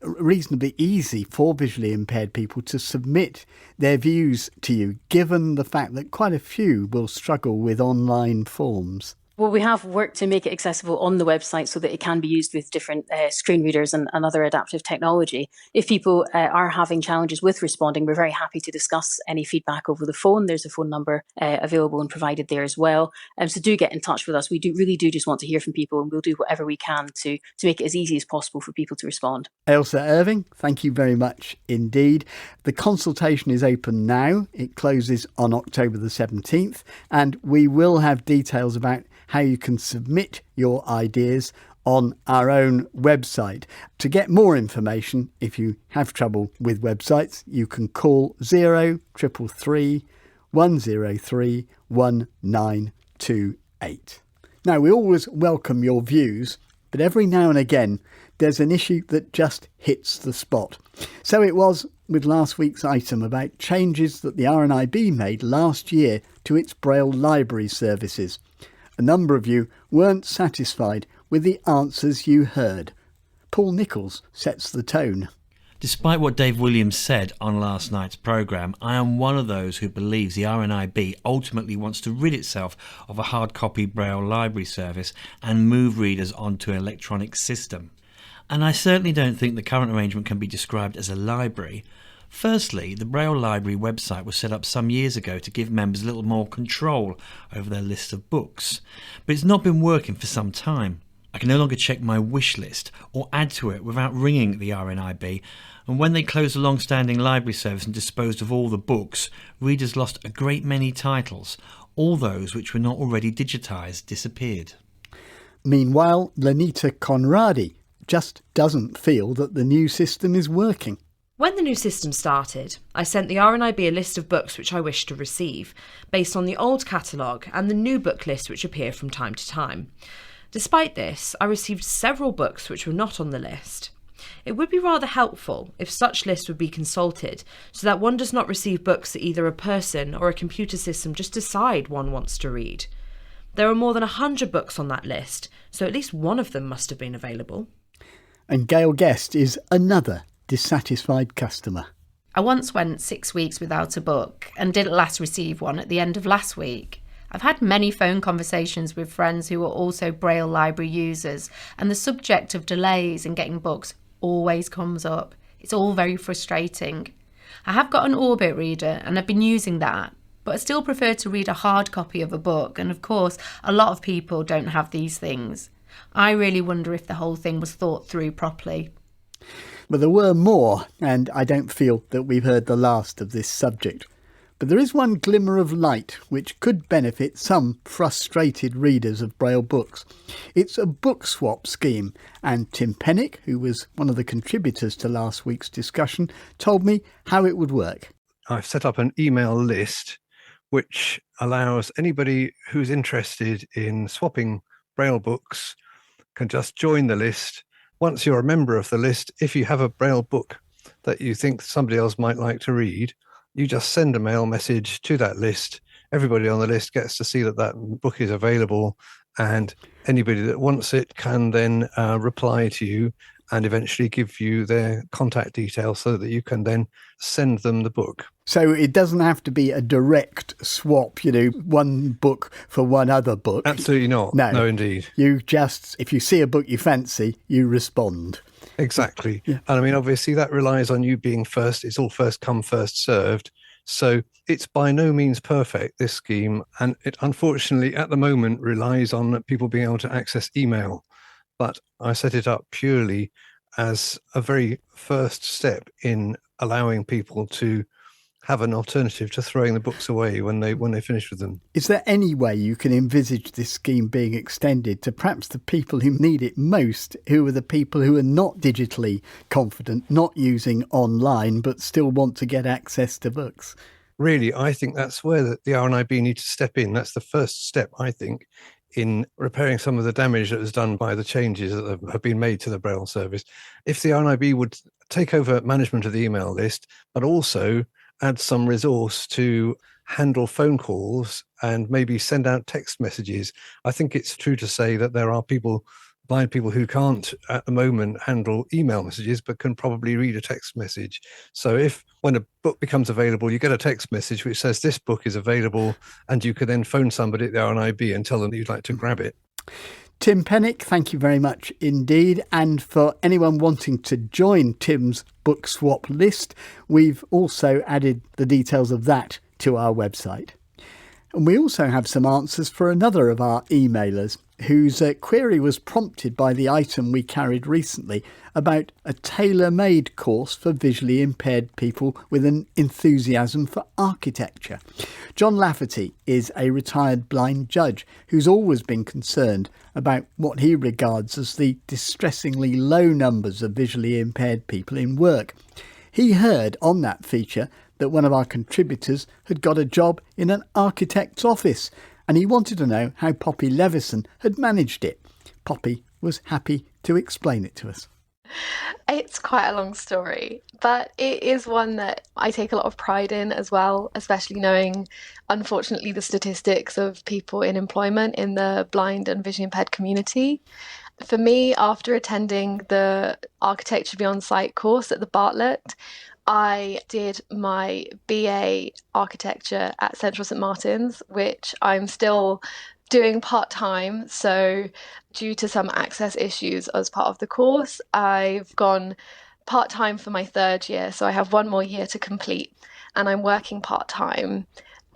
reasonably easy for visually impaired people to submit their views to you, given the fact that quite a few will struggle with online forms? Well, we have worked to make it accessible on the website so that it can be used with different screen readers and other adaptive technology. If people are having challenges with responding, we're very happy to discuss any feedback over the phone. There's a phone number available and provided there as well. So do get in touch with us. We really do just want to hear from people, and we'll do whatever we can to make it as easy as possible for people to respond. Ailsa Irving, thank you very much indeed. The consultation is open now. It closes on October the 17th, and we will have details about how you can submit your ideas on our own website. To get more information, if you have trouble with websites, you can call 0333 103 1928. Now, we always welcome your views, but every now and again there's an issue that just hits the spot. So it was with last week's item about changes that the RNIB made last year to its Braille library services. A number of you weren't satisfied with the answers you heard. Paul Nichols sets the tone. Despite what Dave Williams said on last night's programme, I am one of those who believes the RNIB ultimately wants to rid itself of a hard copy Braille library service and move readers onto an electronic system. And I certainly don't think the current arrangement can be described as a library. Firstly, the Braille Library website was set up some years ago to give members a little more control over their list of books, but it's not been working for some time. I can no longer check my wish list or add to it without ringing the RNIB, and when they closed the long-standing library service and disposed of all the books, readers lost a great many titles. All those which were not already digitised disappeared. Meanwhile, Lenita Conradi just doesn't feel that the new system is working. When the new system started, I sent the RNIB a list of books which I wished to receive, based on the old catalogue and the new book list which appear from time to time. Despite this, I received several books which were not on the list. It would be rather helpful if such lists would be consulted, so that one does not receive books that either a person or a computer system just decide one wants to read. There are more than 100 books on that list, so at least one of them must have been available. And Gail Guest is another dissatisfied customer. I once went 6 weeks without a book and did at last receive one at the end of last week. I've had many phone conversations with friends who are also Braille library users, and the subject of delays in getting books always comes up. It's all very frustrating. I have got an Orbit reader and I've been using that, but I still prefer to read a hard copy of a book, and of course a lot of people don't have these things. I really wonder if the whole thing was thought through properly. But there were more, and I don't feel that we've heard the last of this subject. But there is one glimmer of light which could benefit some frustrated readers of Braille books. It's a book swap scheme, and Tim Pennick, who was one of the contributors to last week's discussion, told me how it would work. I've set up an email list which allows anybody who's interested in swapping Braille books can just join the list. Once you're a member of the list, if you have a Braille book that you think somebody else might like to read, you just send a mail message to that list. Everybody on the list gets to see that that book is available, and anybody that wants it can then reply to you and eventually give you their contact details so that you can then send them the book. So it doesn't have to be a direct swap, one book for one other book. Absolutely not. No, indeed. You just, if you see a book you fancy, you respond. Exactly. Yeah. And I mean, obviously that relies on you being first. It's all first come, first served. So it's by no means perfect, this scheme. And it unfortunately at the moment relies on people being able to access email. But I set it up purely as a very first step in allowing people to have an alternative to throwing the books away when they finish with them. Is there any way you can envisage this scheme being extended to perhaps the people who need it most, who are the people who are not digitally confident, not using online, but still want to get access to books? Really, I think that's where the RNIB need to step in. That's the first step, I think, in repairing some of the damage that was done by the changes that have been made to the Braille service. If the RNIB would take over management of the email list, but also add some resource to handle phone calls and maybe send out text messages. I think it's true to say that there are blind people who can't at the moment handle email messages, but can probably read a text message. So if when a book becomes available, you get a text message which says this book is available, and you can then phone somebody at the RNIB and tell them that you'd like to grab it. Tim Pennick, thank you very much indeed. And for anyone wanting to join Tim's book swap list, we've also added the details of that to our website. And we also have some answers for another of our emailers whose query was prompted by the item we carried recently about a tailor-made course for visually impaired people with an enthusiasm for architecture. John Lafferty is a retired blind judge who's always been concerned about what he regards as the distressingly low numbers of visually impaired people in work. He heard on that feature that one of our contributors had got a job in an architect's office, and he wanted to know how Poppy Levison had managed it. Poppy was happy to explain it to us. It's quite a long story, but it is one that I take a lot of pride in as well, especially knowing, unfortunately, the statistics of people in employment in the blind and visually impaired community. For me, after attending the Architecture Beyond Sight course at the Bartlett, I did my BA Architecture at Central St Martin's, which I'm still doing part-time. So due to some access issues as part of the course, I've gone part-time for my third year. So I have one more year to complete and I'm working part-time.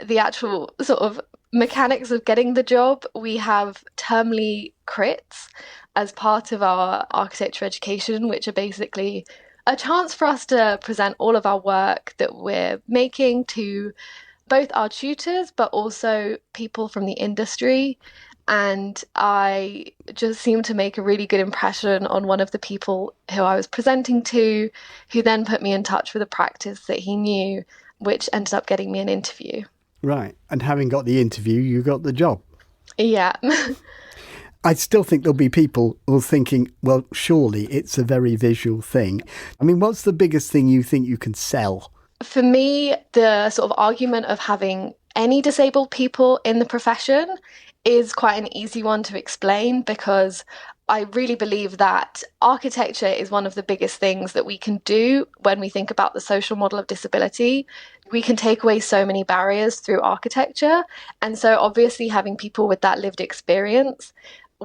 The actual sort of mechanics of getting the job, we have termly crits as part of our architecture education, which are basically a chance for us to present all of our work that we're making to both our tutors, but also people from the industry. And I just seemed to make a really good impression on one of the people who I was presenting to, who then put me in touch with a practice that he knew, which ended up getting me an interview. Right. And having got the interview, you got the job. Yeah. I still think there'll be people who are thinking, well, surely it's a very visual thing. I mean, what's the biggest thing you think you can sell? For me, the sort of argument of having any disabled people in the profession is quite an easy one to explain, because I really believe that architecture is one of the biggest things that we can do when we think about the social model of disability. We can take away so many barriers through architecture. And so obviously having people with that lived experience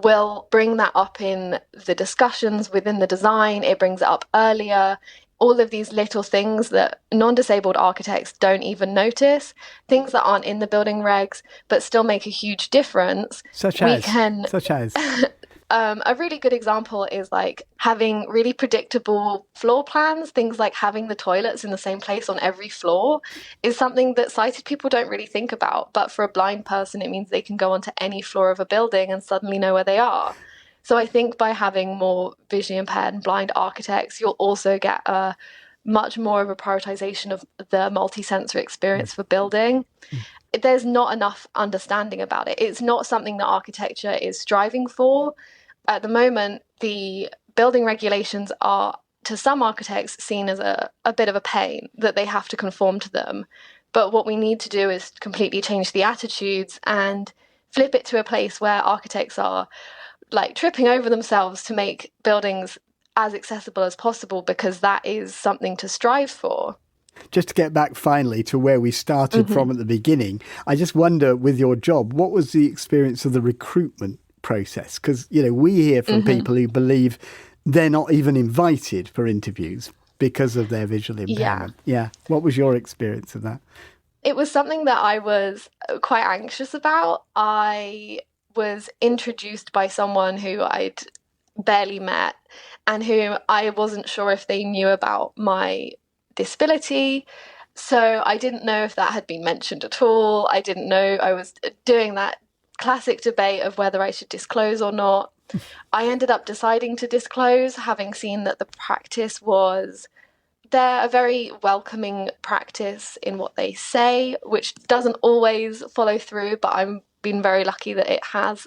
will bring that up in the discussions within the design. It brings it up earlier. All of these little things that non-disabled architects don't even notice, things that aren't in the building regs, but still make a huge difference. Such as? A really good example is like having really predictable floor plans. Things like having the toilets in the same place on every floor is something that sighted people don't really think about. But for a blind person, it means they can go onto any floor of a building and suddenly know where they are. So I think by having more visually impaired and blind architects, you'll also get a much more of a prioritization of the multi-sensory experience for building. There's not enough understanding about it. It's not something that architecture is striving for. At the moment, the building regulations are, to some architects, seen as a bit of a pain, that they have to conform to them. But what we need to do is completely change the attitudes and flip it to a place where architects are like tripping over themselves to make buildings as accessible as possible, because that is something to strive for. Just to get back finally to where we started from at the beginning, I just wonder, with your job, what was the experience of the recruitment process? Because, you know, we hear from people who believe they're not even invited for interviews because of their visual impairment. Yeah. What was your experience of that? It was something that I was quite anxious about. I was introduced by someone who I'd barely met and who I wasn't sure if they knew about my disability. So I didn't know if that had been mentioned at all. I didn't know. I was doing that classic debate of whether I should disclose or not. I ended up deciding to disclose, having seen that the practice was, they're a very welcoming practice in what they say, which doesn't always follow through, but I've been very lucky that it has.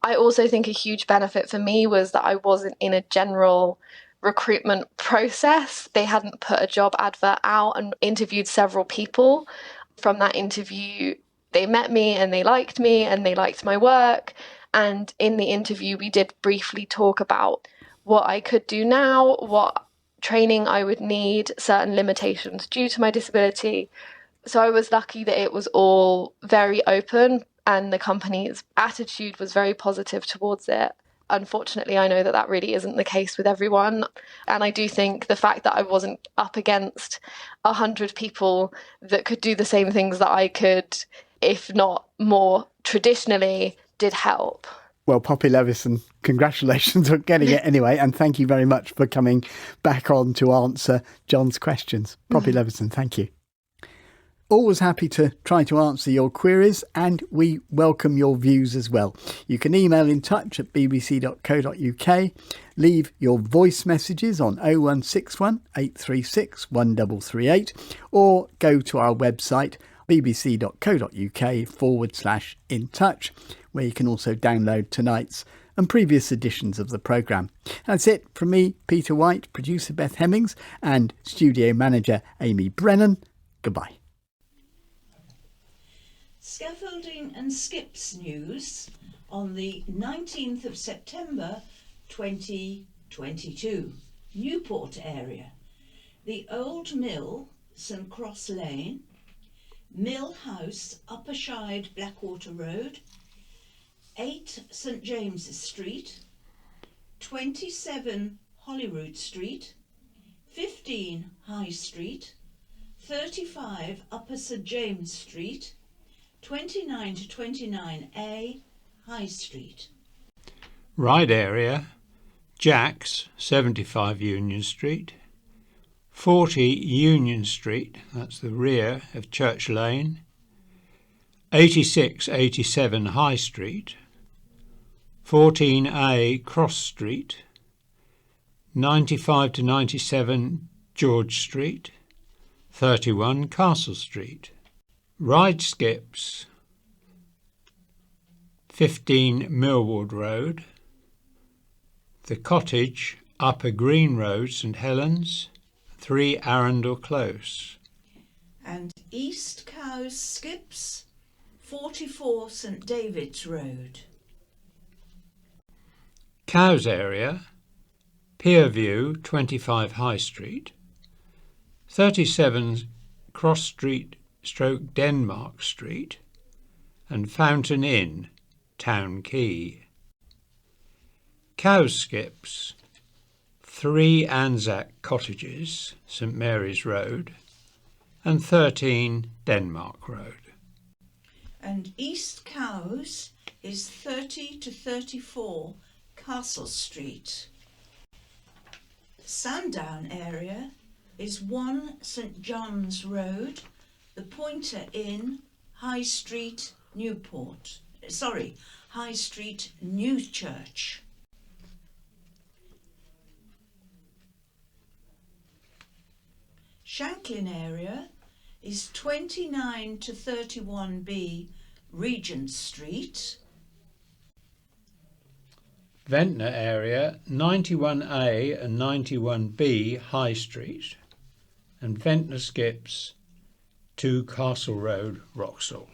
I also think a huge benefit for me was that I wasn't in a general recruitment process. They hadn't put a job advert out and interviewed several people. From that interview, they met me and they liked my work. And in the interview, we did briefly talk about what I could do now, what training I would need, certain limitations due to my disability. So I was lucky that it was all very open and the company's attitude was very positive towards it. Unfortunately, I know that that really isn't the case with everyone. And I do think the fact that I wasn't up against 100 people that could do the same things that I could, if not more traditionally, did help. Well, Poppy Levison, congratulations on getting it anyway. And thank you very much for coming back on to answer John's questions. Poppy Levison, thank you. Always happy to try to answer your queries, and we welcome your views as well. You can email in touch at bbc.co.uk, leave your voice messages on 0161 836 1338, or go to our website bbc.co.uk/in touch, where you can also download tonight's and previous editions of the programme. That's it from me, Peter White, producer Beth Hemmings, and studio manager Amy Brennan. Goodbye. Scaffolding and skips news on the 19th of September 2022. Newport area. The Old Mill, St Cross Lane. Mill House, Upper Shide, Blackwater Road. 8 St James's Street. 27 Holyrood Street. 15 High Street. 35 Upper St James Street. 29 to 29A High Street. Ride area, Jack's, 75 Union Street. 40 Union Street, that's the rear of Church Lane. 86, 87 High Street. 14A Cross Street. 95 to 97 George Street. 31 Castle Street. Ride skips, 15 Millward Road, The Cottage, Upper Green Road, St Helens, 3 Arundel Close. And East Cowes skips, 44 St David's Road. Cowes area, Pierview, 25 High Street, 37 Cross Street / Denmark Street, and Fountain Inn, Town Quay. Cowes skips, 3 Anzac Cottages, St Mary's Road, and 13 Denmark Road. And East Cowes is 30 to 34 Castle Street. Sandown area is 1 St John's Road, the Pointer Inn, High Street, High Street, Newchurch. Shanklin area is 29 to 31B Regent Street. Ventnor area 91A and 91B High Street, and Ventnor Skips 2 Castle Road, Wroxall.